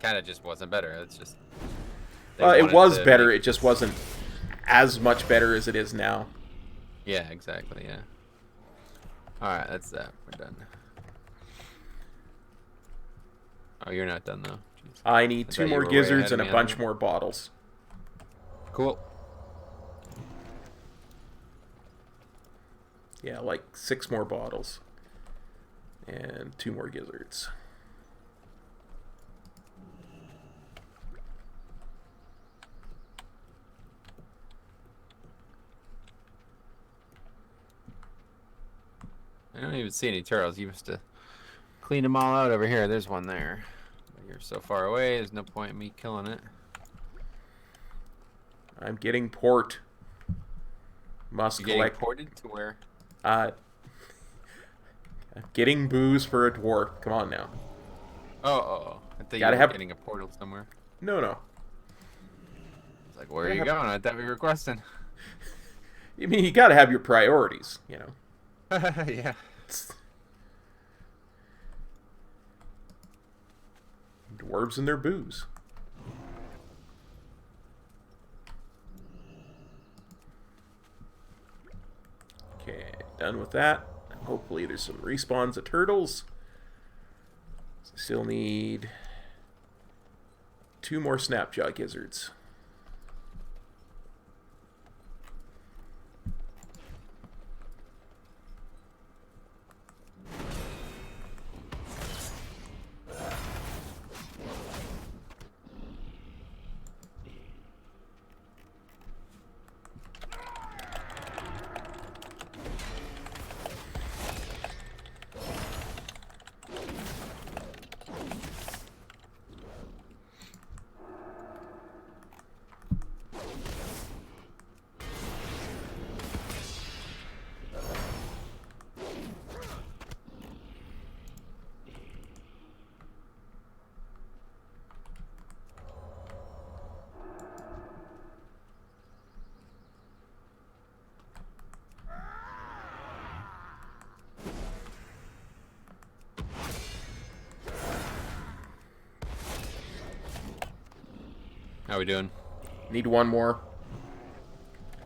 kind of just wasn't better. It's just. They It wanted was to better. make- It just wasn't as much better as it is now. Yeah, exactly. Yeah. All right, that's that. We're done. Oh, you're not done though. Jeez. I need I 2 thought you more were way gizzards ahead and of a me on bunch that. more bottles. Cool. Yeah, like 6 more bottles. And 2 more gizzards. I don't even see any turtles. You must have cleaned them all out over here. There's one there. But you're so far away, there's no point in me killing it. I'm getting port. Must You getting collect. ported to where? I'm getting booze for a dwarf. Come on now. Oh. I thought you Gotta were have- getting a portal somewhere. No. I was like, where are Gotta you have- going? I thought we were questing. I mean, you gotta have your priorities, you know. Yeah. Dwarves and their booze. Okay, done with that. Hopefully there's some respawns of turtles. Still need 2 more snapjaw gizzards. How we doing? Need 1 more.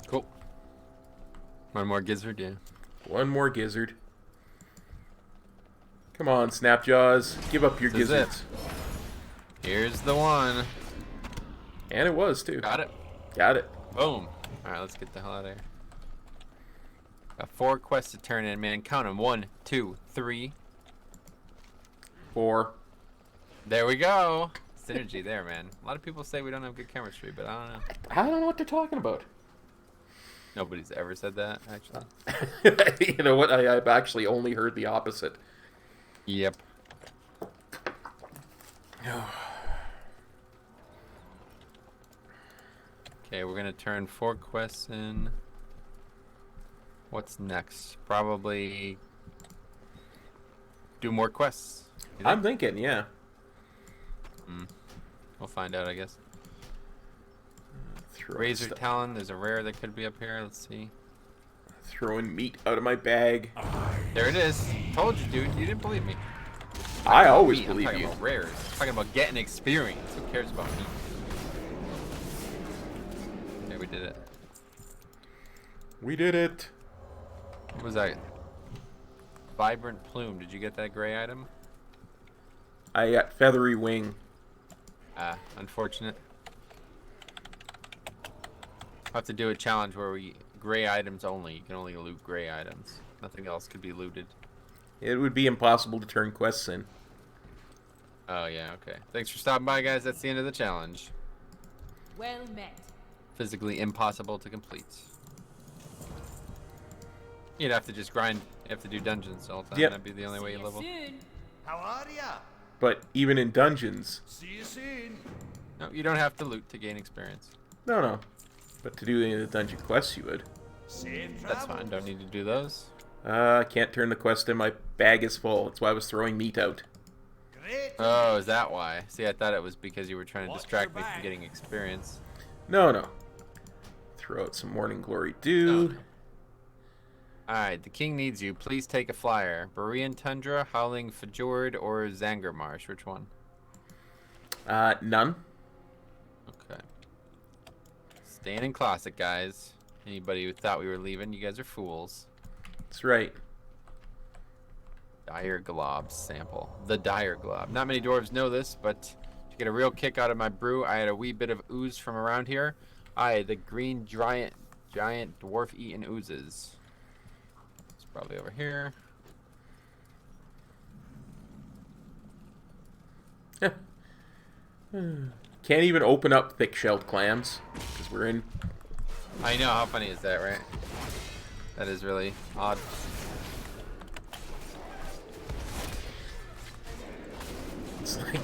Cool. One more gizzard, yeah. 1 more gizzard. Come on, snapjaws. Give up your This is it. gizzards. Here's the one. And it was, too. Got it. Got it. Boom. Alright, let's get the hell out of here. Got 4 quests to turn in, man. Count them. 1, 2, 3. 4. There we go. Synergy there, man. A lot of people say we don't have good chemistry, but I don't know. I don't know what they're talking about. Nobody's ever said that, actually. You know what? I've actually only heard the opposite. Yep. Okay, we're gonna turn 4 quests in. What's next? Probably do more quests. You I'm think? thinking, yeah. We'll find out, I guess. Razor Talon, there's a rare that could be up here. Let's see. Throwing meat out of my bag. There it is. Told you, dude. You didn't believe me. I always I'm believe talking you. about rares. I'm talking about getting experience. Who cares about me? Okay, we did it. We did it. What was that? Vibrant Plume. Did you get that gray item? I got feathery wing. Unfortunate. I'll have to do a challenge where we gray items only. You can only loot gray items. Nothing else could be looted. It would be impossible to turn quests in. Oh yeah, okay. Thanks for stopping by, guys. That's the end of the challenge. Well met. Physically impossible to complete. You'd have to just grind. You have to do dungeons all the time. Yep. That'd be the only way you level. Soon. How are ya? But even in dungeons, See you soon. No, you don't have to loot to gain experience. no. But to do any of the dungeon quests, you would. Safe That's travel. fine. Don't need to do those. Can't turn the quest in. My bag is full. That's why I was throwing meat out. Great. Oh, is that why? See, I thought it was because you were trying to Watch distract your me from back. getting experience. No. Throw out some Morning Glory Dew. Alright, the king needs you. Please take a flyer. Berean Tundra, Howling Fjord, or Zangermarsh? Which one? None. Okay. Staying in Classic, guys. Anybody who thought we were leaving, you guys are fools. That's right. Dire Glob sample. The Dire Glob. Not many dwarves know this, but to get a real kick out of my brew, I had a wee bit of ooze from around here. The green giant dwarf eating oozes. It's probably over here. Can't even open up thick-shelled clams because we're in. I know, how funny is that, right? That is really odd. It's like,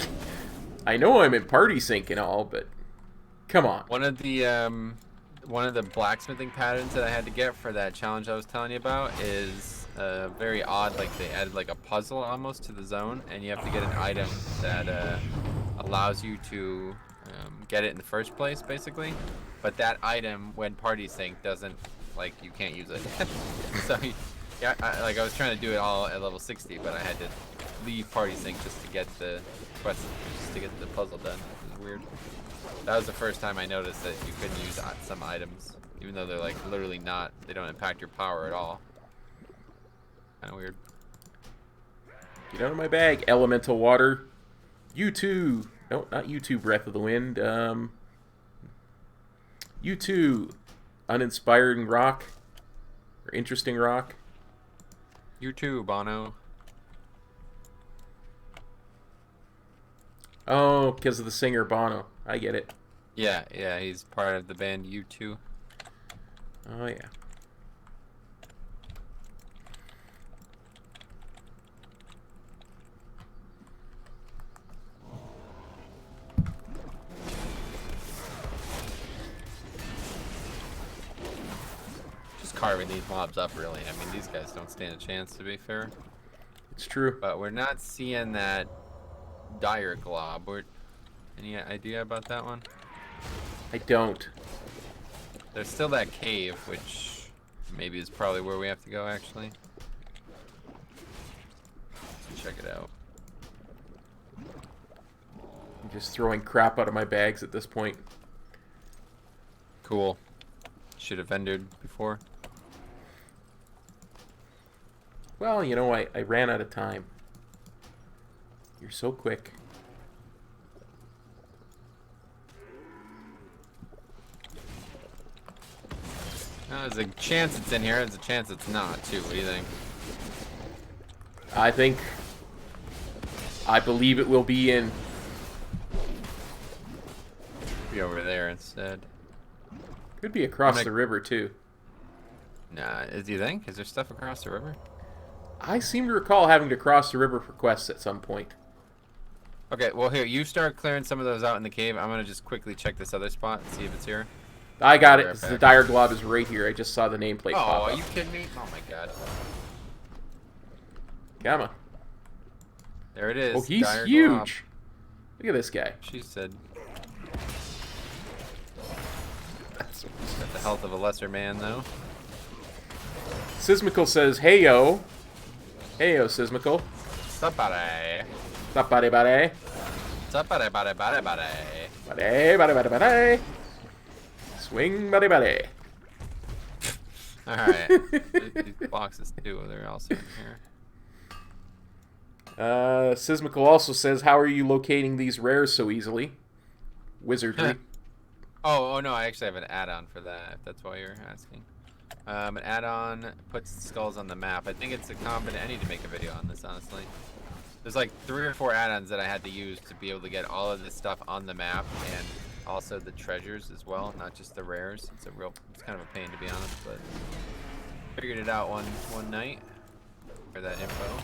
I know I'm in party sync and all, but come on. One of the blacksmithing patterns that I had to get for that challenge I was telling you about is very odd. Like they added like a puzzle almost to the zone, and you have to get an item that allows you to get it in the first place, basically. But that item, when party sync, doesn't, like, you can't use it. So yeah, I was trying to do it all at level 60, but I had to leave party sync just to get the quest, just to get the puzzle done. It was weird. That was the first time I noticed that you couldn't use some items, even though they're like literally not, they don't impact your power at all. Kind of weird. Get out of my bag, elemental water. U2. No, not U2, Breath of the Wind. U2, uninspiring rock. Or interesting rock. You too, Bono. Oh, because of the singer Bono. I get it. Yeah, he's part of the band U2. Oh, yeah. Just carving these mobs up, really. I mean, these guys don't stand a chance, to be fair. It's true. But we're not seeing that dire glob. Any idea about that one? I don't. There's still that cave, which maybe is probably where we have to go, actually. Let's check it out. I'm just throwing crap out of my bags at this point. Cool. Should have vendored before. Well, you know, I ran out of time. You're so quick. There's a chance it's in here. There's a chance it's not, too. What do you think? I believe it will be in. Be over there instead. Could be across Like- the river, too. Nah, do you think? Is there stuff across the river? I seem to recall having to cross the river for quests at some point. Okay, well here, you start clearing some of those out in the cave. I'm gonna just quickly check this other spot and see if it's here. I got it. Right 'Cause the back. dire glob is right here. I just saw the nameplate Oh, pop are up. you kidding me? Oh my god. Come on. There it is. Oh, he's Dire huge. Glob. Look at this guy. She said. That's Got the health of a lesser man, though. Sismical says, "Hey yo, Sismical. What's up, buddy? What's up, buddy, buddy? What's up, buddy, buddy, buddy, buddy? Buddy, buddy, buddy, buddy. Swing, buddy, buddy." Alright. These boxes, too, they're also in here. Sismical also says, "How are you locating these rares so easily?" Wizardry. Oh, no, I actually have an add-on for that, if that's why you're asking. An add-on puts skulls on the map. I think it's a combination. I need to make a video on this, honestly. There's like 3 or 4 add-ons that I had to use to be able to get all of this stuff on the map, and also the treasures as well, not just the rares. It's kind of a pain, to be honest, but figured it out one night for that info.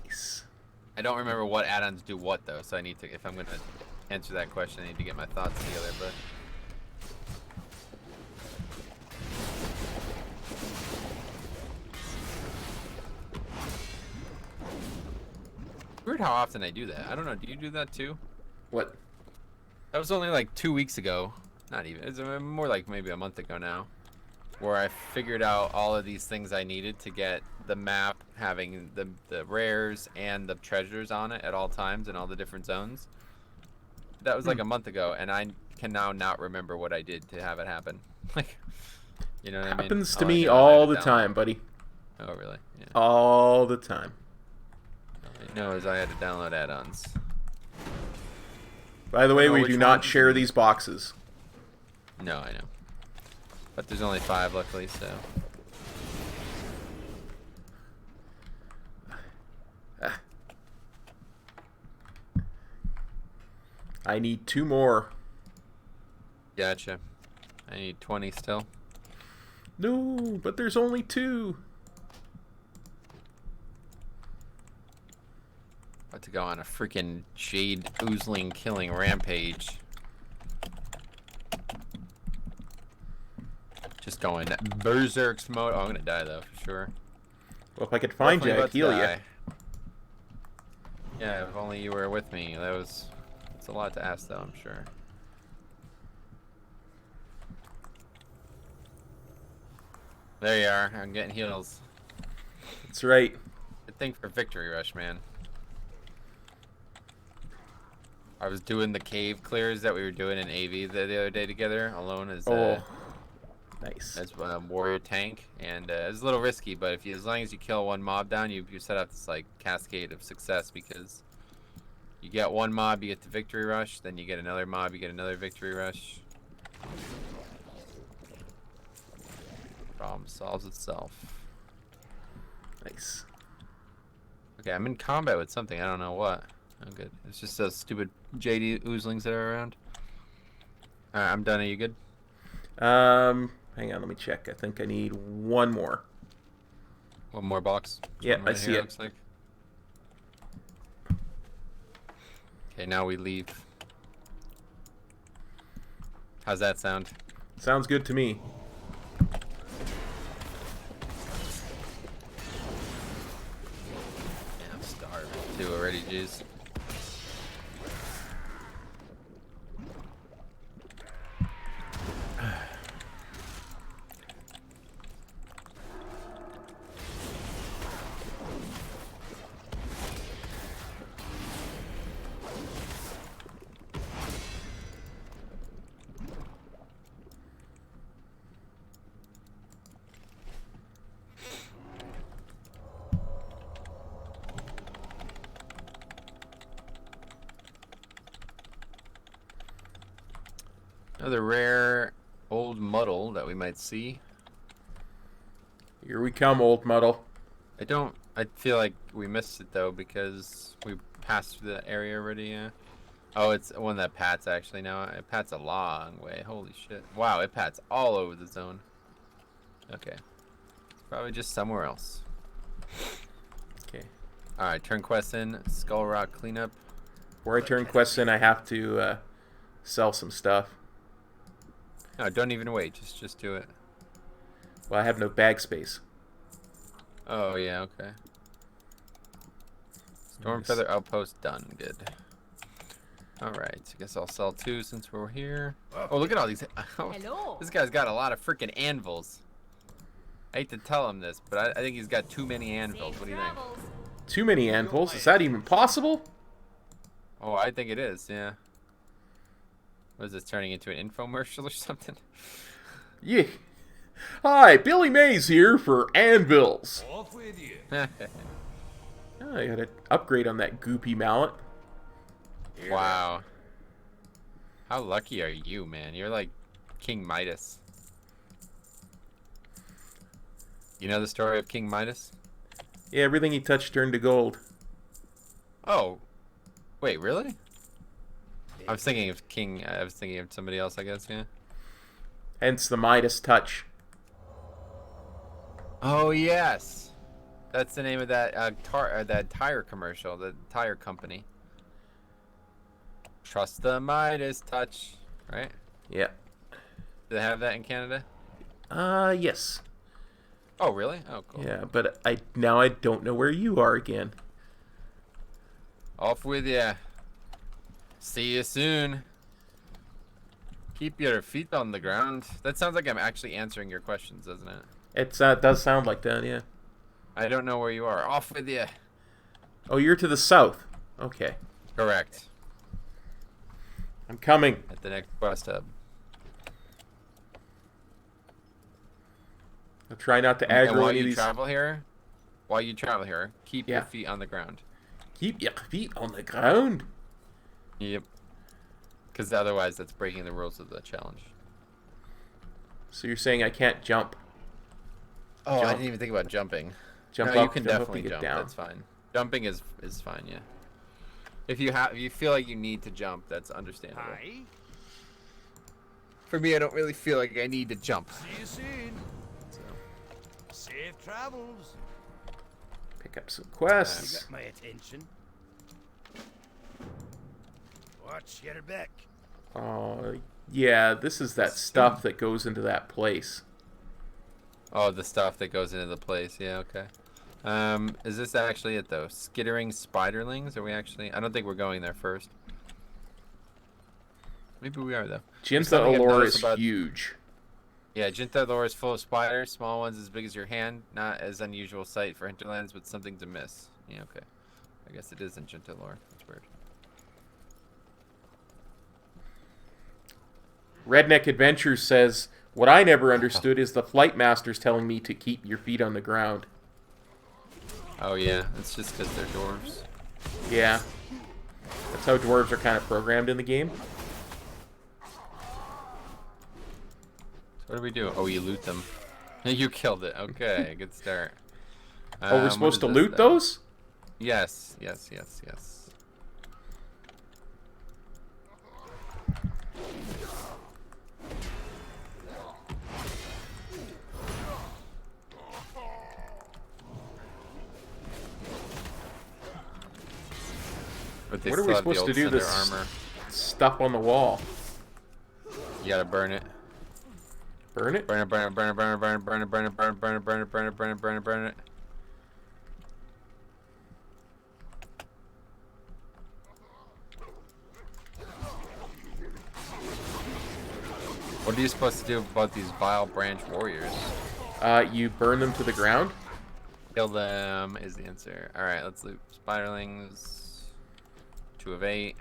Nice. I don't remember what add-ons do what, though, so I need to, if I'm going to answer that question, I need to get my thoughts together, but... Weird how often I do that. I don't know, do you do that too? What? That was only like 2 weeks ago. Not even. It's more like maybe a month ago now. Where I figured out all of these things I needed to get the map having the rares and the treasures on it at all times in all the different zones. That was like a month ago, and I can now not remember what I did to have it happen. Like, you know what I mean? Happens to All I me did was I all had the to time, download. buddy. Oh, really? Yeah. All the time. All I know is I had to download add-ons. By the way, know we which do not ones. share these boxes. No, I know. But there's only 5, luckily, so... I need 2 more. Gotcha. I need 20 still. No, but there's only 2. About to go on a freaking Jade Oozling killing rampage. Just going berserk mode. Oh, I'm gonna die though, for sure. Well, if I could find you, Definitely I'd about to heal you. die. Yeah, if only you were with me. It's a lot to ask though, I'm sure. There you are. I'm getting heals. That's right. Good thing for Victory Rush, man. I was doing the cave clears that we were doing in AV the other day together, alone as Nice. as warrior tank, and it's a little risky. But as long as you kill one mob down, you set up this like cascade of success, because you get one mob, you get the Victory Rush, then you get another mob, you get another Victory Rush. Problem solves itself. Nice. Okay, I'm in combat with something. I don't know what. Oh, good. It's just those stupid JD oozlings that are around. Alright, I'm done. Are you good? Hang on, let me check. I think I need 1 more. One more box. Yeah, One I right see here, it. looks like. Okay, now we leave. How's that sound? Sounds good to me. Yeah, I'm starving too already, jeez. Another rare old muddle that we might see. Here we come, old muddle. I feel like we missed it though, because we passed through the area already. Yeah. Oh, it's one that pats actually now. It pats a long way. Holy shit. Wow, it pats all over the zone. Okay. It's probably just somewhere else. Okay. Alright, turn quest in. Skull Rock cleanup. Before I turn quests in, I have to sell some stuff. No, don't even wait. Just do it. Well, I have no bag space. Oh, yeah, okay. Stormfeather Outpost done. Good. All right. I guess I'll sell 2 since we're here. Oh, look at all these. Oh, Hello. this guy's got a lot of freaking anvils. I hate to tell him this, but I think he's got too many anvils. What do you think? Too many anvils? Is that even possible? Oh, I think it is. Yeah. What is this turning into an infomercial or something? Yeah. Hi, Billy Mays here for anvils. Off with you. Oh, I got an upgrade on that goopy mallet. Wow. How lucky are you, man? You're like King Midas. You know the story of King Midas? Yeah, everything he touched turned to gold. Oh. Wait, really? I was thinking of somebody else, I guess, yeah. Hence the Midas touch. Oh, yes. That's the name of that that tire commercial, the tire company. Trust the Midas touch, right? Yeah. Do they have that in Canada? Yes. Oh, really? Oh, cool. Yeah, but now I don't know where you are again. Off with ya. See you soon. Keep your feet on the ground. That sounds like I'm actually answering your questions, doesn't it? It does sound like that, yeah. I don't know where you are. Off with ya. Oh, you're to the south. Okay. Correct. I'm coming. At the next quest hub. I'll try not to And aggro while any of you these. travel here, keep your feet on the ground. Keep your feet on the ground. Yep. Because otherwise, that's breaking the rules of the challenge. So you're saying I can't jump? Oh, I Jump. didn't even think about jumping. Jump No, up, you can jump up, definitely and get jump. down. That's fine. Jumping is fine. Yeah. If you feel like you need to jump, that's understandable. Aye. For me, I don't really feel like I need to jump. See you soon. So. Safe travels. Pick up some You quests. got my attention. Watch your back. Yeah, this is that stuff that goes into that place. Oh, the stuff that goes into the place. Yeah, okay. Is this actually it, though? Skittering Spiderlings? Are we actually... I don't think we're going there first. Maybe we are, though. Jinta something I've Allure noticed is about- huge. Yeah, Jinta Allure is full of spiders. Small ones as big as your hand. Not as unusual sight for hinterlands, but something to miss. Yeah, okay. I guess it is in Jinta Allure. That's weird. Redneck Adventures says, what I never understood is the flight master's telling me to keep your feet on the ground. Oh, yeah. It's just because they're dwarves. Yeah. That's how dwarves are kind of programmed in the game. What do we do? Oh, you loot them. You killed it. Okay, good start. Oh, we're what supposed is to this, loot though? those? Yes. But they What are still we have the supposed to old do cinder this armor. stuff on the wall? You gotta burn it. Burn it? Burn it, burn it, burn it, burn it, burn it, burn it, burn it, burn it, burn it, burn it, burn it, burn it, burn it, burn it. What are you supposed to do about these vile branch warriors? You burn them to the ground? Kill them is the answer. Alright, let's loot spiderlings. 2 of 8.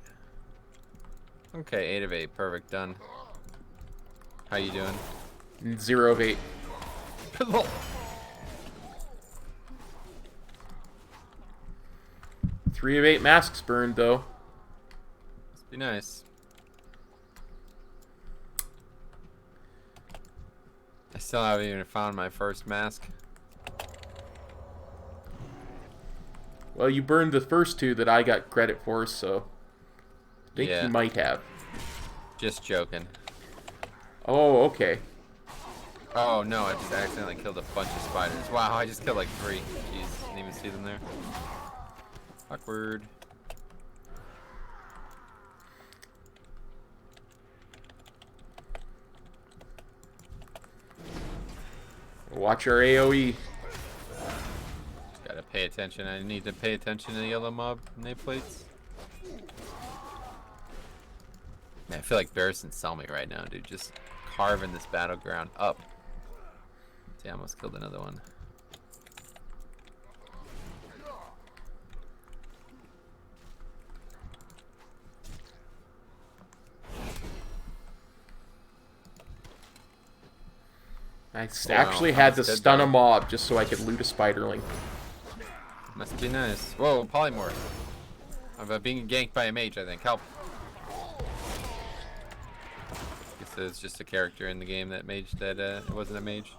Okay, 8 of 8. Perfect, done. How you doing? 0 of 8. 3 of 8 masks burned, though. Must be nice. I still haven't even found my first mask. Well, you burned the first 2 that I got credit for, so I think Yeah. you might have. Just joking. Oh, okay. Oh no, I just accidentally killed a bunch of spiders. Wow, I just killed like 3. Jeez, didn't even see them there. Awkward. Watch our AoE. Gotta pay attention. I need to pay attention to the yellow mob nameplates. Man, I feel like Barris and Selmy right now, dude. Just carving this battleground up. See, I almost killed another one. Actually had to stun a mob just so I could loot a spiderling. Must be nice. Whoa, polymorph. I'm being ganked by a mage, I think. Help. Guess it's just a character in the game that mage that it wasn't a mage.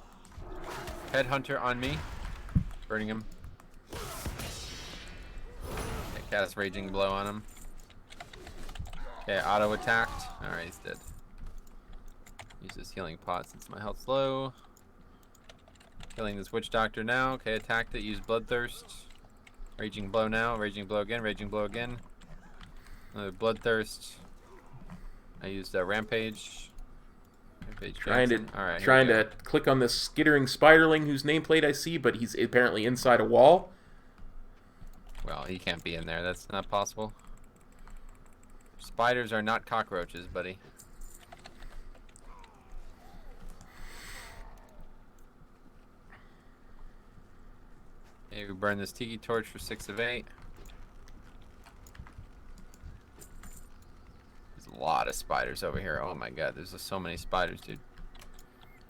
Headhunter on me. Burning him. Okay, cast Raging Blow on him. Okay, auto attacked. Alright, he's dead. Use this healing pot since my health's low. Killing this witch doctor now. Okay, attacked it. Use bloodthirst. Raging blow now. Raging blow again. Raging blow again. Another bloodthirst. I used rampage. Rampage Johnson. All right. Trying to click on this skittering spiderling whose nameplate I see, but he's apparently inside a wall. Well, he can't be in there. That's not possible. Spiders are not cockroaches, buddy. Okay, we burn this tiki torch for 6 of 8. There's a lot of spiders over here. Oh my god, there's just so many spiders, dude.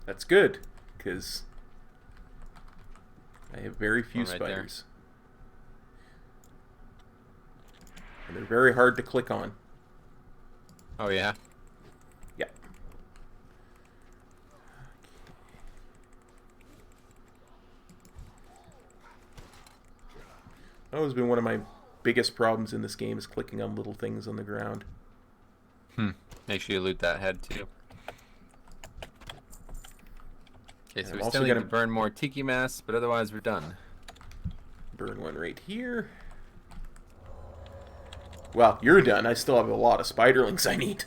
That's good, because I have very few One right spiders. And they're very hard to click on. Oh yeah? Yeah. That has been one of my biggest problems in this game, is clicking on little things on the ground. Make sure you loot that head too. Okay, so I'm we also still need gonna to burn more tiki masks, but otherwise we're done. Burn one right here. Well, you're done. I still have a lot of spiderlings I need.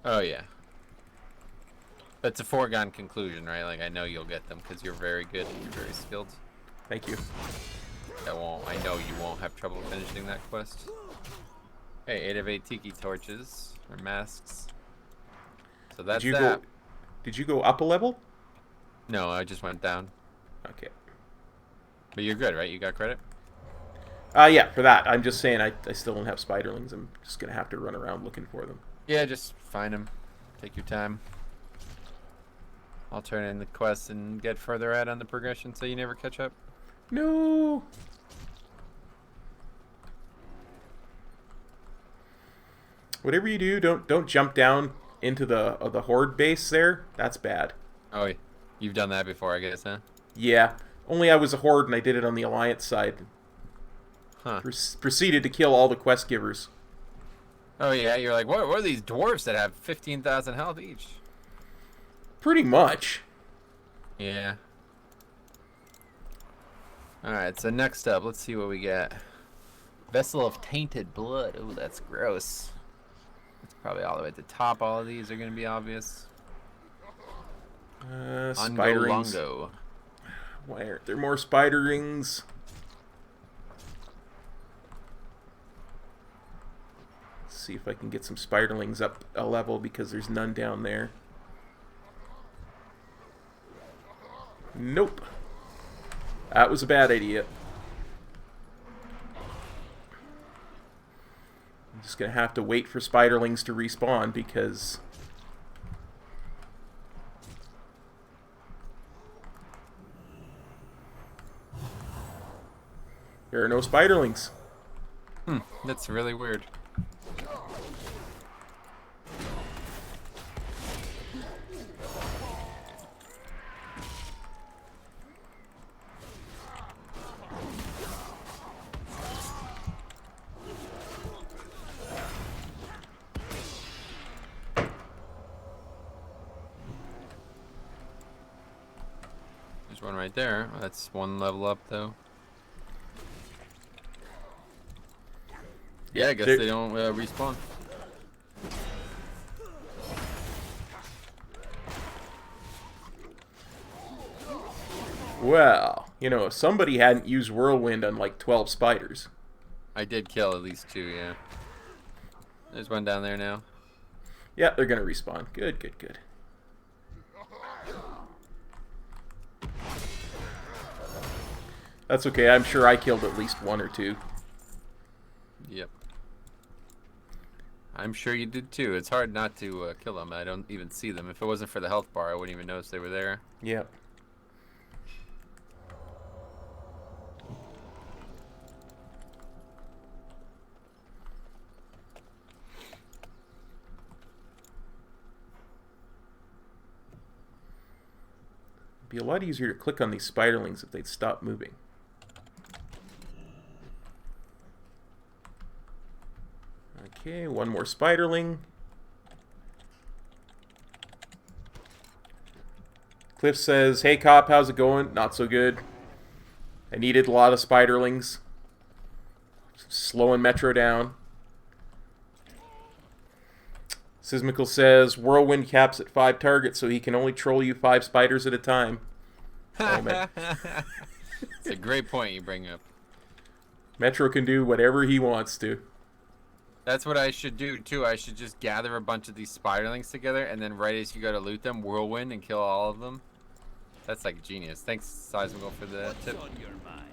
Oh yeah. That's a foregone conclusion, right? Like, I know you'll get them because you're very good and you're very skilled. Thank you. I know you won't have trouble finishing that quest. Hey, 8 of 8 tiki torches or masks. So that's that. Did you go up a level? No, I just went down. Okay. But you're good, right? You got credit? Yeah, for that. I'm just saying I still don't have spiderlings. I'm just going to have to run around looking for them. Yeah, just find them. Take your time. I'll turn in the quests and get further out on the progression so you never catch up. No. Whatever you do, don't jump down into the horde base there. That's bad. Oh, you've done that before, I guess, huh? Yeah. Only I was a horde and I did it on the alliance side. Huh. Proceeded to kill all the quest givers. Oh yeah, you're like, what are these dwarfs that have 15,000 health each? Pretty much. Yeah. Alright, so next up, let's see what we get. Vessel of Tainted Blood. Oh, that's gross. It's probably all the way at the top. All of these are going to be obvious. Spiderings. Longo. Why aren't there more spiderings? Let's see if I can get some spiderlings up a level because there's none down there. Nope. That was a bad idea. I'm just gonna have to wait for spiderlings to respawn because there are no spiderlings. That's really weird. There's one right there. That's one level up, though. Yeah, I guess they don't respawn. Well, you know, if somebody hadn't used Whirlwind on like 12 spiders. I did kill at least 2, yeah. There's one down there now. Yeah, they're gonna respawn. Good, good, good. That's okay. I'm sure I killed at least one or two. Yep. I'm sure you did too. It's hard not to kill them. I don't even see them. If it wasn't for the health bar, I wouldn't even notice they were there. Yep. It'd be a lot easier to click on these spiderlings if they'd stop moving. Okay, one more spiderling. Cliff says, "Hey Kop, how's it going? Not so good. I needed a lot of spiderlings. Slowing Metro down." Sismical says, "Whirlwind caps at 5 targets, so he can only troll you 5 spiders at a time." Oh, man. It's a great point you bring up. Metro can do whatever he wants to. That's what I should do too. I should just gather a bunch of these spiderlings together, and then right as you go to loot them, whirlwind and kill all of them. That's like genius. Thanks, Seismical, for the tip. What's on your mind?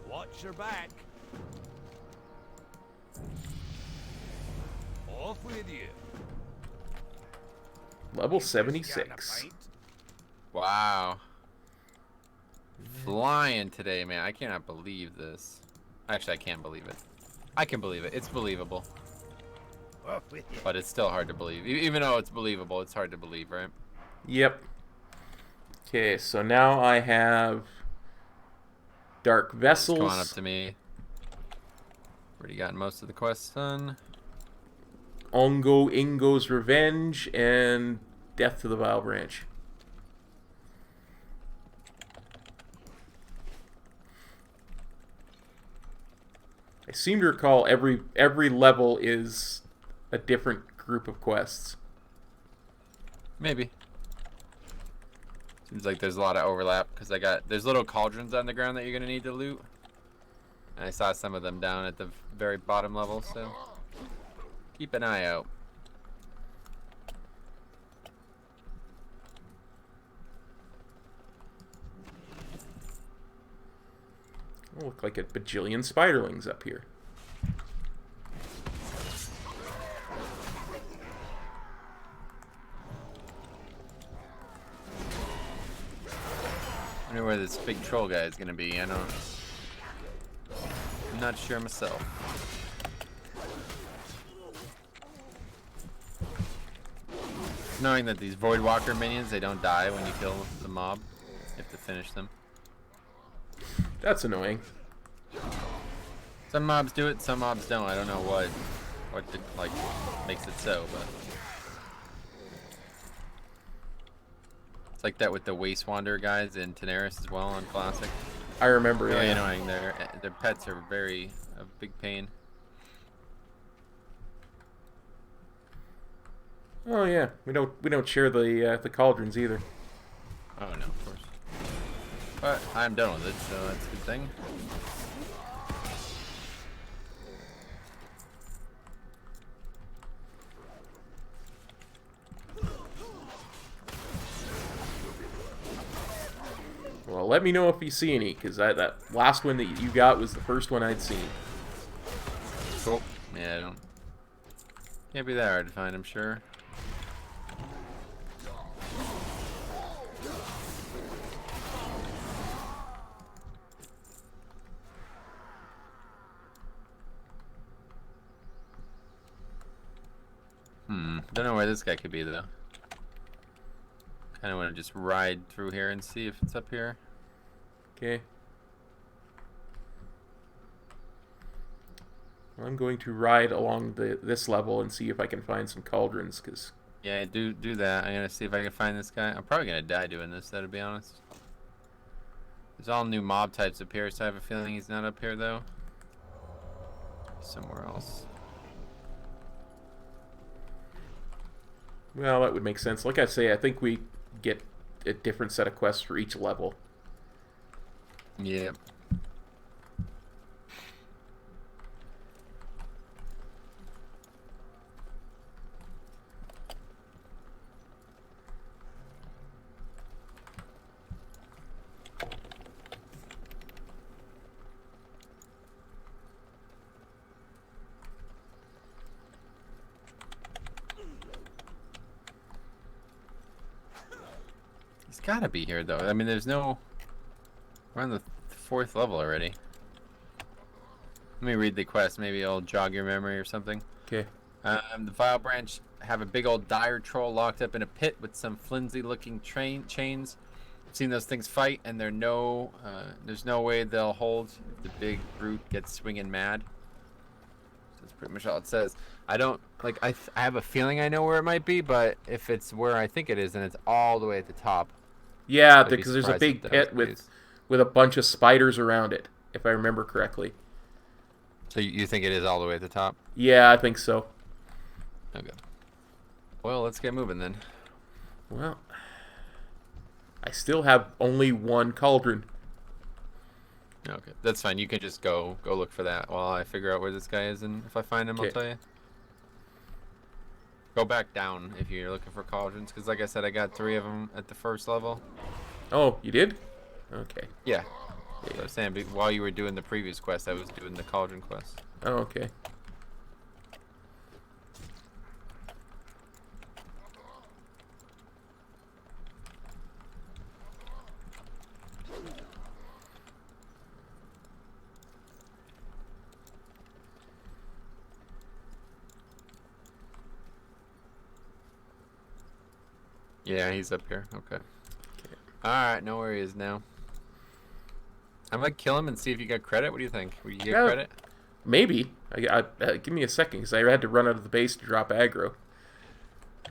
Watch your back. Off with you. Level Just 76. got a pint? Wow. Flying today, man. I cannot believe this. Actually, I can't believe it. I can believe it. It's believable. Off with you. But it's still hard to believe. Even though it's believable, it's hard to believe, right? Yep. Okay, so now I have Dark Vessels. Come on up to me. Already gotten most of the quests done. Ongo Ingo's Revenge, and Death to the Vile Branch. I seem to recall every level is a different group of quests. Maybe. Seems like there's a lot of overlap because there's little cauldrons on the ground that you're gonna need to loot. And I saw some of them down at the very bottom level, so keep an eye out. Look like a bajillion spiderlings up here. I wonder where this big troll guy is gonna be. I'm not sure myself. Knowing that these Voidwalker minions, they don't die when you kill the mob. You have to finish them. That's annoying. Some mobs do it, some mobs don't. I don't know what like makes it so, but it's like that with the Waste Wanderer guys in Tenaris as well on Classic. I remember. Really Yeah. annoying. Their pets are very a big pain. Oh yeah, we don't share the cauldrons either. Oh no, of course. But I'm done with it, so that's a good thing. Well, let me know if you see any, because that last one that you got was the first one I'd seen. Cool. Yeah, I don't. Can't be that hard to find, I'm sure. Don't know where this guy could be though. Kind of want to just ride through here and see if it's up here. Okay. Well, I'm going to ride along this level and see if I can find some cauldrons, because... Yeah, do that. I'm gonna see if I can find this guy. I'm probably gonna die doing this, though, to be honest. There's all new mob types up here, so I have a feeling he's not up here though. Somewhere else. Well, that would make sense. Like I say, I think we get a different set of quests for each level. Yeah. He's gotta be here though. I mean, there's no. We're on the 4th level already. Let me read the quest. Maybe it'll jog your memory or something. Okay. The Vile Branch have a big old dire troll locked up in a pit with some flimsy-looking chains. I've seen those things fight, and there's no way they'll hold if the big brute gets swinging mad. So that's pretty much all it says. I don't like. I have a feeling I know where it might be, but if it's where I think it is, then it's all the way at the top. Yeah, I'd be because there's a surprised big if that pit was the case. with a bunch of spiders around it, if I remember correctly. So you think it is all the way at the top? Yeah, I think so. Okay. Well, let's get moving then. Well, I still have only one cauldron. Okay, that's fine. You can just go look for that while I figure out where this guy is, and if I find him, I'll tell you. Go back down if you're looking for cauldrons, because like I said, I got 3 of them at the 1st level. Oh, you did? Okay. Yeah. So I was saying, while you were doing the previous quest, I was doing the cauldron quest. Oh, okay. Yeah, he's up here. Okay. Alright, know where he is now. I'm gonna kill him and see if you got credit. What do you think? Will you get credit? Maybe. Give me a second, because I had to run out of the base to drop aggro.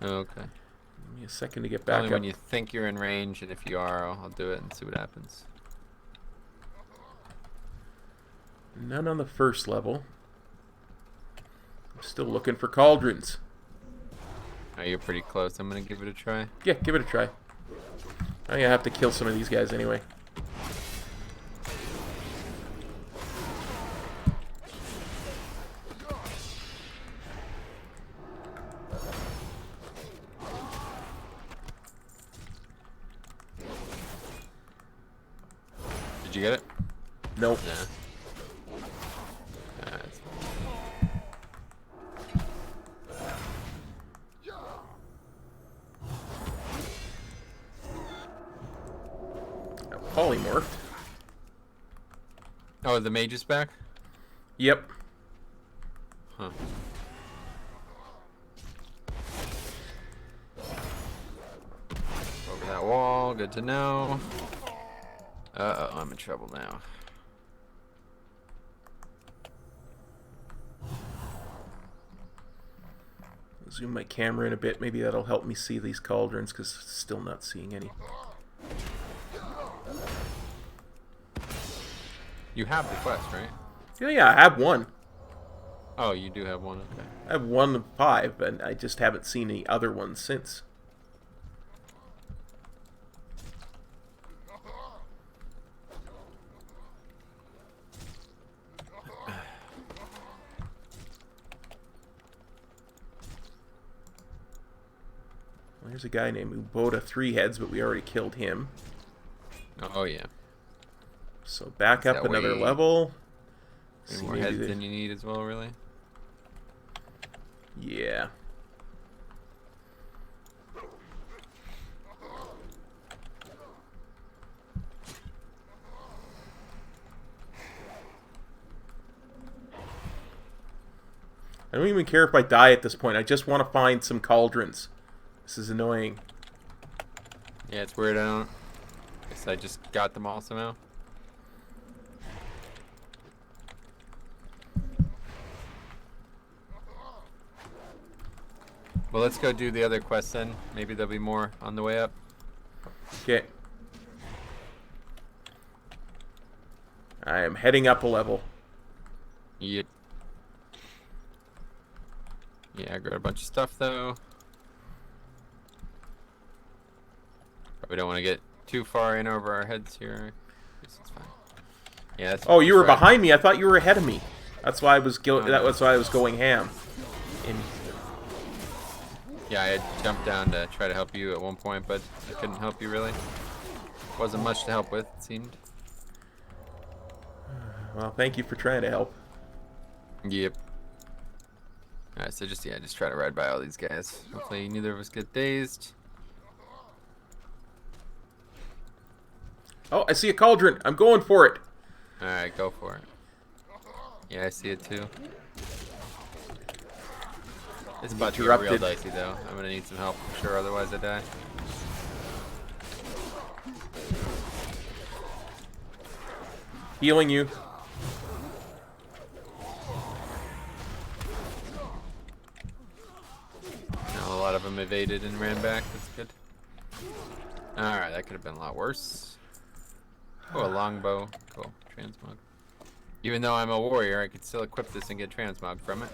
Okay. Give me a second to get back Only up. when you think you're in range, and if you are, I'll do it and see what happens. None on the 1st level. I'm still looking for cauldrons. Oh, you're pretty close. I'm gonna give it a try. Yeah, give it a try. I'm gonna have to kill some of these guys anyway. Did you get it? Nope. Nah. Polymorphed. Oh, the mage is back? Yep. Huh. Over that wall, good to know. Uh-oh, I'm in trouble now. Zoom my camera in a bit. Maybe that'll help me see these cauldrons, because still not seeing any. You have the quest, right? Yeah, I have one. Oh, you do have one, okay. I have 1 of 5, and I just haven't seen any other ones since. Well, there's a guy named Uboda 3 Heads, but we already killed him. Oh, yeah. So back up that another way? level. Any See, more maybe heads they- than you need as well, really? Yeah. I don't even care if I die at this point. I just want to find some cauldrons. This is annoying. Yeah, it's weird. Guess I just got them all somehow. Well, let's go do the other quests then. Maybe there'll be more on the way up. Okay. I am heading up a level. Yep. Yeah, I got a bunch of stuff though. Probably don't want to get too far in over our heads here. Guess it's fine. Yeah. That's Oh, you were right. behind me. I thought you were ahead of me. That's why I was that was why I was going ham. Yeah, I had jumped down to try to help you at one point, but I couldn't help you really. Wasn't much to help with, it seemed. Well, thank you for trying to help. Yep. Alright, so just try to ride by all these guys. Hopefully neither of us get dazed. Oh, I see a cauldron. I'm going for it. Alright, go for it. Yeah, I see it too. It's about to get real Interrupted. dicey though. I'm gonna need some help for sure, otherwise I die. Healing you. Now a lot of them evaded and ran back. That's good. Alright, that could have been a lot worse. Oh, a longbow. Cool. Transmog. Even though I'm a warrior, I could still equip this and get transmog from it.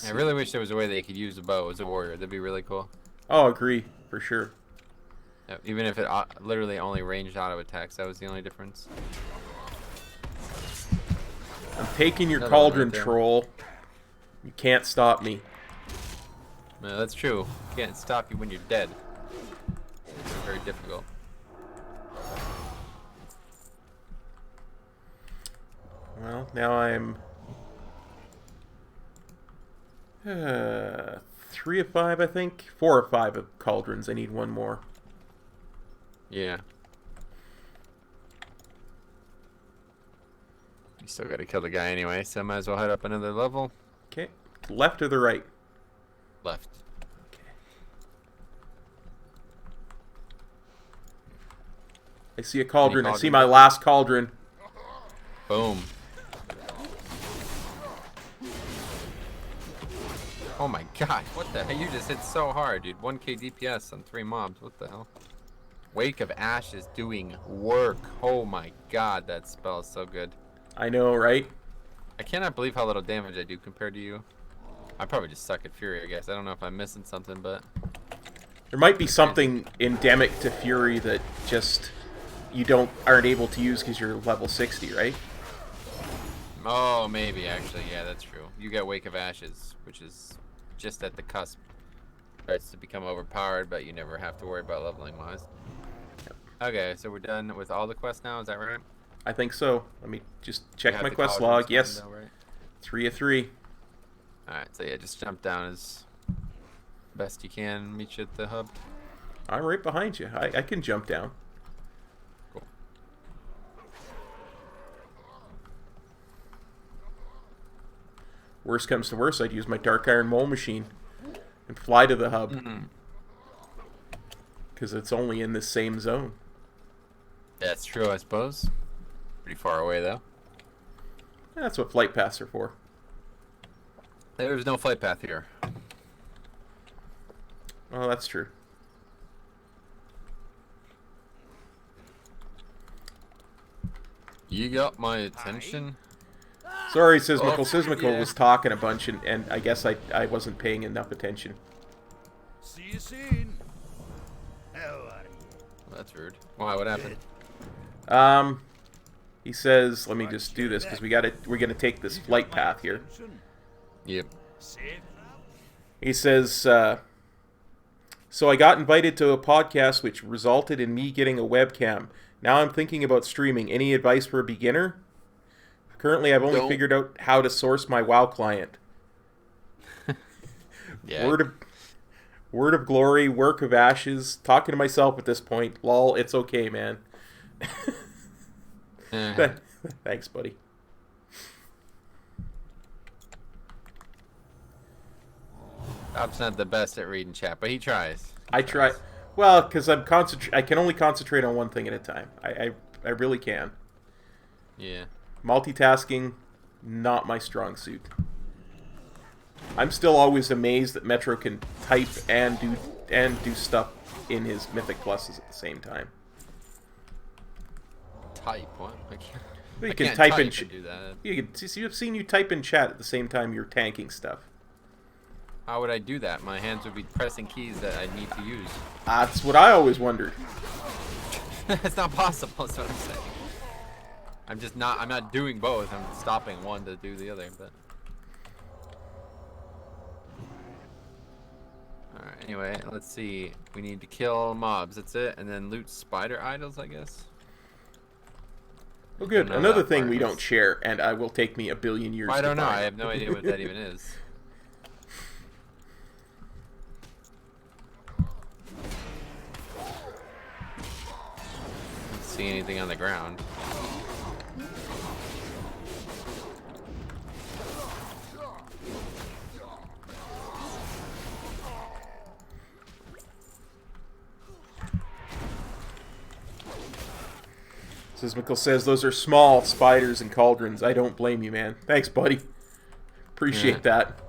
I really wish there was a way that you could use a bow as a warrior. That'd be really cool. Oh, agree. For sure. Yeah, even if it literally only ranged auto attacks, that was the only difference. I'm taking your Another one cauldron, right there. troll. You can't stop me. No, that's true. Can't stop you when you're dead. It's very difficult. Well, now I'm 3 of 5, I think. 4 of 5 of cauldrons. I need one more. Yeah. You still gotta kill the guy anyway, so I might as well head up another level. Okay. Left or the right? Left. I see a cauldron. I see cauldron? my last cauldron. Boom. Oh my god, what the hell? You just hit so hard, dude. 1k DPS on 3 mobs. What the hell? Wake of Ashes doing work. Oh my god, that spell is so good. I know, right? I cannot believe how little damage I do compared to you. I probably just suck at Fury, I guess. I don't know if I'm missing something, but... There might be something endemic to Fury that just you aren't able to use because you're level 60, right? Oh, maybe, actually. Yeah, that's true. You get Wake of Ashes, which is just at the cusp. Starts to become overpowered, but you never have to worry about leveling wise. Okay, so we're done with all the quests now, is that right? I think so. Let me just You check have my the quest cauldrons log. Yes, done though, right? 3 of 3. Alright, so yeah, just jump down as best you can, meet you at the hub. I'm right behind you. I can jump down. Cool. Worst comes to worst, I'd use my Dark Iron Mole machine and fly to the hub. Because it's only in this same zone. That's true, I suppose. Pretty far away, though. That's what flight paths are for. There's no flight path here. Oh, that's true. You got my attention. Sorry, Sismical. Oh, Sismical yeah. was talking a bunch, and I guess I wasn't paying enough attention. See you soon. How are you? Well, that's rude. Why? What happened? He says, let me just do this, because we're gonna take this flight path here. Yep. Safe now? He says, so I got invited to a podcast which resulted in me getting a webcam. Now I'm thinking about streaming. Any advice for a beginner? Currently, I've only Don't. figured out how to source my WoW client. Yeah. Word of glory, work of ashes. Talking to myself at this point. Lol, it's okay, man. Thanks, buddy. Bob's not the best at reading chat, but he tries. I try. Well, because I can only concentrate on one thing at a time. I really can. Yeah. Multitasking, not my strong suit. I'm still always amazed that Metro can type and do stuff in his Mythic Pluses at the same time. Type what? I can't. You I can can't type type in. and do that. You've seen you type in chat at the same time you're tanking stuff. How would I do that? My hands would be pressing keys that I need to use. That's what I always wondered. It's not possible. That's what I'm saying. I'm not doing both. I'm stopping one to do the other. But all right. Anyway, let's see. We need to kill mobs. That's it, and then loot spider idols, I guess. Oh, good. Don't know Another that thing part. we don't share, and I will take me a billion years. I to don't know. find. I have no idea what that even is. Don't see anything on the ground. Sismical says those are small spiders and cauldrons. I don't blame you, man. Thanks, buddy. Appreciate that.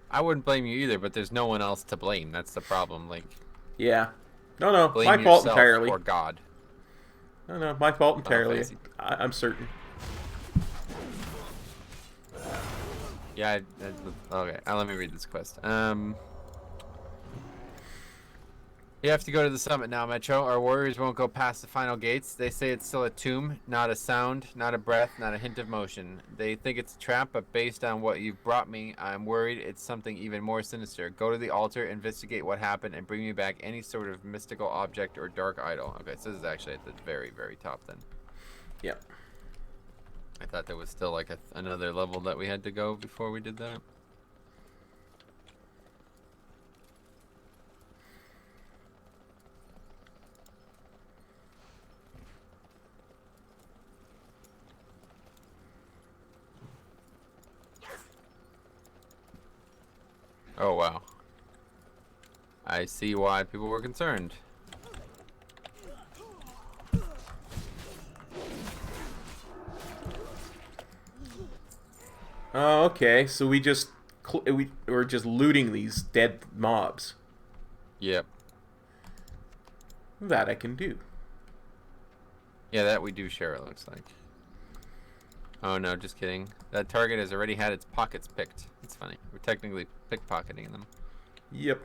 I wouldn't blame you either, but there's no one else to blame. That's the problem. Like, Yeah. No, blame my fault yourself entirely. or God. No, my fault entirely. fancy. I'm certain. Yeah. Okay. Let me read this quest. You have to go to the summit now, Metro. Our warriors won't go past the final gates. They say it's still a tomb, not a sound, not a breath, not a hint of motion. They think it's a trap, but based on what you've brought me, I'm worried it's something even more sinister. Go to the altar, investigate what happened, and bring me back any sort of mystical object or dark idol. Okay, so this is actually at the very, very top then. Yep. I thought there was still like another level that we had to go before we did that. Oh, wow. I see why people were concerned. Oh, okay. So we're just looting these dead mobs. Yep. That I can do. Yeah, that we do share, it looks like. Oh, no, just kidding. That target has already had its pockets picked. It's funny. We're technically pickpocketing them. Yep.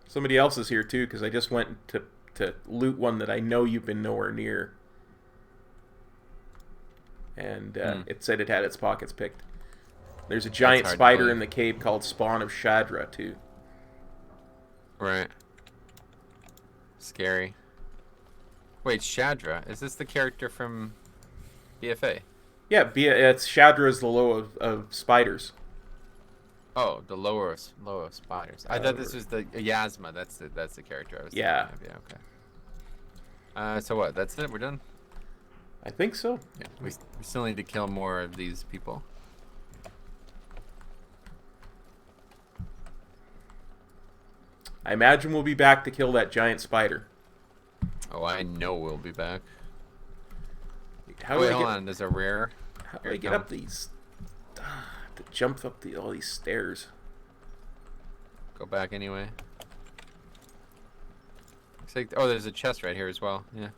Somebody else is here too, because I just went to loot one that I know you've been nowhere near. And it said it had its pockets picked. There's a giant hard to spider believe. in the cave called Spawn of Shadra too. Right. Scary. Wait, Shadra? Is this the character from BFA? Yeah, it's Shadra's the low of spiders. Oh, the lower of spiders. I thought this was the Yasma. That's the character I was Yeah. thinking of. Yeah, okay. So what? That's it? We're done? I think so. Yeah. We still need to kill more of these people. I imagine we'll be back to kill that giant spider. Oh, I know we'll be back. How Wait, do I hold get? on. There's a rare. How do Here I it get comes. up these? To jump up all these stairs. Go back anyway. Looks like, oh, there's a chest right here as well. Yeah.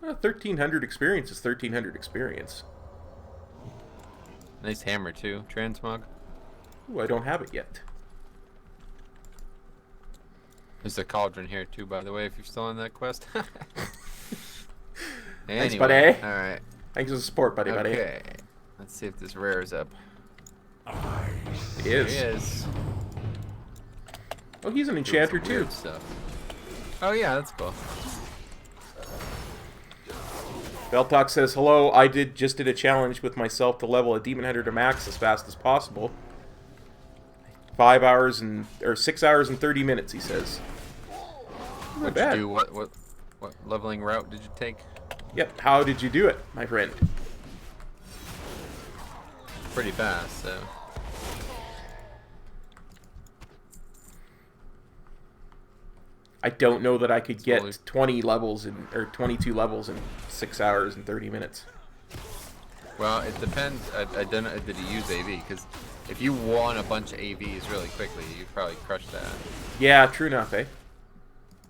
1,300 experience is 1,300 experience. Nice hammer too. Transmog. Ooh, I don't have it yet. There's a cauldron here too, by the way, if you're still on that quest. Thanks, Anyway, buddy. All right. Thanks for the support, buddy. Okay. Let's see if this rare is up. It There is. he is. Oh, he's an Doing enchanter some too. weird stuff. Oh yeah, that's cool. Beltalk says, hello, I just did a challenge with myself to level a Demon Hunter to max as fast as possible. 6 hours and 30 minutes, he says. Not What'd bad. you do? What leveling route did you take? Yep, how did you do it, my friend? Pretty fast, so. I don't know that I could get Slowly. 20 levels or 22 levels in 6 hours and 30 minutes. Well, it depends. I don't know. Did he use AV? Because if you won a bunch of AVs really quickly, you'd probably crush that. Yeah, true enough, eh?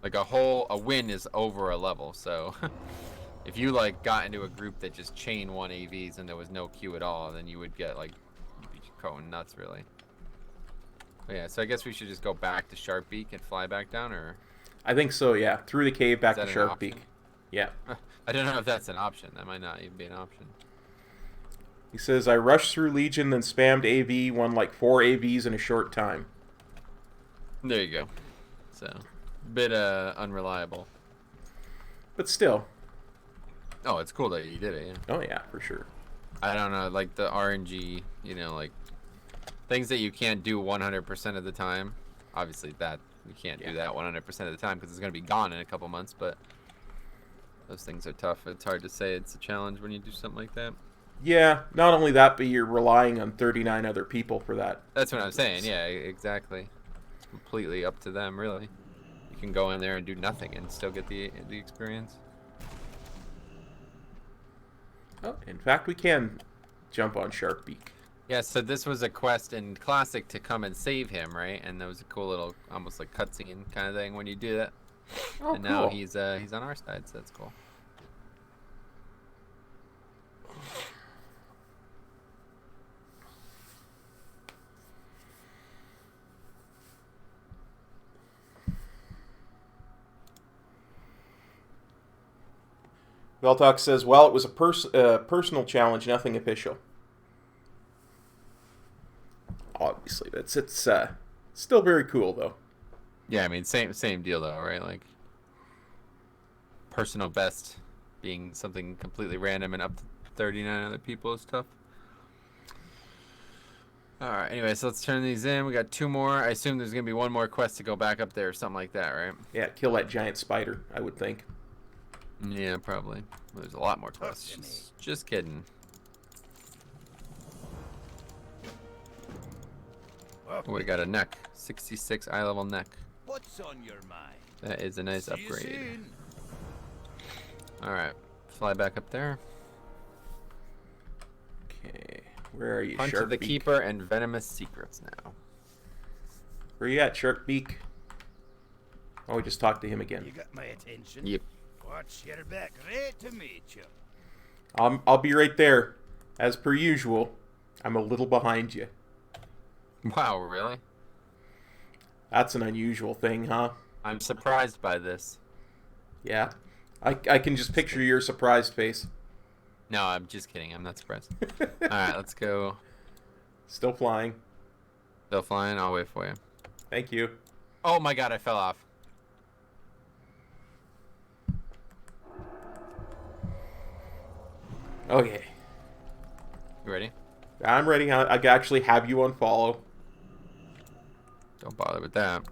Like a win is over a level, so if you like got into a group that just chain won AVs and there was no queue at all, then you would get like you'd be going nuts really. But yeah, so I guess we should just go back to Sharp Beak and fly back down, or I think so, yeah. Through the cave back Is to that an Shark Beak. option? Yeah. I don't know if that's an option. That might not even be an option. He says, I rushed through Legion, then spammed AV, won like 4 AVs in a short time. There you go. So, a bit unreliable. But still. Oh, it's cool that you did it, yeah. Oh, yeah, for sure. I don't know, like the RNG, you know, like things that you can't do 100% of the time. Obviously, that you can't do that 100% of the time because it's going to be gone in a couple months, but those things are tough. It's hard to say it's a challenge when you do something like that. Yeah, not only that, but you're relying on 39 other people for that. That's what I'm saying. Yeah, exactly. It's completely up to them, really. You can go in there and do nothing and still get the experience. Oh, in fact, we can jump on Sharkbeak. Yeah, so this was a quest in Classic to come and save him, right? And that was a cool little, almost like cutscene kind of thing when you do that. Oh, and cool. now he's on our side, so that's cool. Veltalk says, well, it was a personal challenge, nothing official. Obviously, but it's still very cool, though. Yeah, I mean, same deal, though, right? Like, personal best being something completely random and up to 39 other people is tough. Alright, anyway, so let's turn these in. We got 2 more. I assume there's going to be 1 more quest to go back up there or something like that, right? Yeah, kill that giant spider, I would think. Yeah, probably. Well, there's a lot more quests. Just kidding. Oh, we got a neck. 66 eye level neck. What's on your mind? That is a nice See you upgrade. soon. Alright, Fly back up there. okay. Where are you, Punch of the Sharkbeak? Keeper and Venomous Secrets now. Where you at, Sharkbeak? Oh, we just talked to him again. You got my attention. Yep. Watch your back. Great to meet you. I'll be right there. As per usual, I'm a little behind you. Wow, really? That's an unusual thing, huh? I'm surprised by this. Yeah. I can just picture your surprised face. No, I'm just kidding. I'm not surprised. Alright, let's go. Still flying. Still flying? I'll wait for you. Thank you. Oh my god, I fell off. Okay. You ready? I'm ready. I actually have you unfollow. Don't bother with that.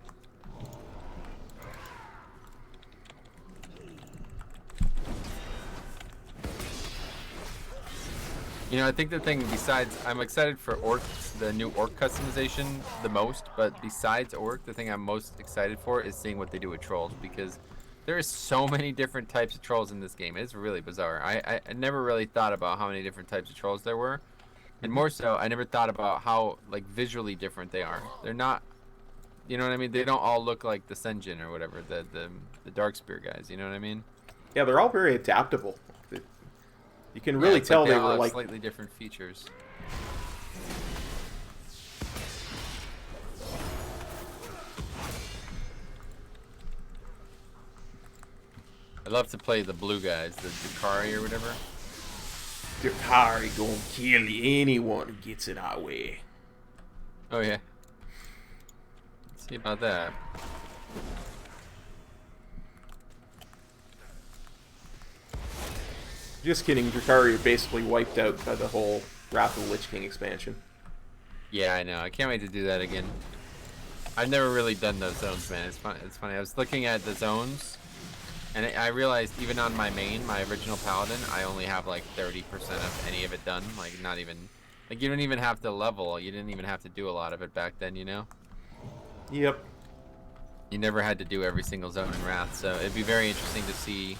You know, I think the thing besides, I'm excited for Orc, the new Orc customization the most, but besides Orc, the thing I'm most excited for is seeing what they do with Trolls, because there is so many different types of Trolls in this game. It's really bizarre. I never really thought about how many different types of Trolls there were, and more so, I never thought about how, like, visually different they are. They're not, you know what I mean? They don't all look like the Senjin or whatever, the Darkspear guys, you know what I mean? Yeah, they're all very adaptable. You can really tell like they all were have like slightly different features. I'd love to play the blue guys, the Dukari or whatever. Dukari gonna kill anyone who gets in our way. Oh yeah. Let's see about that. Just kidding, Dukari are basically wiped out by the whole Wrath of the Lich King expansion. Yeah, I know. I can't wait to do that again. I've never really done those zones, man. It's fun. It's funny. I was looking at the zones, and I realized even on my main, my original Paladin, I only have like 30% of any of it done. Like not even, like you don't even have to level. You didn't even have to do a lot of it back then, you know? Yep. You never had to do every single zone in Wrath, so it'd be very interesting to see.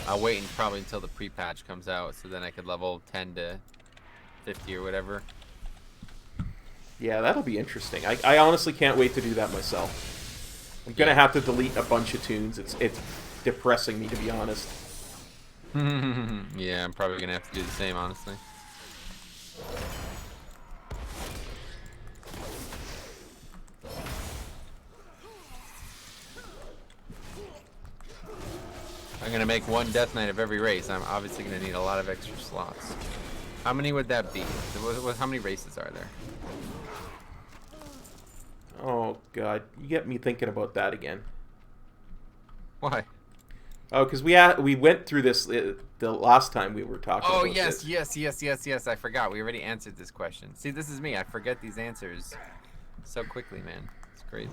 I'll wait probably until the pre-patch comes out, so then I could level 10 to 50 or whatever. Yeah, that'll be interesting. I honestly can't wait to do that myself. I'm gonna have to delete a bunch of tunes. It's depressing me, to be honest. Yeah, I'm probably gonna have to do the same, honestly. I'm gonna make one Death Knight of every race. I'm obviously gonna need a lot of extra slots. How many would that be? How many races are there? Oh god, you get me thinking about that again. Why? Oh, because we went through this the last time we were talking. Oh about yes, this. yes. I forgot. We already answered this question. See, this is me. I forget these answers so quickly, man. It's crazy.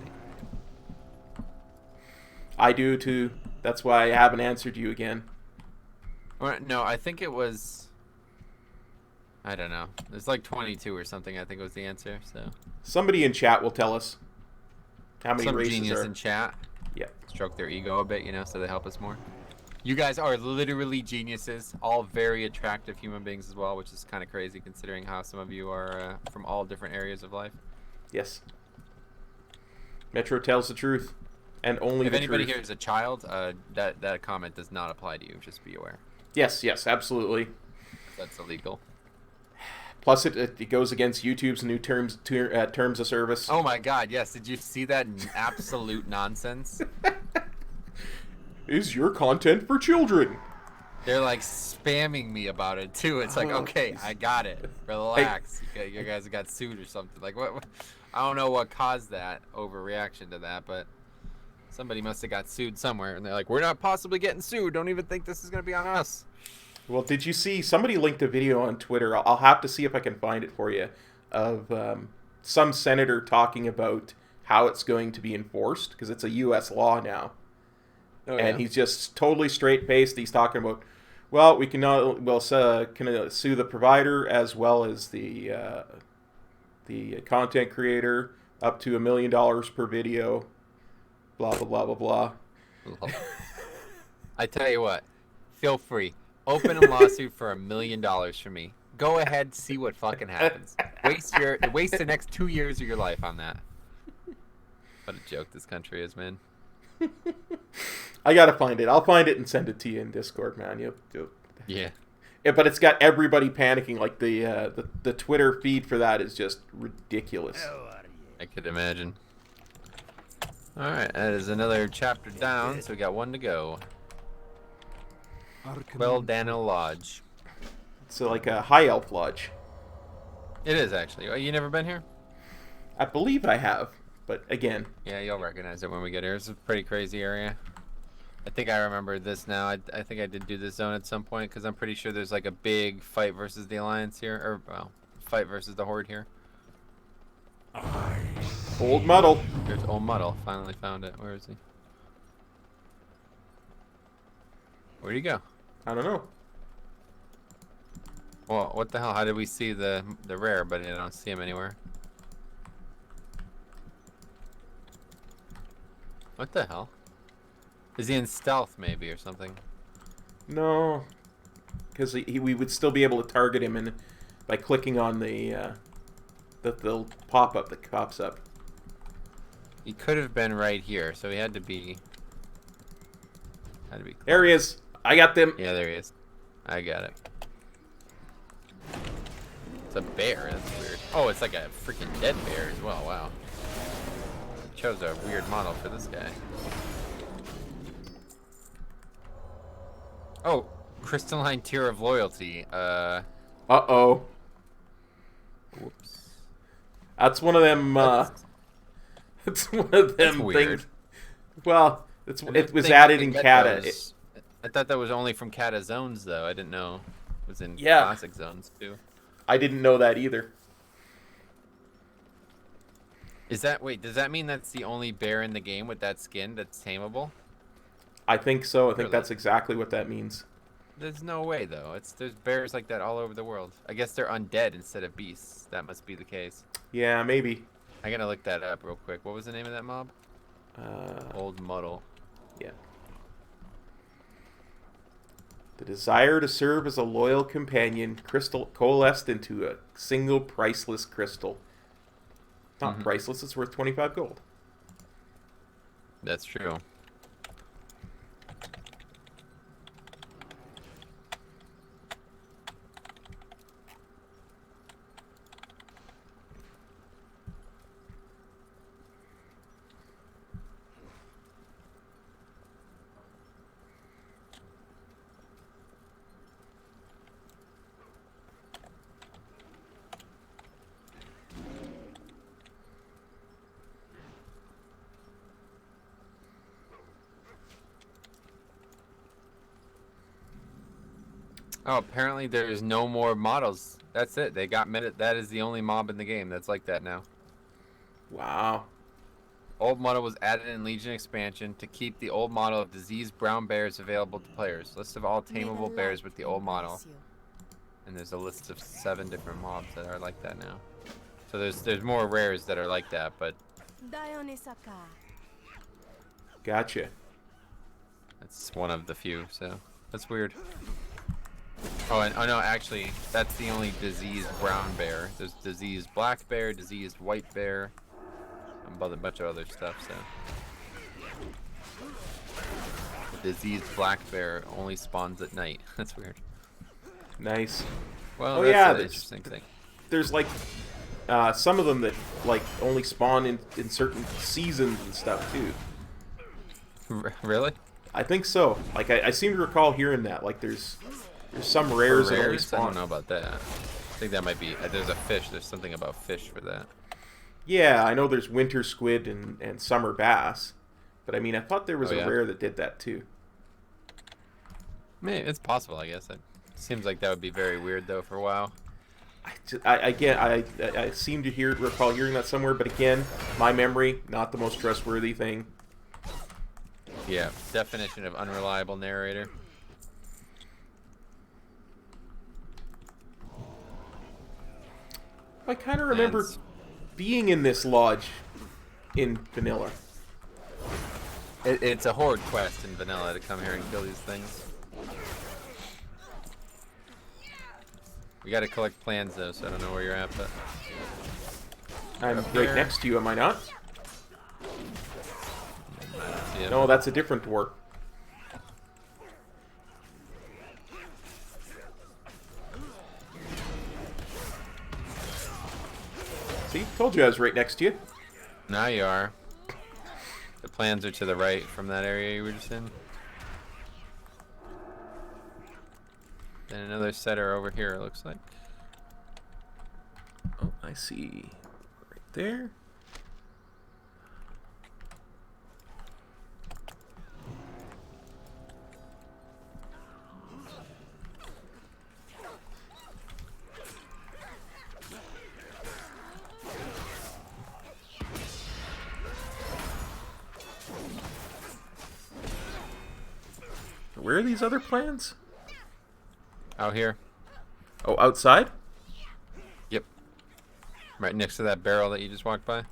I do too. That's why I haven't answered you again. Or, no, I think it was. I don't know. It's like 22 or something. I think was the answer. So. Somebody in chat will tell us how many Some races genius are. in chat. Yeah. Stroke their ego a bit, you know, so they help us more. You guys are literally geniuses, all very attractive human beings as well, which is kind of crazy considering how some of you are from all different areas of life. Yes. Metro tells the truth, and only If the anybody truth. here is a child, that comment does not apply to you. Just be aware. Yes, absolutely. That's illegal. Plus, it goes against YouTube's new terms of service. Oh my God! Yes, did you see that absolute nonsense? Is your content for children? They're like spamming me about it too. It's like, okay, I got it. Relax. You guys got sued or something. Like what? I don't know what caused that overreaction to that, but somebody must have got sued somewhere, and they're like, we're not possibly getting sued. Don't even think this is gonna be on us. Well, did you see, somebody linked a video on Twitter, I'll have to see if I can find it for you, of some senator talking about how it's going to be enforced, because it's a U.S. law now. Oh, and he's just totally straight-faced. He's talking about, well, we can sue the provider as well as the content creator, up to $1 million per video, blah, blah, blah, blah, blah. I tell you what, feel free. Open a lawsuit for $1 million for me. Go ahead, see what fucking happens. Waste the next 2 years of your life on that. What a joke this country is, man. I gotta find it. I'll find it and send it to you in Discord, man. Yeah. But it's got everybody panicking. Like the Twitter feed for that is just ridiculous. I could imagine. All right, that is another chapter down, so we got one to go. Well, Daniel Lodge. It's like a high elf lodge. It is actually. Oh, you never been here? I believe I have, but again. Yeah, you'll recognize it when we get here. It's a pretty crazy area. I think I remember this now. I think I did do this zone at some point because I'm pretty sure there's like a big fight versus the Alliance here, or well, fight versus the Horde here. Old Muddle. There's Old Muddle. Finally found it. Where is he? Where'd he go? I don't know. Well, what the hell? How did we see the rare, but I don't see him anywhere? What the hell? Is he in stealth maybe or something? No, because we would still be able to target him by clicking on the pop-up that pops up. He could have been right here, so he had to be. Close. There he is. I got them. Yeah, there he is. I got it. It's a bear. That's weird. Oh, it's like a freaking dead bear as well. Wow. Chose a weird model for this guy. Oh, crystalline tier of loyalty. Uh-oh. Whoops. That's one of them. That's one of them weird. things. Well, it was added in Kata. I thought that was only from Kata zones, though. I didn't know it was in Yeah. classic zones too. I didn't know that either. Is that wait? Does that mean that's the only bear in the game with that skin that's tameable? I think so. I think Really? that's exactly what that means. There's no way though. There's bears like that all over the world. I guess they're undead instead of beasts. That must be the case. Yeah, maybe. I gotta look that up real quick. What was the name of that mob? Old Muddle. Yeah. The desire to serve as a loyal companion coalesced into a single priceless crystal. Not priceless, it's worth 25 gold. That's true. Oh, apparently there is no more models. That's it. They got minute. That is the only mob in the game that's like that now. Wow. Old model was added in Legion expansion to keep the old model of diseased brown bears available to players. List of all tameable bears with the old model. And there's a list of 7 different mobs that are like that now. So there's more rares that are like that, but Gotcha. that's one of the few. So that's weird. Oh, and oh no, actually, that's the only diseased brown bear. There's diseased black bear, diseased white bear, and a bunch of other stuff. So the diseased black bear only spawns at night. That's weird. Nice. Well, Oh that's yeah, an interesting thing. there's like some of them that like only spawn in certain seasons and stuff too. Really? I think so. Like I seem to recall hearing that. Like there's some rares that only Rares? I spawn. don't know about that. I think that might be. There's a fish. There's something about fish for that. Yeah, I know there's winter squid and summer bass, but I mean I thought there was Oh, a yeah? rare that did that too. Maybe it's possible. I guess it seems like that would be very weird though for a while. I seem to recall hearing that somewhere, but again, my memory not the most trustworthy thing. Yeah. Definition of unreliable narrator. I kind of remember Lands. being in this lodge in vanilla. It's a horde quest in vanilla to come here and kill these things. We gotta collect plans though, so I don't know where you're at, but I'm Up right there. next to you, am I not? I don't see it. No, that's a different dwarf. See, told you I was right next to you. Now you are. The plans are to the right from that area you were just in. Then another set are over here, it looks like. Oh, I see. Right there. Where are these other plans? Out here. Oh, outside? Yep. Right next to that barrel that you just walked by.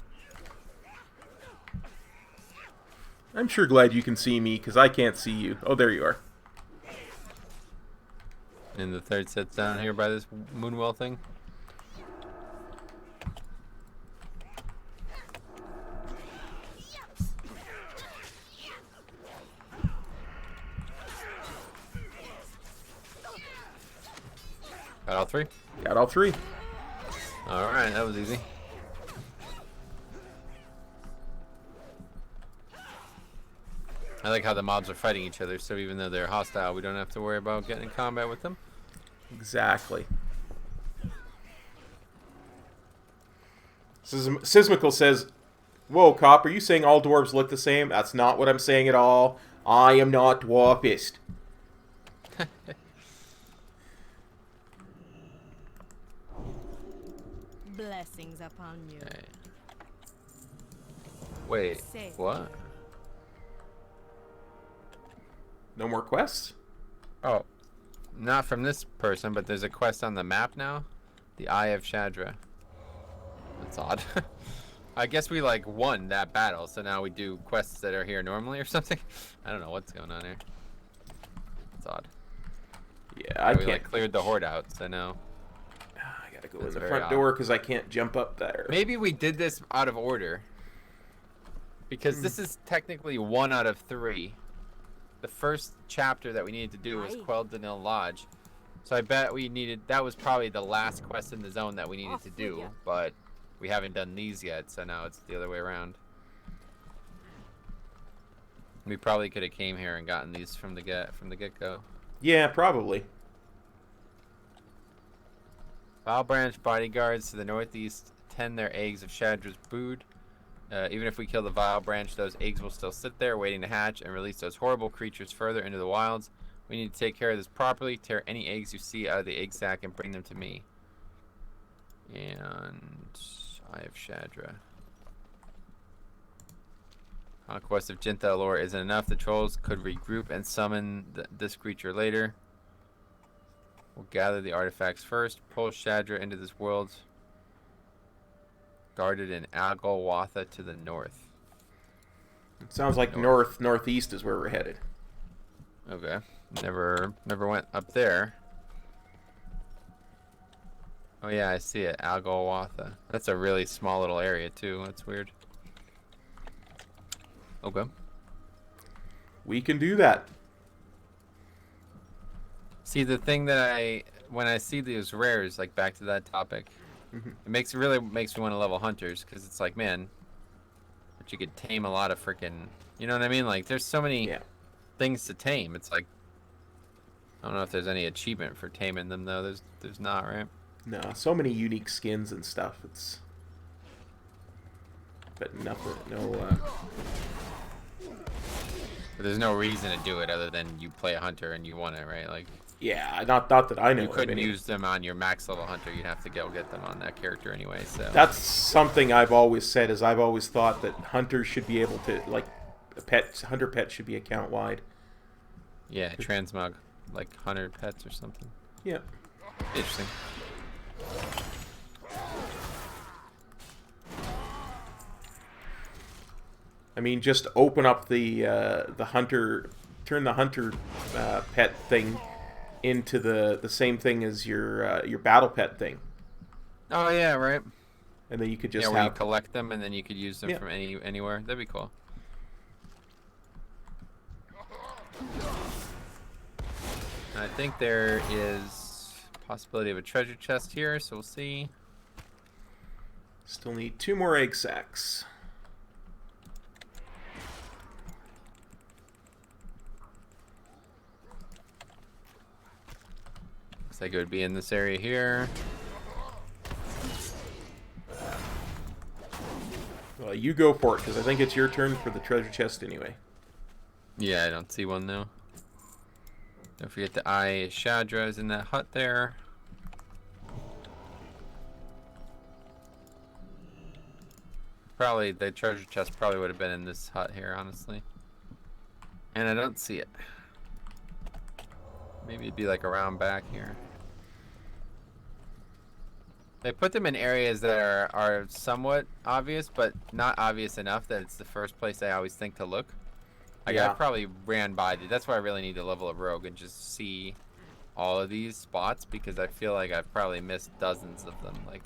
I'm sure glad you can see me, because I can't see you. Oh, there you are. And the third set's down here by this moonwell thing. Got all 3? Got all 3. Alright, that was easy. I like how the mobs are fighting each other, so even though they're hostile, we don't have to worry about getting in combat with them. Exactly. Sismical says, "Whoa, Kop, are you saying all dwarves look the same? That's not what I'm saying at all. I am not dwarfist." Blessings upon you. Okay. Wait, Say. what? No more quests? Oh, not from this person, but there's a quest on the map now. The Eye of Shadra. That's odd. I guess we like won that battle, so now we do quests that are here normally or something. I don't know what's going on here. It's odd. Yeah, I we can't. like cleared the horde out, so now I gotta go in That's the very front odd. door because I can't jump up there. maybe we did this out of order because this is technically 1 out of 3. The first chapter that we needed to do was Aye. Quell Danil Lodge, so I bet we needed. That was probably the last quest in the zone that we needed Off to with do, ya. but we haven't done these yet, so now it's the other way around. We probably could have came here and gotten these from the get-go. Yeah, probably. Vile Branch bodyguards to the northeast tend their eggs of Shadra's brood. Even if we kill the Vile Branch, those eggs will still sit there waiting to hatch and release those horrible creatures further into the wilds. We need to take care of this properly. Tear any eggs you see out of the egg sack and bring them to me. And Eye of Shadra. Conquest of Jinthel lore isn't enough. The trolls could regroup and summon this creature later. We'll gather the artifacts first. Pull Shadra into this world. Guarded in Algolwatha to the north. It sounds like northeast is where we're headed. Okay. Never went up there. Oh yeah, I see it. Algolwatha. That's a really small little area too. That's weird. Okay. We can do that. See, the thing that when I see these rares, like back to that topic, it really makes me want to level hunters, because it's like, man, but you could tame a lot of freaking, you know what I mean? Like, there's so many things to tame. It's like, I don't know if there's any achievement for taming them though. There's not, right? No, so many unique skins and stuff. It's, but nothing, But there's no reason to do it other than you play a hunter and you want it, right? Like, yeah, not that I know. You couldn't use them on your max level hunter. You'd have to go get them on that character anyway. So that's something I've always said. Is I've always thought that hunters should be able to, like, hunter pet should be account wide. Yeah, transmog, like hunter pets or something. Yeah. Interesting. I mean, just open up the hunter, turn the hunter pet thing into the same thing as your battle pet thing. Oh yeah, right. And then you could just where you collect them and then you could use them from anywhere. That'd be cool. I think there is possibility of a treasure chest here, so we'll see. Still need 2 more egg sacs. Looks like it would be in this area here. Well, you go for it, because I think it's your turn for the treasure chest anyway. Yeah, I don't see one though. Don't forget the Eye Shadra is in that hut there. Probably the treasure chest probably would have been in this hut here, honestly. And I don't see it. Maybe it'd be like around back here. They put them in areas that are somewhat obvious, but not obvious enough that it's the first place I always think to look. Like, I probably ran by. That's why I really need to level up Rogue and just see all of these spots, because I feel like I've probably missed dozens of them. Like,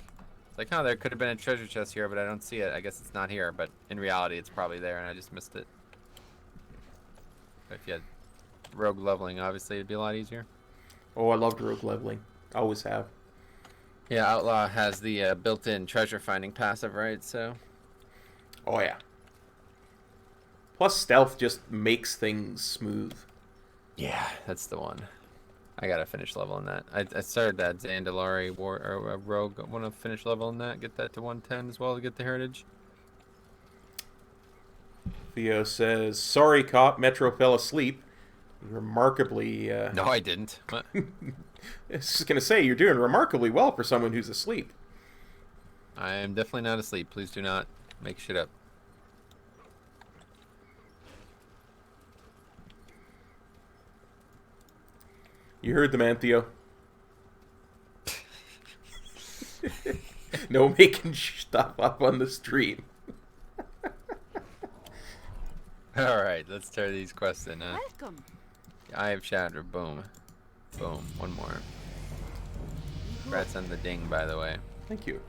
it's like, oh, there could have been a treasure chest here, but I don't see it. I guess it's not here, but in reality, it's probably there, and I just missed it. If you had Rogue leveling, obviously, it'd be a lot easier. Oh, I loved Rogue leveling. Always have. Yeah, Outlaw has the built-in treasure finding passive, right? So. Oh yeah. Plus, stealth just makes things smooth. Yeah, that's the one. I gotta finish leveling that. I started that Zandalari Rogue. I want to finish leveling that, get that to 110 as well to get the heritage. Theo says, "Sorry, Kop, Metro fell asleep. Remarkably." No, I didn't. What? I was just gonna say, you're doing remarkably well for someone who's asleep. I am definitely not asleep. Please do not make shit up. You heard the man, Theo. No making stuff up on the stream. All right, let's tear these quests in. Welcome. Eye of Shadra. Boom. Boom. One more. Congrats on the ding, by the way. Thank you.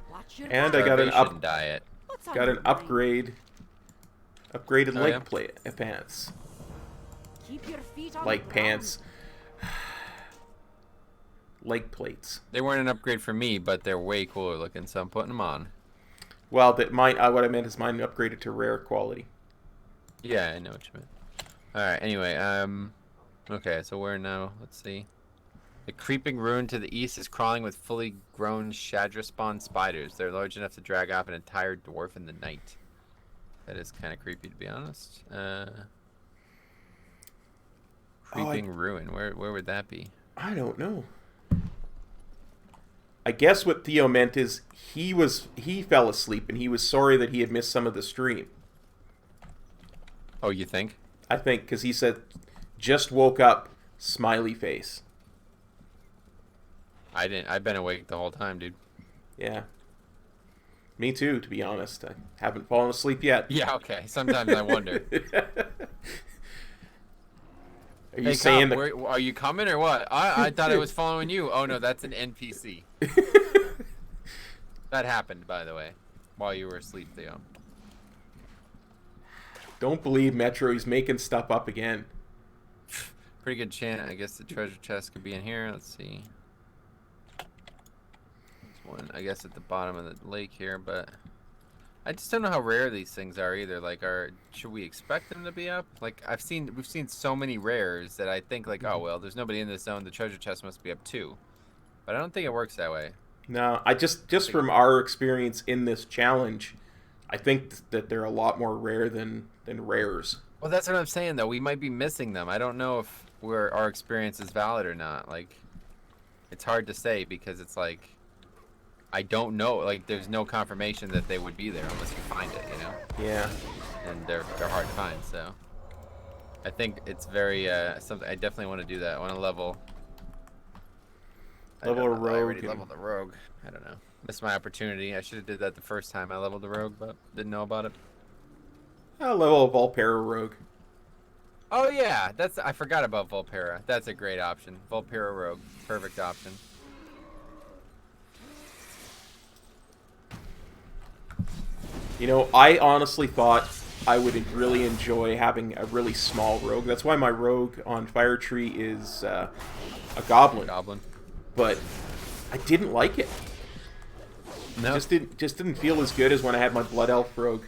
Watch your And I got an diet. What's on got your an mind? upgraded Oh, leg yeah? plate pants. Keep your feet on Leg the ground. pants. Leg plates. They weren't an upgrade for me, but they're way cooler looking, so I'm putting them on. Well, that mine. What I meant is mine upgraded to rare quality. Yeah, I know what you meant. All right. Anyway, okay. So where now? Let's see. The creeping ruin to the east is crawling with fully grown Shadra spawn spiders. They're large enough to drag off an entire dwarf in the night. That is kind of creepy, to be honest. Creeping ruin. Where would that be? I don't know. I guess what Theo meant is he fell asleep and he was sorry that he had missed some of the stream. Oh, you think? I think because he said just woke up, smiley face. I didn't. I've been awake the whole time, dude. Yeah. Me too, to be honest. I haven't fallen asleep yet. Yeah. Okay. Sometimes I wonder. Are you saying Kop, that? are you coming or what? I thought I was following you. Oh no, that's an NPC. That happened, by the way, while you were asleep, Theo. Don't believe Metro. He's making stuff up again. Pretty good chance. I guess the treasure chest could be in here. Let's see. There's one, I guess, at the bottom of the lake here, but I just don't know how rare these things are either. Like, should we expect them to be up? Like, we've seen so many rares that I think like, oh well, there's nobody in this zone. The treasure chest must be up too. But I don't think it works that way. No, I just from our experience in this challenge, I think that they're a lot more rare than rares. Well, that's what I'm saying though. We might be missing them. I don't know if our experience is valid or not. Like, it's hard to say because it's like, I don't know. Like, there's no confirmation that they would be there unless you find it, you know? Yeah. And they're hard to find, so I think it's very something. I definitely want to do that. I want to level A rogue. I already leveled the rogue. I don't know. Missed my opportunity. I should have did that the first time I leveled the rogue, but didn't know about it. A level of Volpera rogue. Oh yeah, I forgot about Volpera. That's a great option. Volpera rogue, perfect option. You know, I honestly thought I would really enjoy having a really small rogue. That's why my rogue on Fire Tree is a goblin. But I didn't like it. No. Just didn't feel as good as when I had my Blood Elf rogue.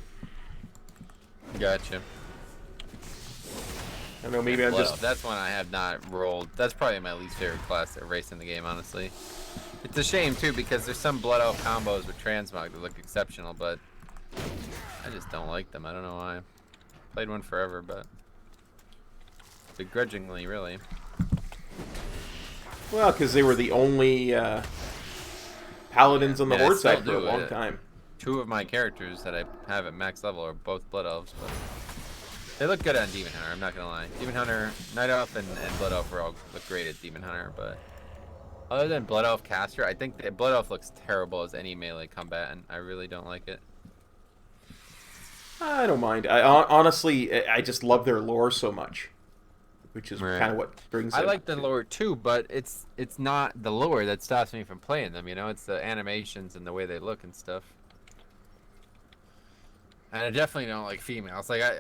Gotcha. I don't know, maybe I'm just... That's one I have not rolled. That's probably my least favorite class at race in the game, honestly. It's a shame, too, because there's some Blood Elf combos with Transmog that look exceptional, but I just don't like them. I don't know why. Played one forever, but begrudgingly, really. Well, because they were the only paladins on the Horde side for a do long it. time. Two of my characters that I have at max level are both Blood Elves, but they look good on Demon Hunter, I'm not gonna lie. Demon Hunter, Night Elf, and Blood Elf all look great at Demon Hunter, but other than Blood Elf Caster, I think that Blood Elf looks terrible as any melee combatant. I really don't like it. I don't mind. Honestly, I just love their lore so much, which is kind of what brings it. I like the lore too, but it's not the lore that stops me from playing them, you know? It's the animations and the way they look and stuff. And I definitely don't like females. Like, I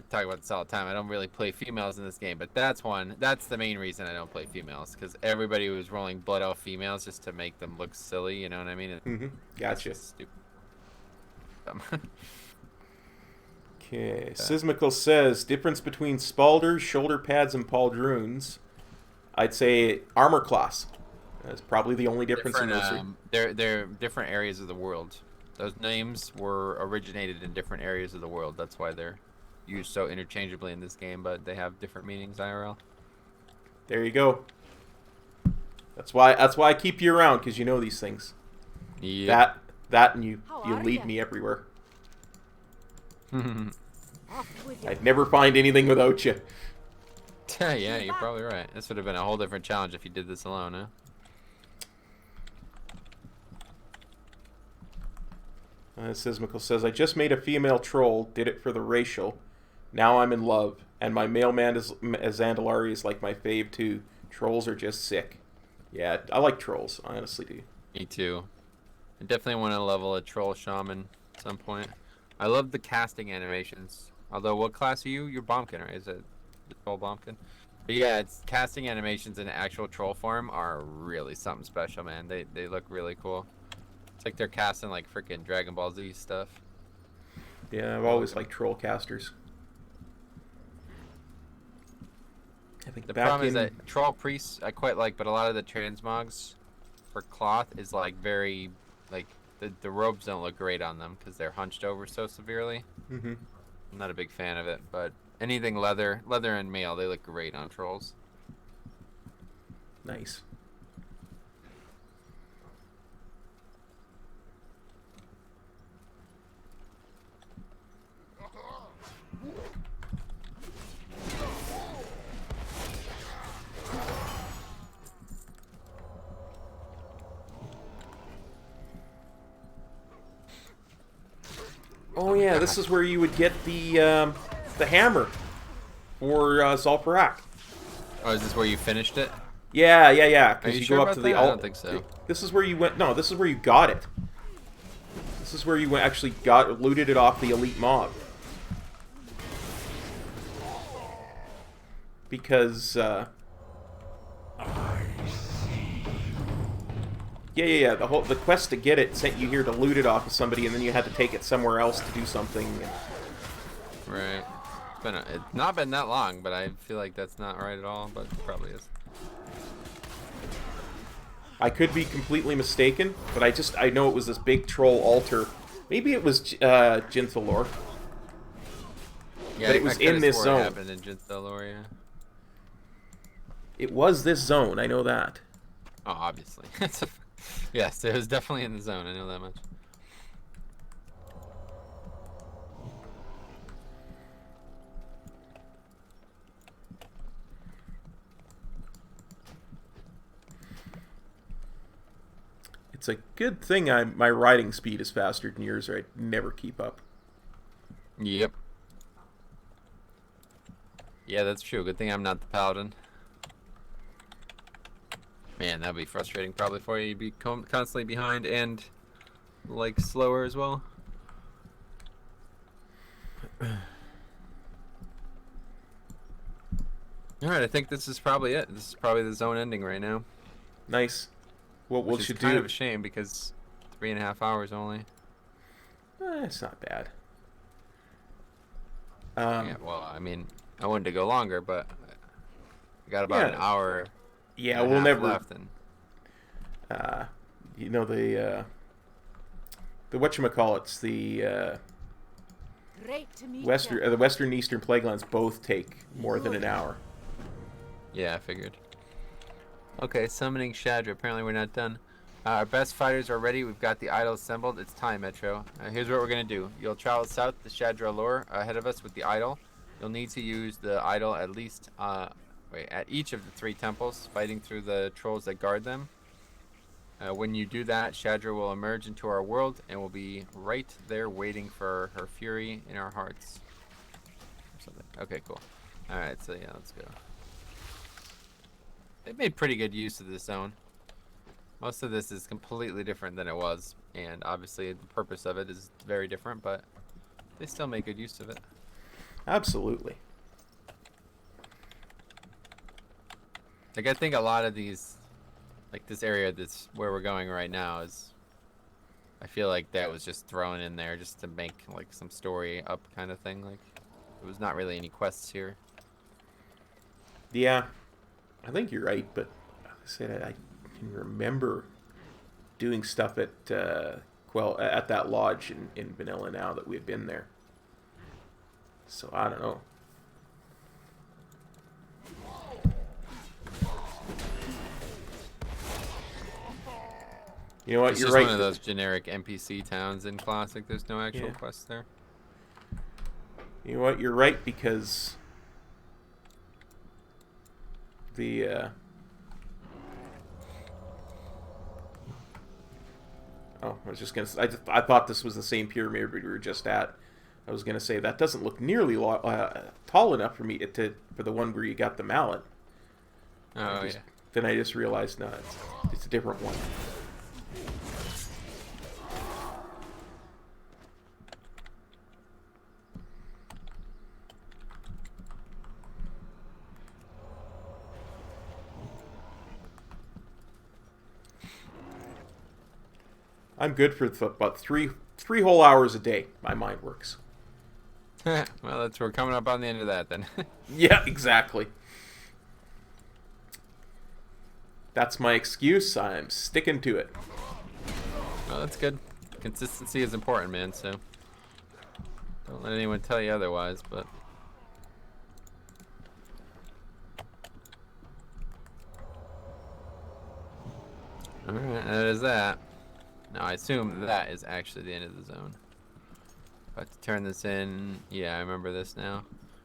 talk about this all the time. I don't really play females in this game, but that's the main reason I don't play females, because everybody was rolling Blood Elf females just to make them look silly, you know what I mean? Gotcha. It's stupid. Okay, Sismical says, difference between Spalders, shoulder pads, and Pauldroons. I'd say armor class. That's probably the only difference in those three. They're different areas of the world. Those names were originated in different areas of the world. That's why they're used so interchangeably in this game, but they have different meanings IRL. There you go. That's why I keep you around, because you know these things. Yeah. That and you How lead are me everywhere. Off with you. I'd never find anything without you. Yeah, you're probably right. This would have been a whole different challenge if you did this alone, huh? Sismical says, I just made a female troll, did it for the racial. Now I'm in love, and my mailman as Zandalari is like my fave too. Trolls are just sick. Yeah, I like trolls, I honestly do. Me too. I definitely want to level a troll shaman at some point. I love the casting animations. Although, what class are you? You're Bombkin, right? Is it the troll Bombkin? But yeah, it's casting animations in actual troll form are really something special, man. They look really cool. It's like they're casting like freaking Dragon Ball Z stuff. Yeah, I've always liked troll casters. I think the problem is that troll priests I quite like, but a lot of the transmogs for cloth is like very like the robes don't look great on them because they're hunched over so severely. I'm not a big fan of it, but anything leather and mail, they look great on trolls. Nice. Oh yeah, this is where you would get the hammer for Zalparak. Oh, is this where you finished it? Yeah. Are Because you you sure go up about to the that? I don't think so. This is where you went. No, this is where you got it. This is where you went. Actually, looted it off the elite mob. Because. Yeah. The quest to get it sent you here to loot it off of somebody, and then you had to take it somewhere else to do something. Right. It's not been that long, but I feel like that's not right at all, but it probably is. I could be completely mistaken, but I know it was this big troll altar. Maybe it was Jinthalor. Yeah, But it was I coulda in this swore zone. It happened in Jinthalor, yeah. It was this zone, I know that. Oh, obviously. Yes, it was definitely in the zone, I know that much. It's a good thing my riding speed is faster than yours, or I'd never keep up. Yep. Yeah, that's true. Good thing I'm not the paladin. Man, that'd be frustrating probably for you. You'd be constantly behind and, like, slower as well. Alright, I think this is probably it. This is probably the zone ending right now. Nice. What we Which should is kind do? of a shame because 3.5 hours only. It's not bad. Yeah, well, I mean, I wanted to go longer, but I got about an hour. Yeah, and a we'll half never. left and You know the whatchamacallits, the Great to meet western, you. the western and eastern plaguelands both take more than an hour. yeah, I figured. Okay, summoning Shadra. Apparently we're not done. Our best fighters are ready. We've got the idol assembled. It's time, Metro. Here's what we're going to do. You'll travel south to Shadra lore ahead of us with the idol. You'll need to use the idol at least at each of the 3 temples, fighting through the trolls that guard them. When you do that, Shadra will emerge into our world and will be right there waiting for her fury in our hearts. Or something. Okay, cool. Alright, so yeah, let's go. They've made pretty good use of this zone. Most of this is completely different than it was, and obviously the purpose of it is very different, but they still make good use of it. Absolutely. Like, I think a lot of these, like this area that's where we're going right now is, I feel like that was just thrown in there just to make like some story up kind of thing. Like, it was not really any quests here. Yeah, I think you're right, but like I said, I can remember doing stuff at at that lodge in Vanilla now that we've been there. So I don't know. You know what? It's You're just right. one of those generic NPC towns in Classic. There's no actual quests there. You know what? You're right, because the oh, I was just gonna. I thought this was the same pyramid we were just at. I was gonna say that doesn't look nearly tall enough for me for the one where you got the mallet. Oh yeah. Then I just realized, no, it's a different one. I'm good for about three whole hours a day. My mind works. Well, we're coming up on the end of that then. Yeah, exactly. That's my excuse. I'm sticking to it. Well, that's good. Consistency is important, man, so don't let anyone tell you otherwise, but Alright, that is that. Now, I assume that is actually the end of the zone. About to turn this in. Yeah, I remember this now.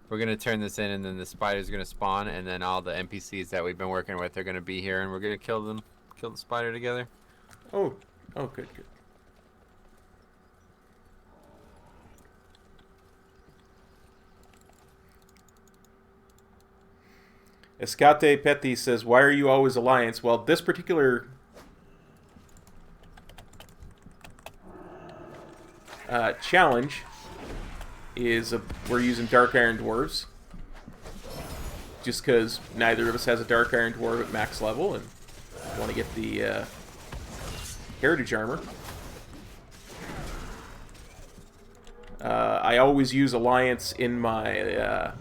We're going to turn this in, and then the spider's going to spawn, and then all the NPCs that we've been working with are going to be here, and we're going to kill them. Kill the spider together. Oh, good. Escate Petty says, "Why are you always Alliance?" Well, this particular challenge is we're using Dark Iron Dwarves. Just because neither of us has a Dark Iron Dwarf at max level and want to get the Heritage Armor. I always use Alliance in my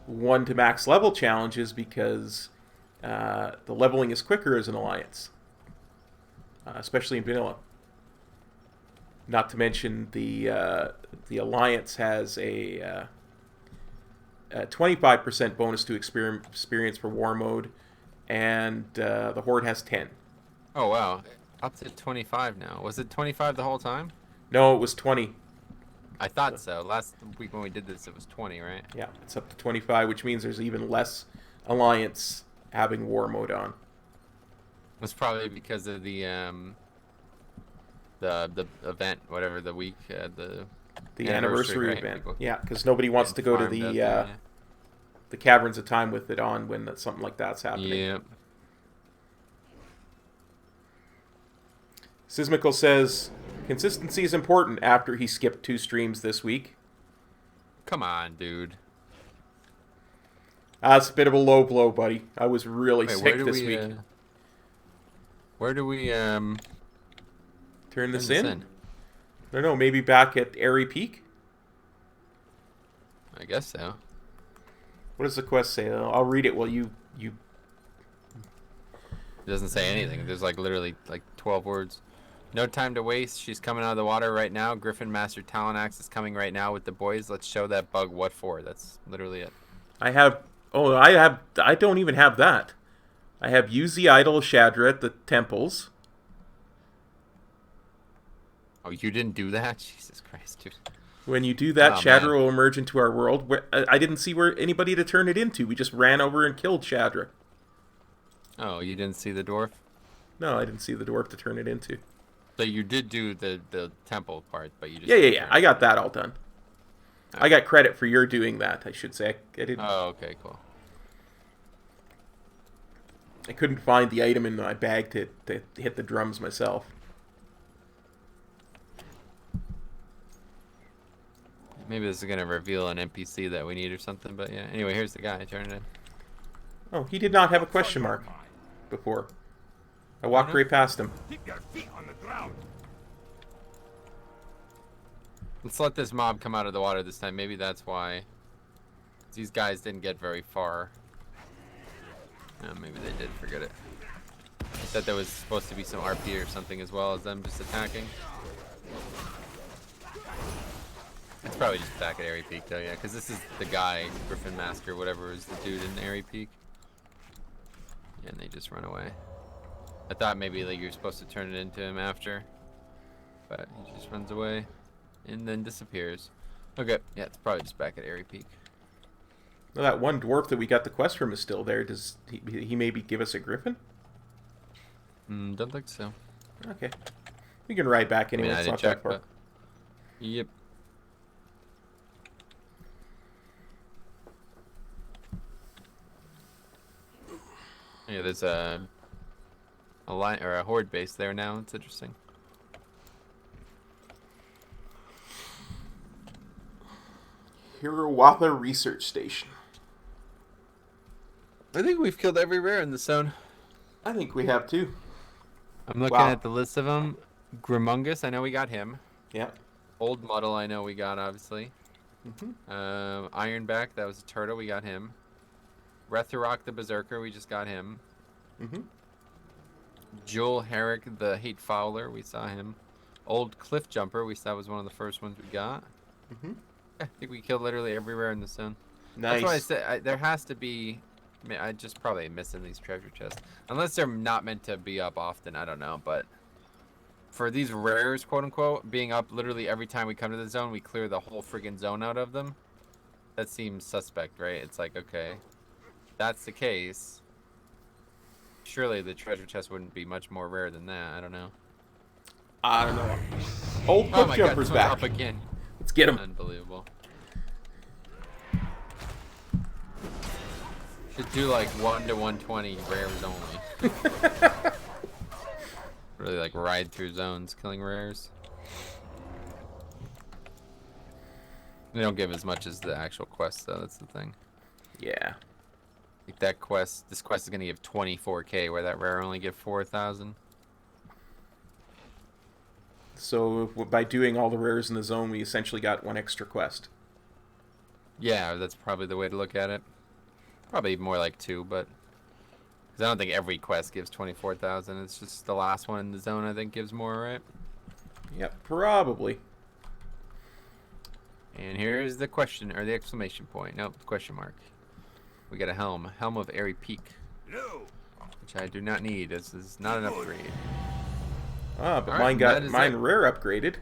1 to max level challenges because the leveling is quicker as an Alliance. Especially in vanilla. Not to mention the Alliance has a 25% bonus to experience for War Mode, and the Horde has 10. Oh, wow. Up to 25 now. Was it 25 the whole time? No, it was 20. I thought so. Last week when we did this, it was 20, right? Yeah, it's up to 25, which means there's even less Alliance having War Mode on. It's probably because of the event, whatever, the week, the anniversary right? event. People Yeah, because nobody wants to go to the Caverns of Time with it on when something like that's happening. Yep. Sismical says, consistency is important after he skipped 2 streams this week. Come on, dude. That's a bit of a low blow, buddy. I was really sick this week. Where do we turn this in? I don't know, maybe back at Airy Peak? I guess so. What does the quest say? I'll read it while you... It doesn't say anything. There's like literally like 12 words. No time to waste. She's coming out of the water right now. Griffin Master Talon Axe is coming right now with the boys. Let's show that bug what for. That's literally it. I don't even have that. I have use the idol of Shadra at the temples. Oh, you didn't do that? Jesus Christ, dude. When you do that, Oh, Shadra man. will emerge into our world. I didn't see where anybody to turn it into. We just ran over and killed Shadra. Oh, you didn't see the dwarf? No, I didn't see the dwarf to turn it into. So you did do the temple part, but you just... Yeah. I got that all done. I got credit for your doing that, I should say. I didn't. Oh, okay, cool. I couldn't find the item in my bag to hit the drums myself. Maybe this is going to reveal an NPC that we need or something, but yeah. Anyway, here's the guy. Turn it in. Oh, he did not have a question mark before. I walked right past him. Keep your feet on the ground. Let's let this mob come out of the water this time. Maybe that's why. These guys didn't get very far. Oh, maybe they did. Forget it. I thought there was supposed to be some RP or something as well as them just attacking. It's probably just back at Airy Peak though, yeah, because this is the guy, Griffin Master, whatever is the dude in Airy Peak. Yeah, and they just run away. I thought maybe like you're supposed to turn it into him after, but he just runs away and then disappears. Okay, yeah, it's probably just back at Airy Peak. Well, that one dwarf that we got the quest from is still there. Does he maybe give us a griffin? Don't think so. Okay. We can ride back anyway. I mean, I it's didn't not check, that far. but... Yep. Yeah, there's a line or a horde base there now. It's interesting. Hirawatha Research Station. I think we've killed every rare in the zone. I think we have too. I'm looking at the list of them. Grimungus, I know we got him. Yeah. Old Muddle, I know we got, obviously. Mm-hmm. Ironback, that was a turtle, we got him. Retharok the Berserker, we just got him. Mm-hmm. Joel Herrick the Hate Fowler, we saw him. Old Cliff Jumper, that was one of the first ones we got. Mm-hmm. I think we killed literally every rare in the zone. Nice. That's why I said there has to be I just probably missing these treasure chests. Unless they're not meant to be up often, I don't know. But for these rares, quote unquote, being up literally every time we come to the zone, we clear the whole friggin' zone out of them. That seems suspect, right? It's like, okay, if that's the case. Surely the treasure chest wouldn't be much more rare than that. I don't know. I don't know. Old Oh Quick my god, Jumper's this one's back. up again. Let's get him. Unbelievable. Should do like 1 to 120 rares only. Really like ride through zones, killing rares. They don't give as much as the actual quest though, that's the thing. Yeah. Like that quest, this quest is gonna give 24k, where that rare only give 4,000. So by doing all the rares in the zone, we essentially got 1 extra quest. Yeah, that's probably the way to look at it. Probably more like 2, but because I don't think every quest gives 24,000. It's just the last one in the zone I think gives more, right? Yep, probably. And here's the question, or the exclamation point. Nope, question mark. We got a helm of Airy Peak, No. which I do not need. This is not an upgrade. Ah, but Alright, mine rare upgraded.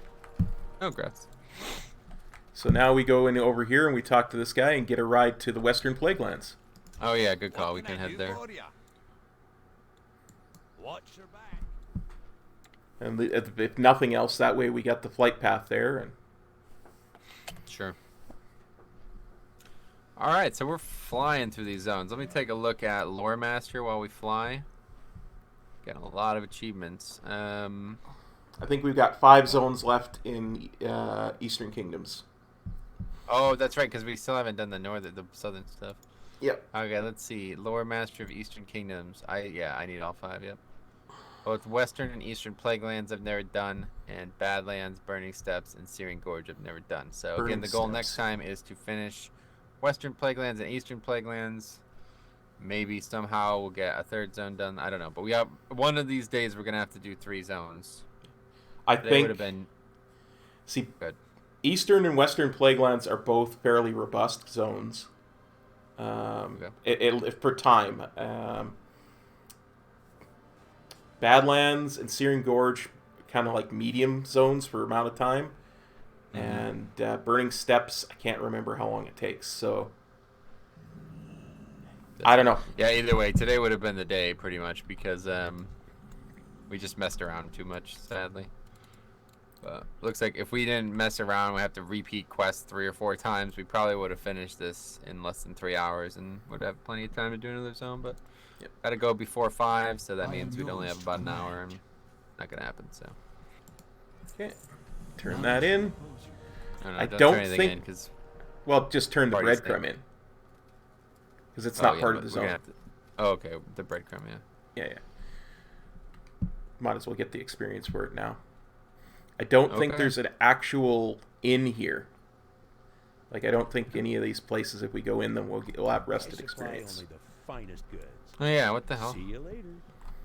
Oh, grats. So now we go in over here and we talk to this guy and get a ride to the Western Plaguelands. Oh yeah, good call. We What can I head do there. for ya? Watch your back. And if nothing else, that way we got the flight path there. And Sure. All right, so we're flying through these zones. Let me take a look at Lore Master while we fly. Got a lot of achievements. I think we've got 5 zones left in Eastern Kingdoms. Oh, that's right, because we still haven't done the southern stuff. Yep. Okay, let's see. Lore Master of Eastern Kingdoms. I need all 5. Yep. Both Western and Eastern Plaguelands I've never done, and Badlands, Burning Steppes, and Searing Gorge I've never done. So Burning again, the goal Steppes. next time is to finish Western Plaguelands and Eastern Plaguelands. Maybe somehow we'll get a 3rd zone done. I don't know, but we have one of these days we're gonna have to do 3 zones. I They think. would have been See, good. Eastern and Western Plaguelands are both fairly robust zones. For time. Badlands and Searing Gorge, kind of like medium zones for amount of time. And Burning Steppes, I can't remember how long it takes. So I don't know. Yeah, either way, today would have been the day pretty much because we just messed around too much, sadly. But looks like if we didn't mess around, we have to repeat quests 3 or 4 times. We probably would have finished this in less than 3 hours and would have plenty of time to do another zone. But gotta go before 5, so that means we'd only have about an hour, and not gonna happen. So Okay, turn that in. I don't don't turn anything think- in, 'cause Well, just turn the Party's breadcrumb thing. in. Because it's not yeah, part of but the we're zone. gonna have to- Oh, okay, the breadcrumb, yeah. Yeah. Might as well get the experience for it now. I don't think Okay. there's an actual inn here. Like, I don't think any of these places, if we go in them, we'll have rested I supply experience. only the finest goods. Oh yeah, what the hell? See you later.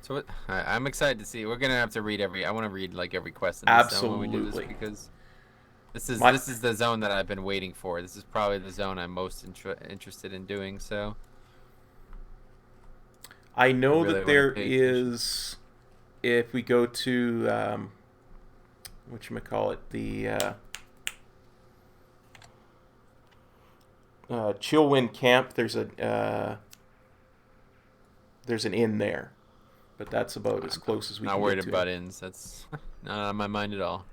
So I'm excited to see. We're gonna have to read I want to read like every quest in this zone when we do this, Absolutely. because this is the zone that I've been waiting for. This is probably the zone I'm most interested in doing. So I know really that wanna there pay attention. is, if we go to, whatchamacallit, the Chillwind Camp, there's an inn there. But that's about as close as we not can worried get to. about inns. That's not on my mind at all.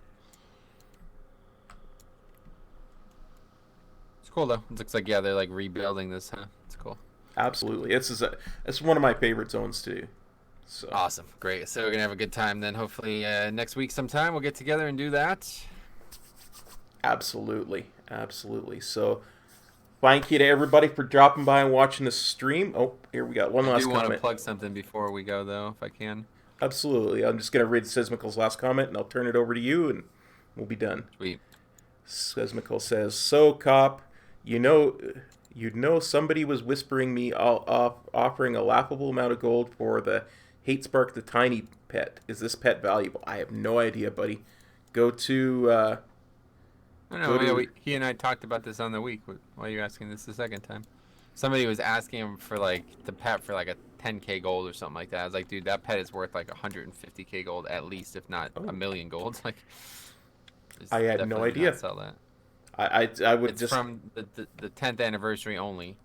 It's cool though. It looks like they're like rebuilding this, huh? It's cool. Absolutely. It's one of my favorite zones too. So Awesome, great. So we're gonna have a good time then. Hopefully next week sometime we'll get together and do that. absolutely. So thank you to everybody for dropping by and watching this stream. Oh, here we got one I last do want to comment. plug something before we go though, if I can. Absolutely. I'm just gonna read Sismical's last comment and I'll turn it over to you and we'll be done. Sweet. Sismical says, "So, Kop, you know somebody was whispering me offering a laughable amount of gold for the Hate Spark the Tiny pet. Is this pet valuable?" I have no idea, buddy. Go to I know. Go to- He and I talked about this on the week. Why are you asking this the second time? somebody was asking him for like the pet for like a 10k gold or something like that. I was like, dude, that pet is worth like 150k gold at least, if not a million gold. Like, I had no idea. Not sell that. I would it's just from the 10th anniversary only.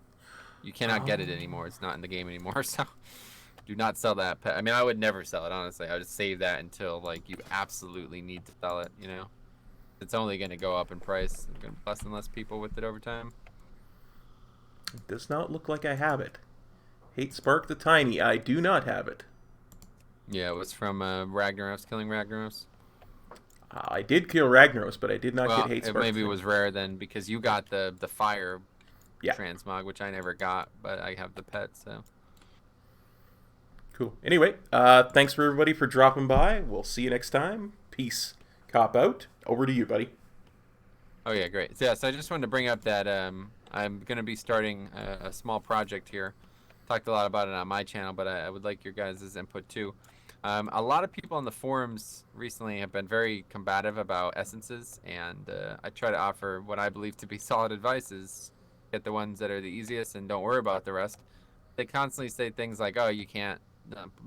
You cannot get it anymore. It's not in the game anymore. So do not sell that pet. I mean, I would never sell it, honestly. I would save that until like you absolutely need to sell it. You know, it's only going to go up in price. There's going to be less and less people with it over time. It does not look like I have it. Hate Spark the Tiny. I do not have it. Yeah, it was from Ragnaros, killing Ragnaros. I did kill Ragnaros, but I did not get Hate Spark. Maybe it was rare then because you got the fire yeah. transmog, which I never got, but I have the pet, so. Cool. Anyway, thanks for everybody for dropping by. We'll see you next time. Peace. Cop out. Over to you, buddy. Oh yeah, great. So, yeah, so I just wanted to bring up that I'm going to be starting a small project here. Talked a lot about it on my channel, but I would like your guys' input too. A lot of people on the forums recently have been very combative about essences, and I try to offer what I believe to be solid advice is get the ones that are the easiest and don't worry about the rest. They constantly say things like, oh, you can't,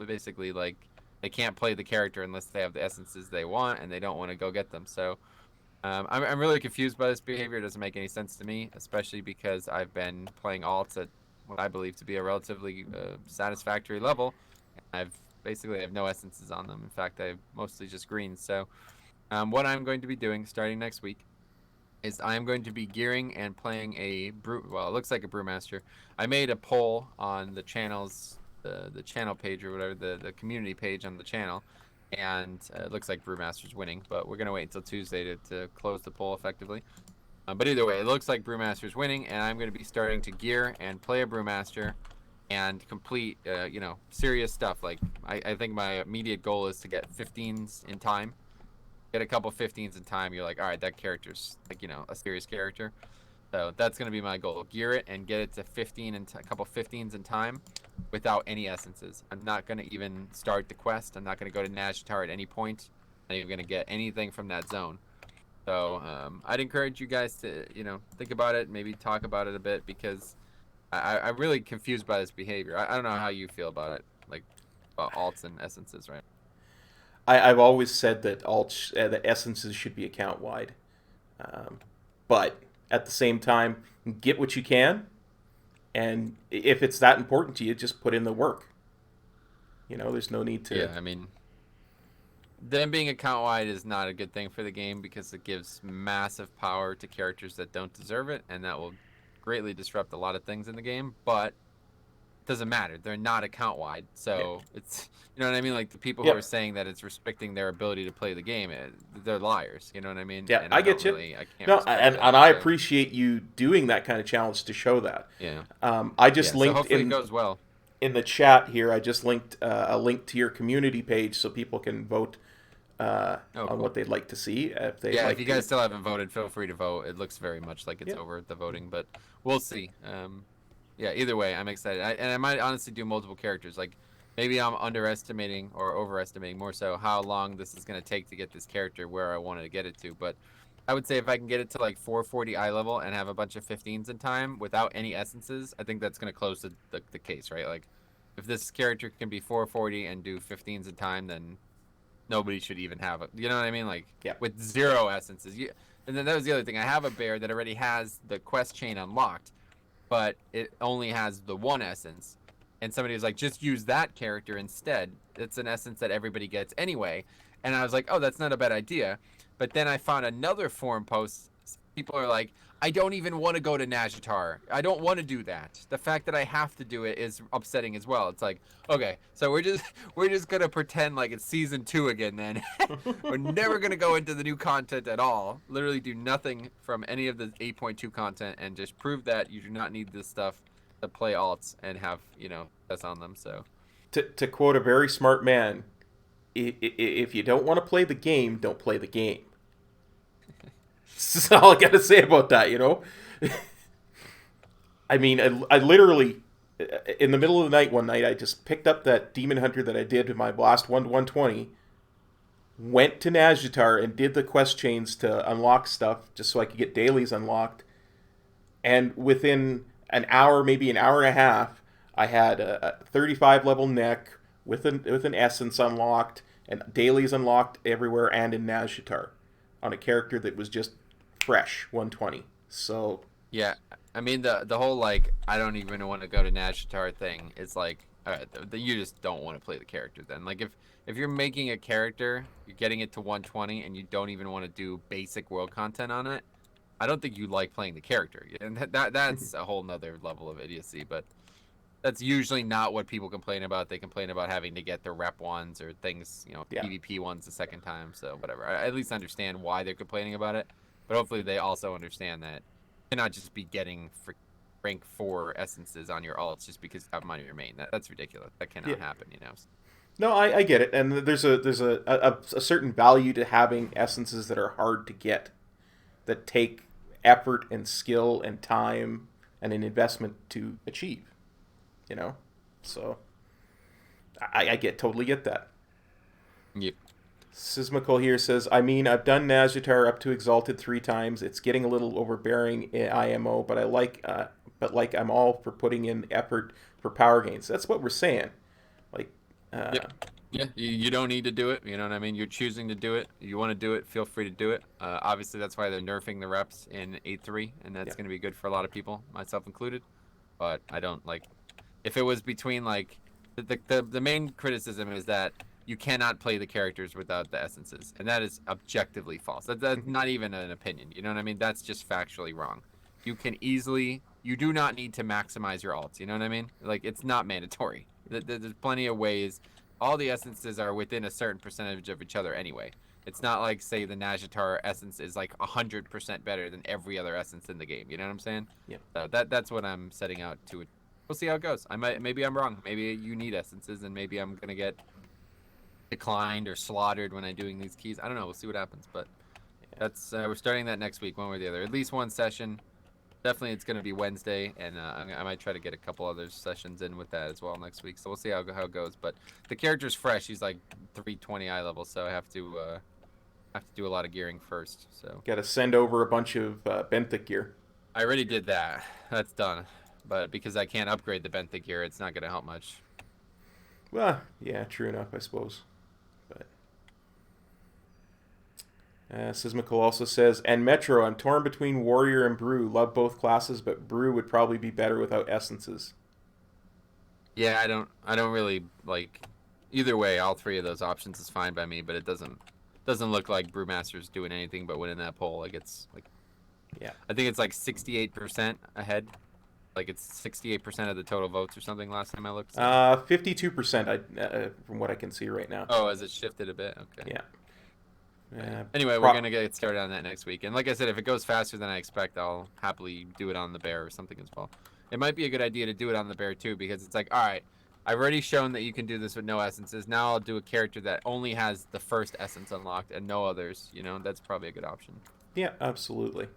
basically like, they can't play the character unless they have the essences they want, and they don't want to go get them. So I'm really confused by this behavior. It doesn't make any sense to me, especially because I've been playing alts at what I believe to be a relatively satisfactory level. I've basically have no essences on them. In fact, I have mostly just greens. So what I'm going to be doing starting next week is I am going to be gearing and playing a well, it looks like a brewmaster. I made a poll on the channel's the channel page or whatever, the community page on the channel, and it looks like brewmaster's winning, but we're gonna wait until Tuesday to close the poll effectively. But either way, it looks like brewmaster's winning, and I'm going to be starting to gear and play a brewmaster and complete, you know, serious stuff. Like, I think my immediate goal is to get 15s in time. Get a couple 15s in time, you're like, all right, that character's, like, you know, a serious character. So that's going to be my goal. Gear it and get it to 15 and a couple 15s in time without any essences. I'm not going to even start the quest. I'm not going to go to Nazjatar at any point. I'm not even going to get anything from that zone. So I'd encourage you guys to, you know, think about it, maybe talk about it a bit, because I'm really confused by this behavior. I don't know how you feel about it, like about alts and essences, right? I've always said that alts, the essences should be account wide, but at the same time, get what you can, and if it's that important to you, just put in the work. You know, there's no need to. Yeah, I mean, them being account wide is not a good thing for the game because it gives massive power to characters that don't deserve it, and that will greatly disrupt a lot of things in the game. But it doesn't matter; they're not account wide, so it's, you know what I mean. Like the people who are saying that it's restricting their ability to play the game, they're liars. You know what I mean? Yeah, and I get you. I can't no, and that, I so. appreciate you doing that kind of challenge to show that. Yeah. I just linked so hopefully it goes well. In the chat here. I just linked a link to your community page so people can vote on what they'd like to see. If they if you guys still haven't voted, feel free to vote. It looks very much like it's over the voting, but we'll see. Yeah, either way, I'm excited. And I might honestly do multiple characters. Like, maybe I'm underestimating or overestimating more so how long this is going to take to get this character where I wanted to get it to. But I would say if I can get it to like 440 eye level and have a bunch of 15s in time without any essences, I think that's going to close the case, right? Like, if this character can be 440 and do 15s in time, then nobody should even have it. You know what I mean? Like, with 0 essences. And then that was the other thing. I have a bear that already has the quest chain unlocked, but it only has the 1 essence. And somebody was like, just use that character instead. It's an essence that everybody gets anyway. And I was like, oh, that's not a bad idea. But then I found another forum post. People are like, I don't even want to go to Nazjatar. I don't want to do that. The fact that I have to do it is upsetting as well. It's like, okay, so we're just gonna pretend like it's season 2 again then. We're never gonna go into the new content at all. Literally do nothing from any of the 8.2 content and just prove that you do not need this stuff to play alts and have, you know, that's on them. So to quote a very smart man, if you don't want to play the game, don't play the game. That's all I got to say about that, you know? I mean, I literally, in the middle of the night one night, I just picked up that Demon Hunter that I did in my Blast 1 to 120, went to Nazjatar and did the quest chains to unlock stuff just so I could get dailies unlocked. And within an hour, maybe an hour and a half, I had a 35 level neck with an essence unlocked and dailies unlocked everywhere and in Nazjatar on a character that was just fresh 120. So Yeah, I mean the whole like I don't even want to go to Nazjatar thing is like, all right, you just don't want to play the character then. Like if you're making a character, you're getting it to 120 and you don't even want to do basic world content on it, I don't think you like playing the character. And that's a whole nother level of idiocy, but that's usually not what people complain about. They complain about having to get the rep ones or things, PvP ones the second time. So whatever. I at least understand why they're complaining about it, but hopefully they also understand that you cannot just be getting rank 4 essences on your alts just because you have them on your main. That's ridiculous. That cannot happen, No, I get it, and there's a certain value to having essences that are hard to get, that take effort and skill and time and an investment to achieve. So I totally get that. Yep. Sismical here says, I mean, I've done Nazjatar up to Exalted 3 times. It's getting a little overbearing in IMO, but I'm all for putting in effort for power gains. That's what we're saying. Yeah, you don't need to do it. You know what I mean? You're choosing to do it. You want to do it, feel free to do it. Obviously, that's why they're nerfing the reps in 8.3, and that's going to be good for a lot of people, myself included. But I don't like... If it was between, like... The main criticism is that you cannot play the characters without the essences, and that is objectively false. That's not even an opinion, you know what I mean? That's just factually wrong. You can easily... You do not need to maximize your alts, you know what I mean? Like, it's not mandatory. There's plenty of ways. All the essences are within a certain percentage of each other anyway. It's not like, say, the Nazjatar essence is like 100% better than every other essence in the game. You know what I'm saying? Yeah. So that's what I'm setting out to. We'll see how it goes. Maybe I'm wrong. Maybe you need essences, and maybe I'm gonna get declined or slaughtered when I'm doing these keys. I don't know. We'll see what happens. But that's we're starting that next week, one way or the other. At least one session. Definitely, it's going to be Wednesday, and I might try to get a couple other sessions in with that as well next week. So we'll see how it goes. But the character's fresh. He's like 320 eye level, so I have to do a lot of gearing first. So got to send over a bunch of benthic gear. I already did that. That's done. But because I can't upgrade the benthic gear, it's not going to help much. Well, yeah, true enough, I suppose. But Sismical also says, and Metro, I'm torn between Warrior and Brew. Love both classes, but Brew would probably be better without essences. Yeah, I don't really like either way. All three of those options is fine by me, but it doesn't look like Brewmaster's doing anything but winning that poll. Like it's like, yeah, I think it's like 68% ahead. Like it's 68% of the total votes or something last time I looked. 52%. From what I can see right now. Oh, has it shifted a bit? Okay. Yeah. Anyway, we're going to get started on that next week. And like I said, if it goes faster than I expect, I'll happily do it on the bear or something as well. It might be a good idea to do it on the bear too, because it's like, all right, I've already shown that you can do this with no essences. Now I'll do a character that only has the first essence unlocked and no others. You know, that's probably a good option. Yeah, absolutely.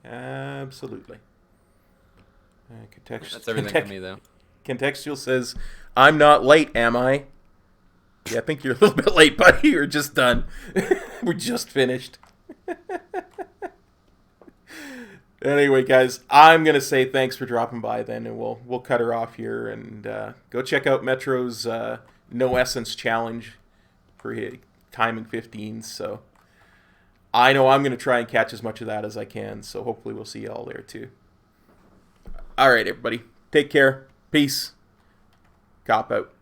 Absolutely. That's everything for me, though. Contextual says, I'm not late, am I? Yeah, I think you're a little bit late, buddy. We're just done. We just finished. Anyway, guys, I'm going to say thanks for dropping by then, and we'll cut her off here and go check out Metro's No Essence Challenge for timing 15. So I know I'm going to try and catch as much of that as I can, so hopefully we'll see you all there too. All right, everybody. Take care. Peace. Kop out.